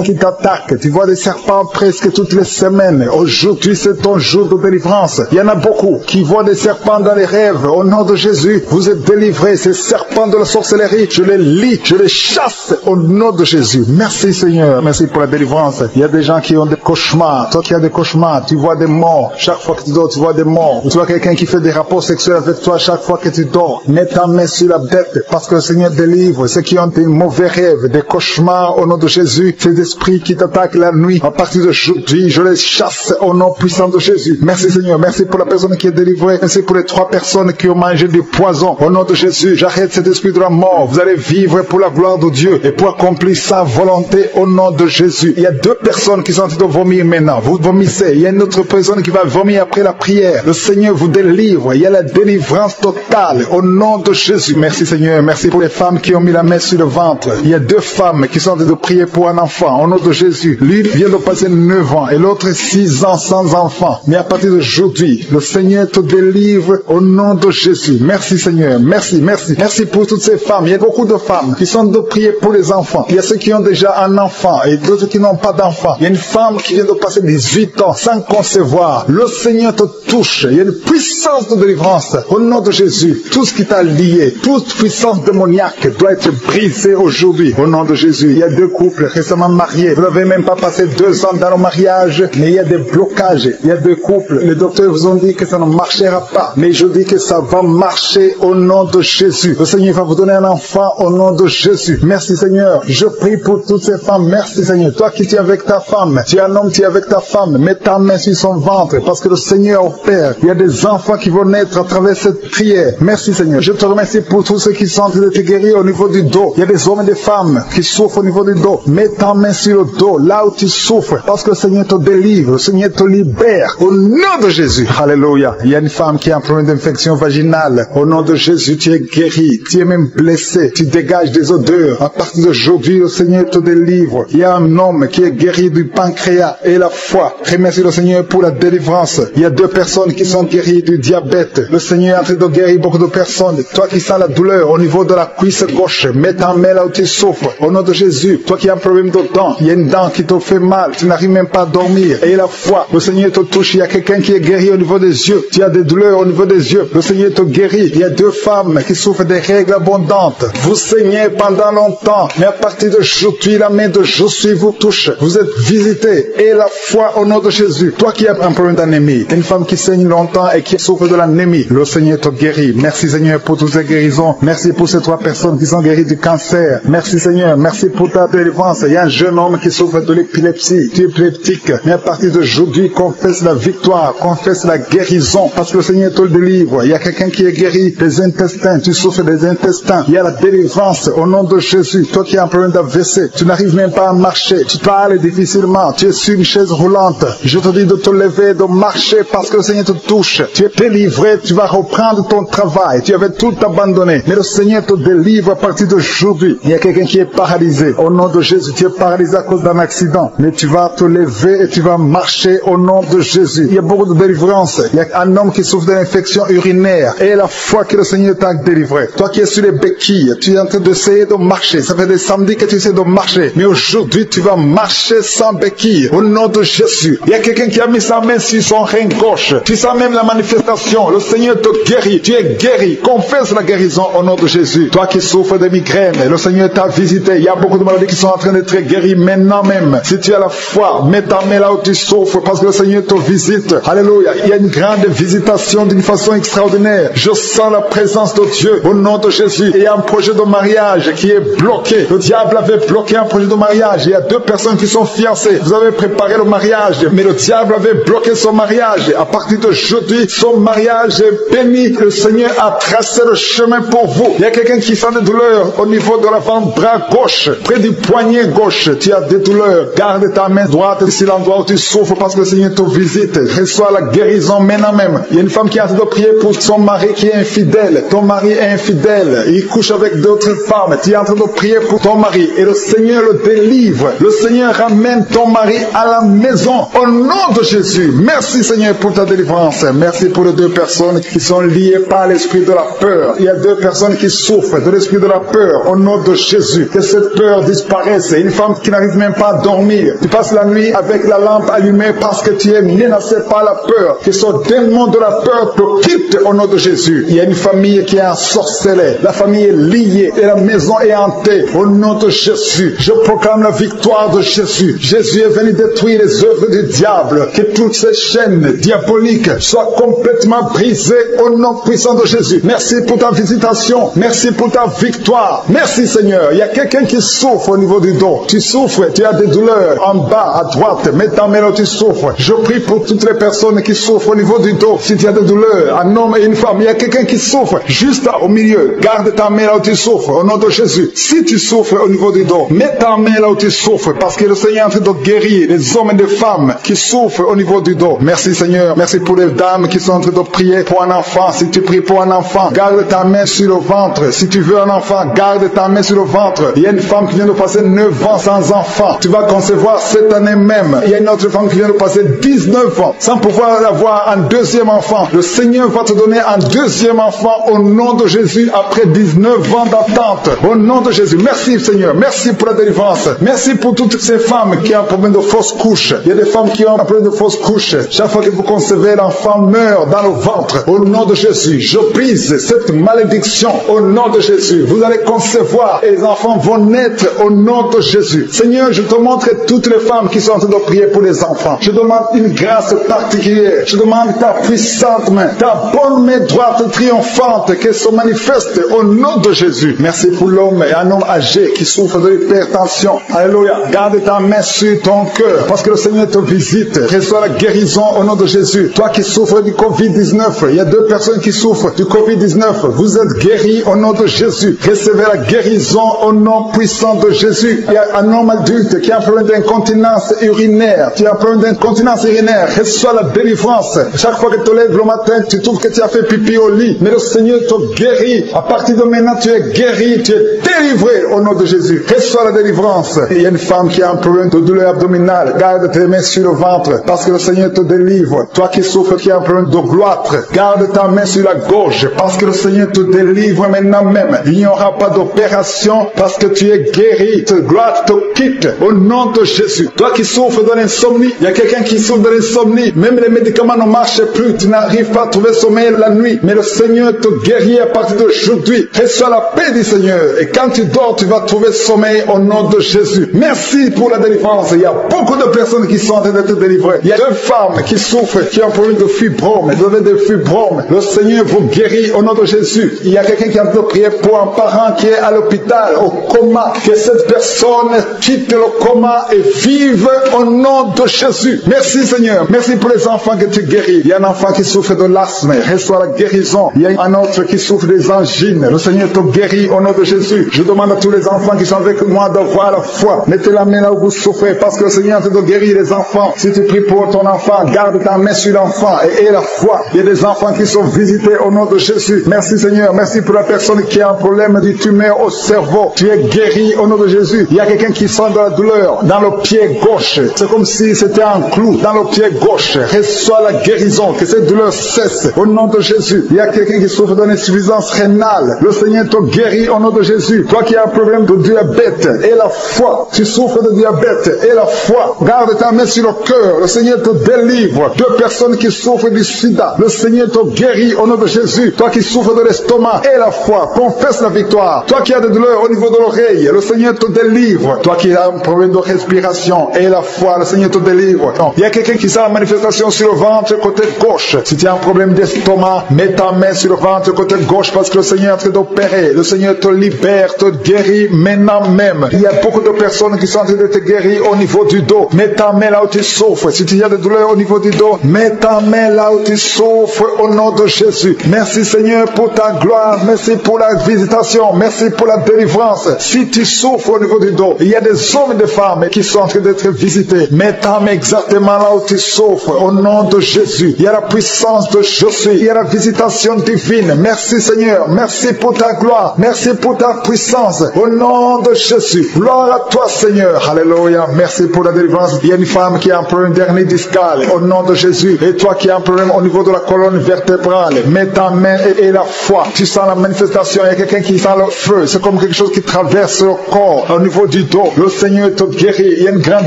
qui t'attaquent. Tu vois des serpents presque toutes les semaines. Aujourd'hui, c'est ton jour de délivrance. Il y en a beaucoup qui voient des serpents dans les rêves. Au nom de Jésus, vous êtes délivrés. Ces serpents de la sorcellerie, je les lis, je les chasse au nom de Jésus. Merci Seigneur. Merci pour la délivrance. Il y a des gens qui ont des cauchemars. Toi qui as des cauchemars, tu vois des morts. Chaque fois que tu dors, tu vois des morts. Tu vois quelqu'un qui fait des rapports sexuels avec toi chaque fois que tu dors. Mets ta main sur la tête parce que le Seigneur délivre ceux qui ont des mauvais rêves, des cauchemars au nom de Jésus. Ces esprits qui t'attaquent la nuit, à partir d'aujourd'hui, je les chasse au nom puissant de Jésus. Merci Seigneur. Merci pour la personne qui est délivrée. Merci pour les 3 personnes qui ont mangé du poison. Au nom de Jésus, j'arrête cet esprit de la mort. Vous allez vivre pour la gloire de Dieu et pour accomplir sa volonté au nom de Jésus. Il y a 2 personnes qui sont en train de vomir maintenant. Vous vomissez. Il y a une autre personne qui va vomir après la prière. Le Seigneur vous délivre. Il y a la délivrance totale au nom de Jésus. Merci Seigneur. Merci pour les femmes qui ont mis la main sur le ventre. Il y a 2 femmes qui sont en train de prier pour un enfant au nom de Jésus. L'une vient de passer 9 ans et l'autre 6 ans sans enfant. Mais à partir d'aujourd'hui, le Seigneur te délivre au nom de Jésus. Merci Seigneur. Merci, merci. Merci pour toutes ces femmes. Il y a beaucoup de femmes qui sont en train de prier pour les enfants. Il y a ceux qui ont déjà un enfant et d'autres qui n'ont pas d'enfant. Il y a une femme qui vient de passer 18 ans sans concevoir. Le Seigneur te touche. Il y a une puissance de délivrance au nom de Jésus. Tout ce qui t'a lié, toute puissance démoniaque doit être brisée aujourd'hui au nom de Jésus. Il y a 2 couples récemment mariés. Vous n'avez même pas passé 2 ans dans le mariage, mais il y a des blocages. Il y a 2 couples. Les docteurs vous ont dit que ça ne marchera pas. Mais je dis que ça va marcher au nom de Jésus. Le Seigneur va vous donner un enfant au nom de Jésus. Merci Seigneur. Je prie pour toutes ces femmes. Merci Seigneur. Toi qui es avec ta femme, tu es un homme, tu es avec ta femme. Mets ta main sur son ventre parce que le Seigneur opère. Il y a des enfants enfants qui vont naître à travers cette prière. Merci Seigneur. Je te remercie pour tous ceux qui sont en train de te guérir au niveau du dos. Il y a des hommes et des femmes qui souffrent au niveau du dos. Mets ta main sur le dos, là où tu souffres, parce que le Seigneur te délivre, le Seigneur te libère. Au nom de Jésus. Alléluia. Il y a une femme qui a un problème d'infection vaginale. Au nom de Jésus, tu es guéri. Tu es même blessé. Tu dégages des odeurs. À partir d'aujourd'hui, le Seigneur te délivre. Il y a un homme qui est guéri du pancréas et la foi. Remercie le Seigneur pour la délivrance. Il y a 2 personnes qui sont guéries du diabète. Le Seigneur est en train de guérir beaucoup de personnes. Toi qui sens la douleur au niveau de la cuisse gauche, mets ta main là où tu souffres. Au nom de Jésus, toi qui as un problème de dents, il y a une dent qui te fait mal. Tu n'arrives même pas à dormir. Et la foi, le Seigneur te touche. Il y a quelqu'un qui est guéri au niveau des yeux. Tu as des douleurs au niveau des yeux. Le Seigneur te guérit. Il y a 2 femmes qui souffrent des règles abondantes. Vous saignez pendant longtemps, mais à partir d'aujourd'hui, la main de Jésus vous touche. Vous êtes visités. Et la foi au nom de Jésus. Toi qui as un problème d'anémie, une femme qui saigne longtemps et qui souffre de l'anémie, le Seigneur te guérit. Merci Seigneur pour toutes ces guérisons. Merci pour ces 3 personnes qui sont guéries du cancer. Merci Seigneur. Merci pour ta délivrance. Il y a un jeune homme qui souffre de l'épilepsie. Tu es épileptique. Mais à partir d'aujourd'hui, confesse la victoire. Confesse la guérison. Parce que le Seigneur te le délivre. Il y a quelqu'un qui est guéri des intestins. Tu souffres des intestins. Il y a la délivrance au nom de Jésus. Toi qui as un problème d'AVC, tu n'arrives même pas à marcher. Tu parles difficilement. Tu es sur une chaise roulante. Je te dis de te lever, de marcher parce que le Seigneur te touche. Tu es délivré. Tu vas reprendre ton travail. Tu avais tout abandonné. Mais le Seigneur te délivre à partir d'aujourd'hui. Il y a quelqu'un qui est paralysé. Au nom de Jésus, tu es paralysé à cause d'un accident. Mais tu vas te lever et tu vas marcher au nom de Jésus. Il y a beaucoup de délivrance. Il y a un homme qui souffre d'une infection urinaire. Et la foi que le Seigneur t'a délivré. Toi qui es sur les béquilles, tu es en train d'essayer de marcher. Ça fait des samedis que tu essaies de marcher. Mais aujourd'hui, tu vas marcher sans béquilles. Au nom de Jésus. Il y a quelqu'un qui a mis sa main sur son rein gauche. Tu sens même la manifestation. Le Seigneur te guérit. Tu es guéri. Confesse la guérison au nom de Jésus. Toi qui souffres de migraines, le Seigneur t'a visité. Il y a beaucoup de maladies qui sont en train d'être guéries maintenant même. Si tu as la foi, mets ta main là où tu souffres parce que le Seigneur te visite. Alléluia. Il y a une grande visitation d'une façon extraordinaire. Je sens la présence de Dieu au nom de Jésus. Et il y a un projet de mariage qui est bloqué. Le diable avait bloqué un projet de mariage. Il y a 2 personnes qui sont fiancées. Vous avez préparé le mariage, mais le diable avait bloqué son mariage. À partir d'aujourd'hui, son mariage est béni. Le Seigneur a tracé le chemin pour vous. Il y a quelqu'un qui sent des douleurs au niveau de l'avant-bras gauche, près du poignet gauche. Tu as des douleurs. Garde ta main droite sur l'endroit où tu souffres parce que le Seigneur te visite. Reçois la guérison maintenant même. Il y a une femme qui est en train de prier pour son mari qui est infidèle. Ton mari est infidèle. Il couche avec d'autres femmes. Tu es en train de prier pour ton mari et le Seigneur le délivre. Le Seigneur ramène ton mari à la maison au nom de Jésus. Merci Seigneur pour ta délivrance. Merci pour les 2 personnes qui sont liées par l'esprit de la peur. Il y a 2 personnes qui souffrent de l'esprit de la peur au nom de Jésus. Que cette peur disparaisse. Une femme qui n'arrive même pas à dormir. Tu passes la nuit avec la lampe allumée parce que tu es menacé par la peur. Que ce démon de la peur te quitte au nom de Jésus. Il y a une famille qui est ensorcelée. La famille est liée et la maison est hantée au nom de Jésus. Je proclame la victoire de Jésus. Jésus est venu détruire les œuvres du diable. Que toutes ces chaînes diaboliques soient complètement brisées au nom puissant de Jésus. Merci pour ta visitation. Merci pour ta victoire. Merci Seigneur. Il y a quelqu'un qui souffre au niveau du dos. Tu souffres, tu as des douleurs en bas, à droite. Mets ta main là où tu souffres. Je prie pour toutes les personnes qui souffrent au niveau du dos. Si tu as des douleurs, un homme et une femme, il y a quelqu'un qui souffre juste là, au milieu. Garde ta main là où tu souffres au nom de Jésus. Si tu souffres au niveau du dos, mets ta main là où tu souffres parce que le Seigneur est en train de guérir les hommes et les femmes qui souffrent au niveau du dos. Merci Seigneur. Merci pour les dames qui sont en train de prier pour un enfant. Si tu pries pour un enfant, garde ta main sur le ventre. Si tu veux un enfant, garde ta main sur le ventre. Il y a une femme qui vient de passer 9 ans sans enfant. Tu vas concevoir cette année même. Il y a une autre femme qui vient de passer 19 ans sans pouvoir avoir un 2e enfant. Le Seigneur va te donner un 2e enfant au nom de Jésus après 19 ans d'attente. Au nom de Jésus. Merci Seigneur. Merci pour la délivrance. Merci pour toutes ces femmes qui ont un problème de fausse couche. Il y a des femmes qui ont un problème de fausse couche. Chaque fois que vous concevez, l'enfant meurt dans le ventre. Au nom de Jésus, je brise cette malédiction au nom de Jésus. Vous allez concevoir et les enfants vont naître au nom de Jésus. Seigneur, je te montre toutes les femmes qui sont en train de prier pour les enfants. Je demande une grâce particulière. Je demande ta puissante main, ta bonne main droite triomphante qu'elle se manifeste au nom de Jésus. Merci pour l'homme et un homme âgé qui souffre de l'hypertension. Alléluia. Garde ta main sur ton cœur parce que le Seigneur te visite. Reçois la guérison au nom de Jésus. Toi qui souffres du Covid, Covid-19. Il y a 2 personnes qui souffrent du Covid-19. Vous êtes guéris au nom de Jésus. Recevez la guérison au nom puissant de Jésus. Il y a un homme adulte qui a un problème d'incontinence urinaire. Tu as un problème d'incontinence urinaire. Reçois la délivrance. Chaque fois que tu te lèves le matin, tu trouves que tu as fait pipi au lit. Mais le Seigneur te guérit. À partir de maintenant, tu es guéri. Tu es délivré au nom de Jésus. Reçois la délivrance. Il y a une femme qui a un problème de douleur abdominale. Garde tes mains sur le ventre parce que le Seigneur te délivre. Toi qui souffres, qui a un problème de gloître, garde ta main sur la gorge parce que le Seigneur te délivre maintenant même. Il n'y aura pas d'opération parce que tu es guéri. Cette gloire te quitte au nom de Jésus. Toi qui souffres de l'insomnie, il y a quelqu'un qui souffre de l'insomnie. Même les médicaments ne marchent plus. Tu n'arrives pas à trouver sommeil la nuit. Mais le Seigneur te guérit à partir d'aujourd'hui. Reçois la paix du Seigneur. Et quand tu dors, tu vas trouver sommeil au nom de Jésus. Merci pour la délivrance. Il y a beaucoup de personnes qui sont en train d'être délivrées. Il y a 2 femmes qui souffrent, qui ont un problème de fibrome. Vous avez des fibromes. Le Seigneur vous guérit au nom de Jésus. Il y a quelqu'un qui est en train de prier pour un parent qui est à l'hôpital, au coma. Que cette personne quitte le coma et vive au nom de Jésus. Merci Seigneur. Merci pour les enfants que tu guéris. Il y a un enfant qui souffre de l'asthme. Reçois la guérison. Il y a un autre qui souffre des angines. Le Seigneur te guérit au nom de Jésus. Je demande à tous les enfants qui sont avec moi d'avoir la foi. Mettez la main là où vous souffrez parce que le Seigneur te guérit les enfants. Si tu pries pour ton enfant, garde ta main sur l'enfant et aie la foi. Il y a des enfants qui sont visités au nom de Jésus. Merci Seigneur. Merci pour la personne qui a un problème de tumeur au cerveau. Tu es guéri au nom de Jésus. Il y a quelqu'un qui sent de la douleur dans le pied gauche. C'est comme si c'était un clou dans le pied gauche. Reçois la guérison. Que cette douleur cesse au nom de Jésus. Il y a quelqu'un qui souffre d'une insuffisance rénale. Le Seigneur te guérit au nom de Jésus. Toi qui as un problème de diabète et la foi. Tu souffres de diabète et la foi. Garde ta main sur le cœur. Le Seigneur te délivre. 2 personnes qui souffrent du sida. Le Seigneur te guérit au nom de Jésus. Toi qui souffres de l'estomac et la foi. Confesse la victoire. Toi qui as des douleurs au niveau de l'oreille. Le Seigneur te délivre. Toi qui as un problème de respiration et la foi. Le Seigneur te délivre. Non. Il y a quelqu'un qui sent la manifestation sur le ventre côté gauche. Si tu as un problème d'estomac, mets ta main sur le ventre côté gauche parce que le Seigneur est en train d'opérer. Le Seigneur te libère, te guérit maintenant même. Il y a beaucoup de personnes qui sont en train de te guérir au niveau du dos. Mets ta main là où tu souffres. Si tu as des douleurs au niveau du dos, mets ta main là où tu souffres au nom de Jésus. Merci Seigneur pour ta gloire. Merci pour la visitation. Merci pour la délivrance. Si tu souffres au niveau du dos, il y a des hommes et des femmes qui sont en train d'être visités. Mets ta main exactement là où tu souffres au nom de Jésus. Il y a la puissance de Jésus. Il y a la visitation divine. Merci Seigneur. Merci pour ta gloire. Merci pour ta puissance. Au nom de Jésus. Gloire à toi Seigneur. Alléluia. Merci pour la délivrance. Il y a une femme qui a un problème d'hernie discale. Au nom de Jésus. Et toi qui as un problème au niveau de la colonne vertébrale. Mets ta main et la foi. Tu sens la manifestation. Il y a quelqu'un qui sent le feu. C'est comme quelque chose qui traverse le corps au niveau du dos. Le Seigneur te guérit. Il y a une grande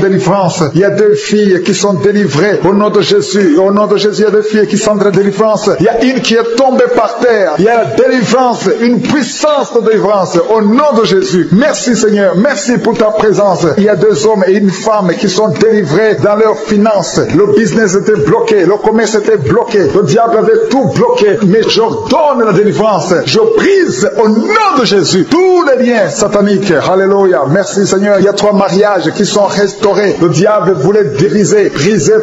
délivrance. Il y a 2 filles qui sont délivrées. Au nom de Jésus. Au nom de Jésus, il y a 2 filles qui sont de la délivrance. Il y a une qui est tombée par terre. Il y a la délivrance. Une puissance de délivrance. Au nom de Jésus. Merci Seigneur. Merci pour ta présence. Il y a 2 hommes et une femme qui sont délivrés dans leurs finances. Le business était bloqué. Le commerce était bloqué. Le diable avait tout bloqué. Mais j'ordonne la délivrance. Je brise au nom de Jésus tous les liens sataniques. Alléluia. Merci Seigneur. Il y a 3 mariages qui sont restaurés. Le diable voulait briser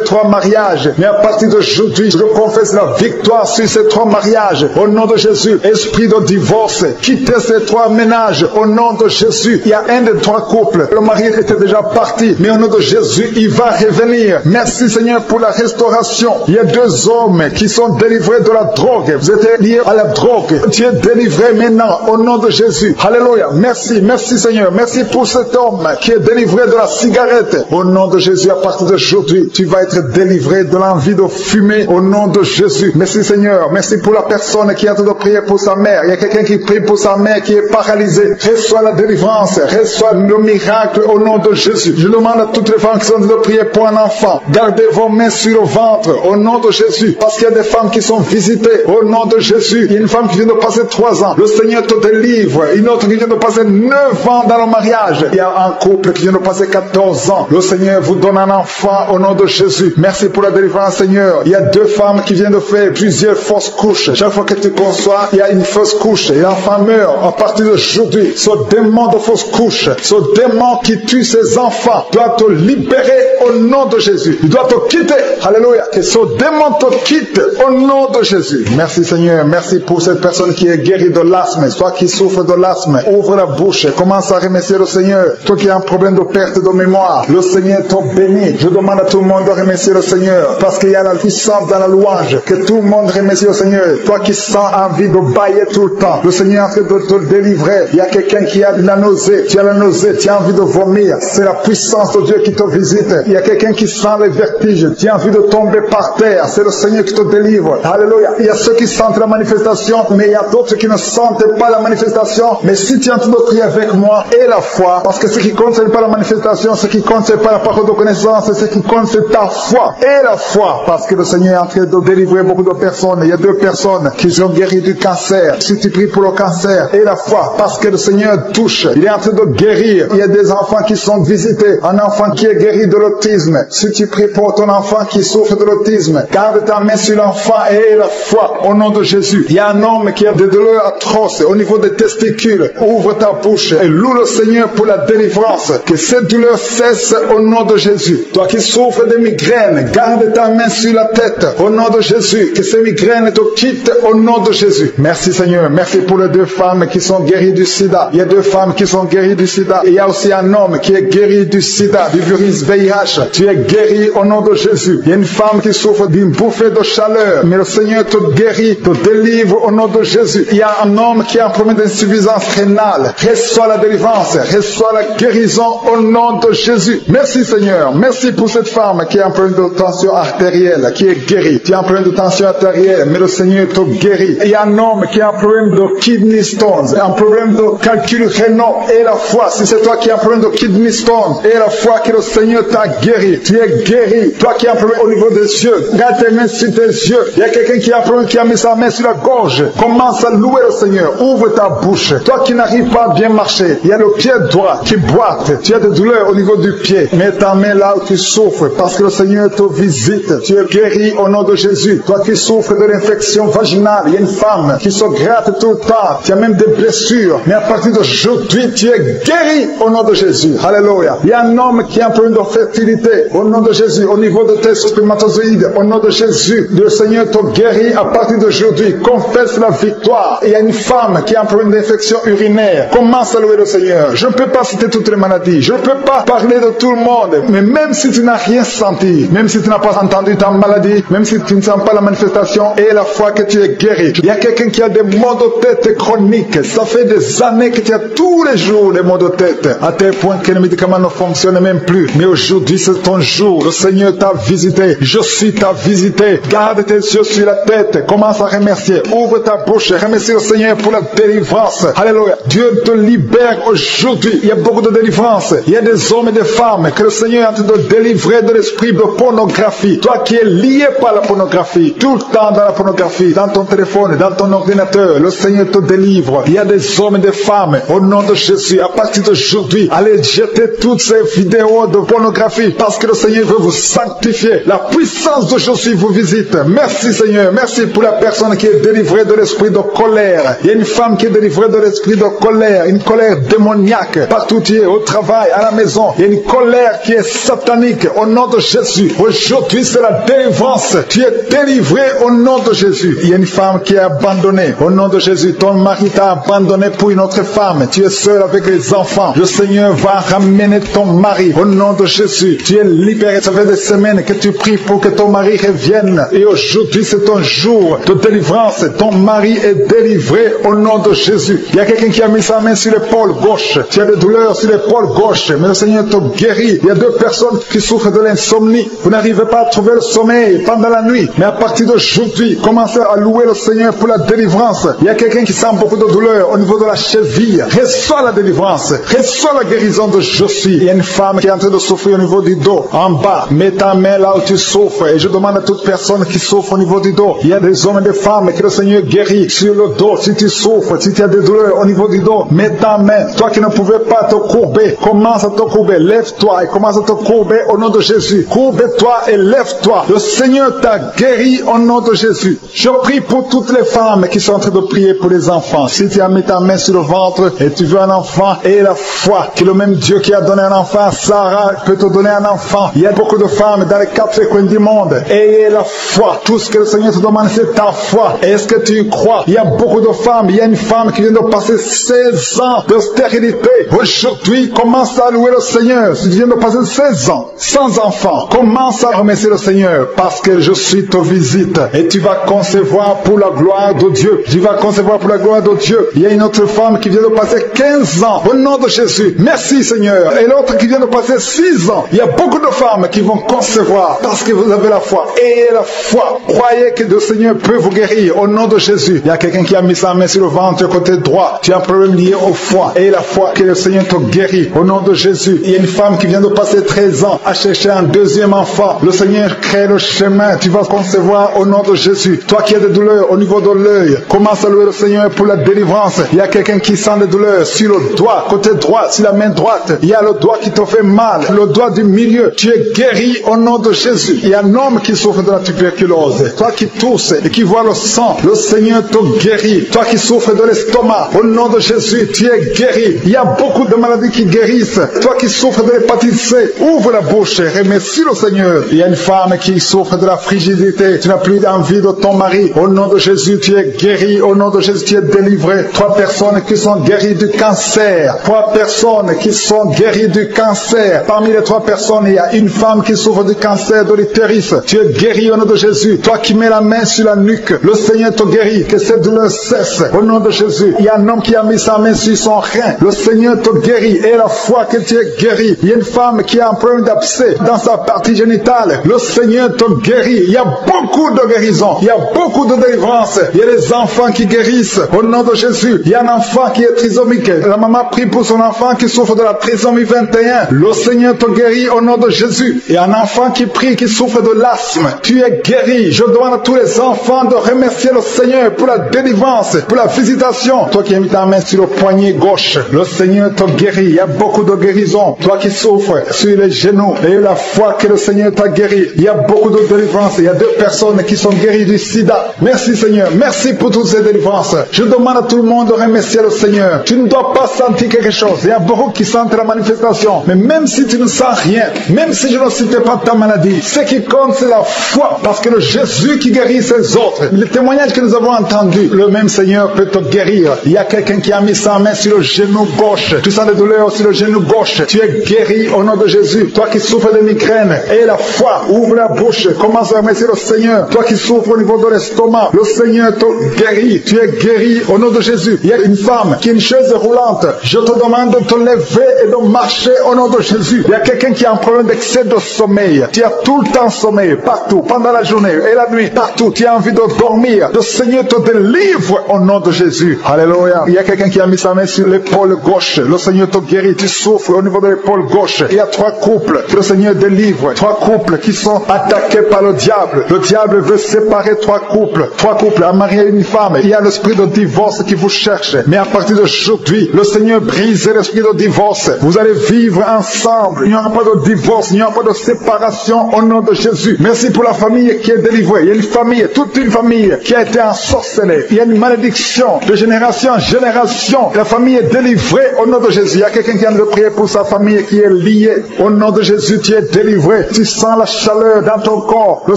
3 mariages. Mais à partir d'aujourd'hui, je confesse la victoire sur ces 3 mariages. Au nom de Jésus. Esprit de divorce. Quittez ces 3 ménages. Au nom de Jésus. Il y a un des 3 couples. Le mari était déjà parti. Mais au nom de Jésus, il va revenir. Merci Seigneur pour la restauration. Il y a 2 hommes qui sont délivrés de la drogue. Vous êtes liés à la drogue. Tu es délivré maintenant. Au nom de Jésus. Alléluia. Merci. Merci Seigneur. Merci pour cet homme qui est délivré de la cigarette. Au nom de Jésus, à partir d'aujourd'hui, tu vas être délivré de l'envie de fumer. Au nom de Jésus. Merci Seigneur. Merci pour la personne qui est en train de prier pour sa mère. Il y a quelqu'un qui prie pour sa mère qui est paralysée. Reçois la délivrance. Reçois le miracle au nom de Jésus. Je demande à toutes les femmes qui sont en train de prier pour un enfant. Gardez vos mains sur le ventre. Au nom de Jésus. Parce qu'il y a des femmes qui sont visitées. Au nom de Jésus. Il y a une femme qui vient de passer 3 ans. Le Seigneur te délivre. Une autre qui vient de passer 9 ans dans le mariage. Il y a un couple qui vient de passer 14 ans. Le Seigneur vous donne un enfant au nom de Jésus. Merci pour la délivrance, Seigneur. Il y a 2 femmes qui viennent de faire plusieurs fausses couches. Chaque fois que tu conçois, il y a une fausse couche et l'enfant meurt. À partir d'aujourd'hui, ce démon de fausse couche, ce démon qui tue ses enfants, doit te libérer au nom de Jésus. Il doit te quitter. Alléluia. Que ce démon te quitte au nom de Jésus. Merci Seigneur. Merci pour cette personne qui est guérie de l'asthme. Toi qui souffres de l'asthme, ouvre la bouche. Commence à remercier le Seigneur. Toi qui as un problème de perte de mémoire, le Seigneur te bénit. Je demande à tout le monde de remercier le Seigneur parce qu'il y a la puissance dans la louange. Que tout le monde remercie le Seigneur. Toi qui sens envie de bailler tout le temps, le Seigneur est en train de te délivrer. Il y a quelqu'un qui a de la nausée. Tu as la nausée, tu as envie de vomir. C'est la puissance de Dieu qui te visite. Il y a quelqu'un qui sent les vertiges. Tu as envie de tomber par terre. C'est le Seigneur qui te délivre. Alléluia. Il y a ceux qui sentent la manifestation, mais il y a d'autres qui ne sentent pas la manifestation. Mais si tu es en train de prier avec moi, et la foi, parce que ce qui compte, ce n'est pas la manifestation, ce qui compte, ce n'est pas la parole de connaissance, ce qui compte, c'est ta foi. Et la foi, parce que le Seigneur est en train de délivrer beaucoup de personnes. Il y a 2 personnes qui sont guéries du cancer. Si tu pries pour le cancer, et la foi, parce que le Seigneur touche, il est en train de guérir. Il y a des enfants qui sont visités. Un enfant qui est guéri de l'autisme. Si tu pries pour ton enfant qui souffre de l'autisme, garde ta main sur l'enfant et la foi au nom de Jésus. Il y a un homme qui a des douleurs atroces au niveau des testicules. Ouvre ta bouche et loue le Seigneur pour la délivrance. Que cette douleur cesse au nom de Jésus. Toi qui souffres de migraines, garde ta main sur la tête au nom de Jésus. Que ces migraines te quittent au nom de Jésus. Merci Seigneur. Merci pour les 2 femmes qui sont guéries du sida. Il y a 2 femmes qui sont guéries du sida. Et il y a aussi un homme qui est guéri du sida, du virus VIH. Tu es guéri au nom de Jésus. Il y a une femme qui souffre d'une bouffée de chaleur. Mais le Seigneur te guérit, te délivre au nom de Jésus. Il y a un homme qui a un problème d'insuffisance rénale. Reçois la délivrance. Reçois la guérison au nom de Jésus. Merci Seigneur. Merci pour cette femme qui a un problème de tension artérielle, qui est guérie. Tu as un problème de tension artérielle, mais le Seigneur te guérit. Il y a un homme qui a un problème de kidney stones, un problème de calcul rénal et la foi. Si c'est toi qui as un problème de kidney stones et la foi que le Seigneur t'a guéri, tu es guéri. Toi qui as un problème au niveau des yeux, garde tes mains sur tes yeux. Il y a quelqu'un qui a un problème, qui a mis sa main sur la gorge. Commence à louer le Seigneur. Ouvre ta bouche. Toi qui n'arrives pas à bien marcher, il y a le pied droit qui boite. Tu as des douleurs au niveau du pied. Mets ta main là où tu souffres parce que le Seigneur te visite. Tu es guéri au nom de Jésus. Toi qui souffres de l'infection vaginale, il y a une femme qui se gratte tout le temps. Tu as même des blessures. Mais à partir d'aujourd'hui, tu es guéri au nom de Jésus. Alléluia. Il y a un homme qui a un problème de fertilité au nom de Jésus. Au niveau de tes spermatozoïdes, au nom de Jésus, le Seigneur te guérit à partir d'aujourd'hui. Confesse la victoire. Il y a une femme qui a un problème d'infection urinaire. Commence à louer le Seigneur. Je ne peux pas citer toutes les maladies. Je ne peux pas parler de tout le monde. Mais même si tu n'as rien senti, même si tu n'as pas entendu ta maladie, même si tu ne sens pas la manifestation et la foi que tu es guéri. Il y a quelqu'un qui a des maux de tête chroniques. Ça fait des années que tu as tous les jours des maux de tête. À tel point que les médicaments ne fonctionnent même plus. Mais aujourd'hui, c'est ton jour. Le Seigneur t'a visité. Je suis t'a visité. Garde tes yeux sur la tête. Commence à remercier. Ouvre ta bouche. Remercie le Seigneur pour la délivrance. Alléluia. Dieu te libère aujourd'hui. Il y a beaucoup de délivrance. Il y a des hommes et des femmes que le Seigneur est en train de délivrer de l'esprit de pornographie. Toi qui es lié par la pornographie, tout le temps dans la pornographie, dans ton téléphone, dans ton ordinateur, le Seigneur te délivre. Il y a des hommes et des femmes, au nom de Jésus, à partir d'aujourd'hui, allez jeter toutes ces vidéos de pornographie parce que le Seigneur veut vous sanctifier. La puissance de Jésus vous visite. Merci Seigneur. Merci pour la personne qui est délivrée de l'esprit de colère. Il y a une femme qui est délivrée de l'esprit de colère, une colère démoniaque. Partout tu es, au travail, à la maison, il y a une colère qui est satanique. Au nom de Jésus, aujourd'hui c'est la délivrance. Tu es délivré au nom de Jésus. Il y a une femme qui est abandonnée. Au nom de Jésus, ton mari t'a abandonné pour une autre femme. Tu es seul avec les enfants. Le Seigneur va ramener ton mari. Au nom de Jésus, tu es libéré. Ça fait des semaines que tu pries pour que ton mari revienne. Et aujourd'hui, c'est ton jour de délivrance. Ton mari est délivré au nom de Jésus. Il y a quelqu'un qui a mis sa main sur l'épaule gauche. Tu as des douleurs sur l'épaule gauche. Mais le Seigneur te guérit. Il y a 2 personnes qui souffrent de l'insomnie. Vous n'arrivez pas à trouver le sommeil pendant la nuit. Mais à partir d'aujourd'hui, commencez à louer le Seigneur pour la délivrance. Il y a quelqu'un qui sent beaucoup de douleur au niveau de la cheville. Reçois la délivrance. Reçois la guérison de Jésus. Il y a une femme qui est en train de souffrir au niveau du dos, en bas. Mets ta main là où tu souffres. Et je demande à toute personne qui souffre au niveau du dos. Il y a des hommes et des femmes que le Seigneur guérit sur le dos. Si tu souffres, si tu as des douleurs au niveau du dos, mets ta main. Toi qui ne pouvais pas te courber, commence à te courber. Lève-toi et commence à te courber au nom de Jésus. Courbe-toi et lève-toi. Le Seigneur t'a guéri au nom de Jésus. Je prie pour toutes les femmes qui sont en train de prier pour les enfants. Si tu as mis ta main sur le ventre et tu veux un enfant, et la foi que le même Dieu qui a donné un enfant à Sarah peut te donner un enfant. Il y a beaucoup de femmes dans les 4 coins du monde. Ayez la foi. Tout ce que le Seigneur te demande, c'est ta foi. Est-ce que tu y crois? Il y a beaucoup de femmes. Il y a une femme qui vient de passer 16 ans de stérilité. Aujourd'hui, commence à louer le Seigneur. Si tu viens de passer 16 ans sans enfant, commence à remercier le Seigneur parce que je suis te visite et tu vas concevoir pour la gloire de Dieu. Tu vas concevoir pour la gloire de Dieu. Il y a une autre femme qui vient de passer 15 ans au nom de Jésus. Merci Seigneur. Et l'autre qui vient de passer 6 ans. Il y a beaucoup de femmes qui vont concevoir parce que vous avez la foi. Ayez la foi. Croyez que le Seigneur peut vous guérir au nom de Jésus. Il y a quelqu'un qui a mis sa main sur le ventre côté droit. Tu as un problème lié au foie. Ayez la foi que le Seigneur te guérit au nom de Jésus. Il y a une femme qui vient de passer 13 ans à chercher un deuxième enfant. Le Seigneur crée le chemin. Tu vas concevoir au nom de Jésus. Toi qui as des douleurs au niveau de l'œil, commence à louer le Seigneur pour la délivrance. Il y a quelqu'un qui sent des douleurs sur le doigt, côté droit, sur la main droite. Il y a le doigt qui te fait mal, le doigt du milieu. Tu es guéri au nom de Jésus. Il y a un homme qui souffre de la tuberculose. Toi qui tousses et qui vois le sang, le Seigneur te guérit. Toi qui souffres de l'estomac, au nom de Jésus, tu es guéri. Il y a beaucoup de maladies qui guérissent. Toi qui souffres de l'hépatite C, ouvre la bouche et remercie le Seigneur. Il y a une femme qui souffre de la frigidité. Tu n'as plus d'envie de ton mari. Au nom de Jésus, tu es guéri. Au nom de Jésus, tu es délivré. 3 personnes qui sont guéries du cancer. 3 personnes qui sont guéries du cancer. Parmi les 3 personnes, il y a une femme qui souffre du cancer de l'utérus. Tu es guéri au nom de Jésus. Toi qui mets la main sur la nuque, le Seigneur te guérit. Que cette douleur cesse au nom de Jésus. Il y a un homme qui a mis sa main sur son rein. Le Seigneur te guérit. Et la foi que tu es guéri. Il y a une femme qui a un problème d'abcès dans sa partie génitale. Le Seigneur te guérit. Il y a beaucoup de guérison. Il y a beaucoup de délivrance. Il y a des enfants qui guérissent au nom de Jésus. Il y a un enfant qui est trisomique. La maman prie pour son enfant qui souffre de la trisomie 21. Le Seigneur te guérit au nom de Jésus. Il y a un enfant qui prie, qui souffre de l'asthme. Tu es guéri. Je demande à tous les enfants de remercier le Seigneur pour la délivrance, pour la visitation. Toi qui as mis ta main sur le poignet gauche, le Seigneur te guérit. Il y a beaucoup de guérison. Toi qui souffres sur les genoux, et la foi que le Seigneur t'a guéri. Il y a beaucoup de délivrance. Il y a 2 personnes qui sont guéries du sida. Merci Seigneur. Merci pour toutes ces délivrances. Je demande à tout le monde de remercier le Seigneur. Tu ne dois pas sentir quelque chose. Il y a beaucoup qui sentent la manifestation. Mais même si tu ne sens rien, même si je ne citais pas ta maladie, ce qui compte c'est la foi. Parce que le Jésus qui guérit ses autres, le témoignage que nous avons entendu, le même Seigneur peut te guérir. Il y a quelqu'un qui a mis sa main sur le genou gauche. Tu sens des douleurs sur le genou gauche. Tu es guéri au nom de Jésus. Toi qui souffres de migraine, et la foi, ouvre la bouche, commence à remercier le Seigneur. Toi qui souffres au niveau de l'estomac, le Seigneur te guérit. Tu es guéri au nom de Jésus. Il y a une femme qui a une chaise roulante. Je te demande de te lever et de marcher au nom de Jésus. Il y a quelqu'un qui a un problème d'excès de sommeil. Tu as tout le temps sommeil, partout, pendant la journée et la nuit, partout. Tu as envie de dormir. Le Seigneur te délivre au nom de Jésus. Alléluia. Il y a quelqu'un qui a mis sa main sur l'épaule gauche. Le Seigneur te guérit. Tu souffres au niveau de l'épaule gauche. Il y a 3 couples que le Seigneur délivre. 3 couples qui sont attaqués par le diable. Le diable veut séparer 3 couples. 3 couples, un mari et une femme. Il y a l'esprit de divorce qui vous cherche. Mais à partir d'aujourd'hui, le Seigneur brise l'esprit de divorce. Vous allez vivre ensemble. Il n'y aura pas de divorce. Il n'y aura pas de séparation au nom de Jésus. Merci pour la famille qui est délivrée. Il y a une famille, toute une famille qui a été ensorcelée. Il y a une malédiction de génération en génération. La famille est délivrée au nom de Jésus. Il y a quelqu'un qui vient de prier pour sa famille qui est liée. Au nom de Jésus, tu es délivré. Tu sens la chaleur dans ton corps. Le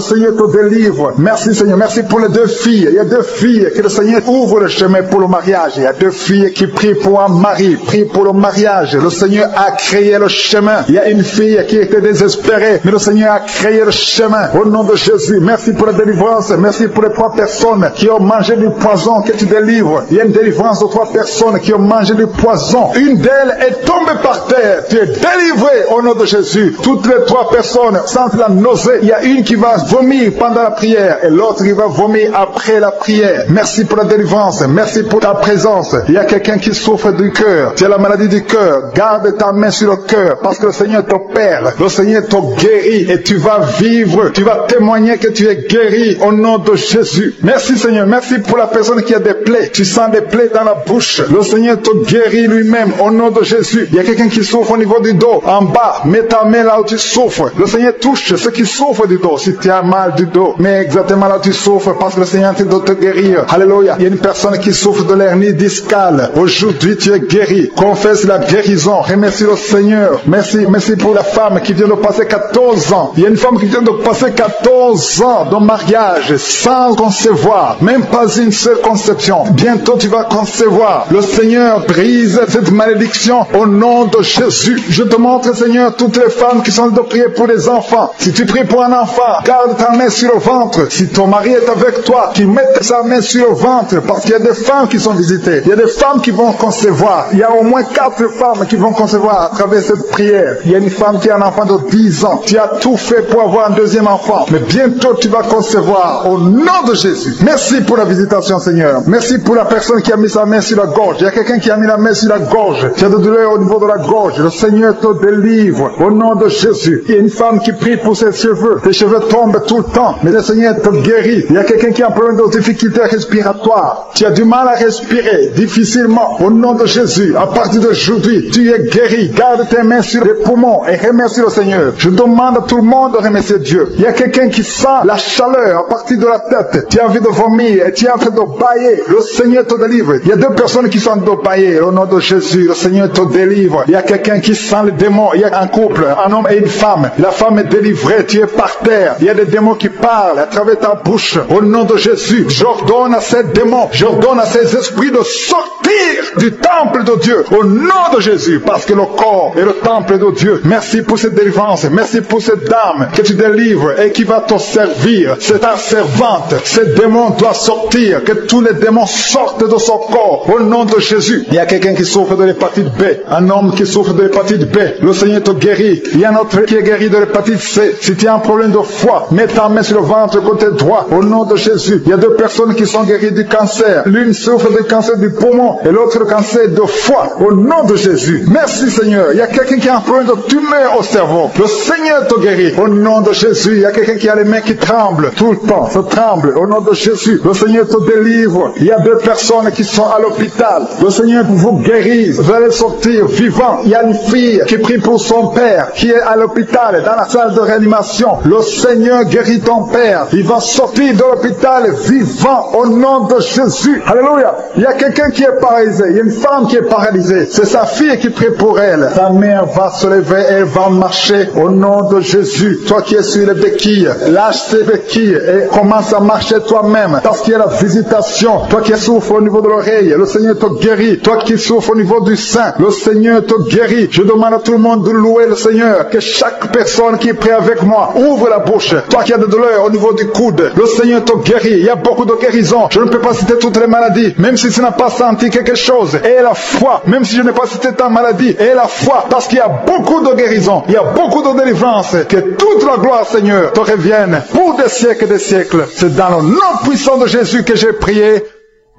Seigneur te délivre. Merci Seigneur. Merci pour les 2 filles. Il y a 2 filles que le Seigneur ouvre le chemin pour le mariage. Il y a 2 filles qui prient pour un mari, prient pour le mariage. Le Seigneur a créé le chemin. Il y a une fille qui était désespérée, mais le Seigneur a créé le chemin. Au nom de Jésus, merci pour la délivrance. Merci pour les 3 personnes qui ont mangé du poison que tu délivres. Il y a une délivrance de 3 personnes qui ont mangé du poison. Une d'elles est tombée par terre. Tu es délivré au nom de Jésus. Toutes les 3 personnes sentent la nausée. Il y a une qui va vomir pendant la prière et l'autre qui va vomir après la prière. Merci pour la délivrance. Merci pour ta présence. Il y a quelqu'un qui souffre du cœur. Tu as la maladie du cœur. Garde ta main sur le cœur parce que le Seigneur t'opère. Le Seigneur te guérit et tu vas vivre. Tu vas témoigner que tu es guéri au nom de Jésus. Merci Seigneur. Merci pour la personne qui a des plaies. Tu sens des plaies dans la bouche. Le Seigneur te guérit lui-même au nom de Jésus. Il y a quelqu'un qui souffre au niveau du dos. En bas, mets ta main là où tu souffres. Le Seigneur touche ceux qui souffrent du dos. Si tu as mal du dos, mets exactement là où tu souffres parce que le Seigneur est en train de te guérir. Alléluia. Il y a une personne qui souffre de l'hernie discale. Aujourd'hui, tu es guéri. Confesse la guérison. Remercie le Seigneur. Merci pour la femme qui vient de passer 14 ans. Il y a une femme qui vient de passer 14 ans de mariage sans concevoir, même pas une seule conception. Bientôt tu vas concevoir. Le Seigneur brise cette malédiction au nom de Jésus. Je te montre, Seigneur, toutes les femmes qui sont de prier pour les enfants. Si tu pries pour un enfant, garde ta main sur le ventre. Si ton mari est avec toi, qu'il mette sa main sur le ventre, parce qu'il y a des femmes qui sont visitées. Il y a des femmes qui vont concevoir. Il y a au moins 4 femmes qui vont concevoir à travers cette prière. Il y a une femme qui a un enfant de 10 ans. Tu as tout fait pour avoir un deuxième enfant. Mais bientôt tu vas concevoir au nom de Jésus. Merci pour la visitation, Seigneur. Merci pour la personne qui a mis sa main sur la gorge. Il y a quelqu'un qui a mis la main sur la gorge. Tu as de douleur au niveau de la gorge. Le Seigneur te délivre au nom de Jésus. Il y a une femme qui prie pour ses cheveux. Tes cheveux tombent tout le temps, mais le Seigneur te guérit. Il y a quelqu'un qui a un problème de difficulté respiratoire. Tu as du mal à respirer difficilement. Au nom de Jésus, à partir d'aujourd'hui, tu es guéri. Garde tes mains sur les poumons et remercie le Seigneur. Je demande à tout le monde de remercier Dieu. Il y a quelqu'un qui sent la chaleur à partir de la tête. Tu as envie de vomir et tu es en train de bailler. Le Seigneur te délivre. Il y a 2 personnes qui sont en train de bailler. Au nom de Jésus, le Seigneur te délivre. Il y a quelqu'un qui sent le démon. Il y a un couple, un homme et une femme. La femme est délivrée. Tu es par terre. Il y a des démons qui parlent à travers ta bouche. Au nom de Jésus, j'ordonne à ces démons, j'ordonne à ces esprits de sortir du temple de Dieu. Au nom de Jésus, parce que le corps est le temple de Dieu. Merci pour cette délivrance. Merci pour cette dame que tu délivres et qui va te servir. C'est ta servante. Ce démon doit sortir. Que tous les démons sortent de son corps. Au nom de Jésus. Il y a quelqu'un qui souffre de l'hépatite B. Un homme qui souffre de l'hépatite B. Le Seigneur te guérit. Il y a un autre qui est guéri de l'hépatite C. Si tu as un problème de foie, mets ta main sur le ventre côté droit. Au nom de Jésus. Il y a 2 personnes qui sont guéries du cancer. L'une souffre du cancer du poumon et l'autre le cancer de foie. Au nom de Jésus. Merci Seigneur. Il y a quelqu'un qui a un problème de tumeur au cerveau. Le Seigneur te guérit. Au nom de Jésus. Il y a quelqu'un qui a les mains qui tremblent tout le temps. Ça tremble. Au nom de Jésus. Le Seigneur te délivre. Il y a 2 personnes qui sont à l'hôpital. Le Seigneur vous guérit. Vous allez sortir vivant. Il y a une fille qui prie pour son père qui est à l'hôpital, dans la salle de réanimation. Le Seigneur guérit ton père. Il va sortir de l'hôpital vivant au nom de Jésus. Alléluia. Il y a quelqu'un qui est paralysé. Il y a une femme qui est paralysée. C'est sa fille qui prie pour elle. Sa mère va se lever. Elle va marcher au nom de Jésus. Toi qui es sur les béquilles, lâche tes béquilles et commence à marcher toi-même. Parce qu'il y a la visitation. Toi qui souffres au niveau de l'oreille, le Seigneur te guérit. Toi qui souffres au niveau du sein, le Seigneur te guérit. Je demande à tout le monde de louer le Seigneur. Que chaque personne qui prie avec moi ouvre la bouche. Toi qui as des douleurs au niveau du coude, le Seigneur te guérit. Il y a beaucoup de guérisons. Je ne peux pas citer toutes les maladies. Même si tu n'as pas senti quelque chose, et la foi. Même si je n'ai pas cité ta maladie, et la foi. Parce qu'il y a beaucoup de guérisons. Il y a beaucoup de délivrance. Que toute la gloire, Seigneur, te revienne pour des siècles et des siècles. C'est dans le nom puissant de Jésus que j'ai prié.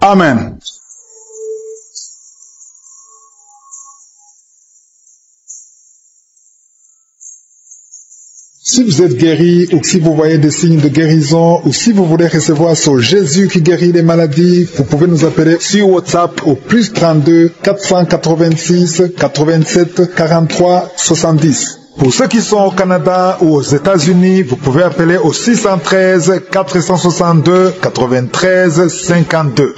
Amen. Si vous êtes guéri ou si vous voyez des signes de guérison ou si vous voulez recevoir sur Jésus qui guérit les maladies, vous pouvez nous appeler sur WhatsApp au plus 32 486 87 43 70. Pour ceux qui sont au Canada ou aux États-Unis, vous pouvez appeler au 613 462 93 52.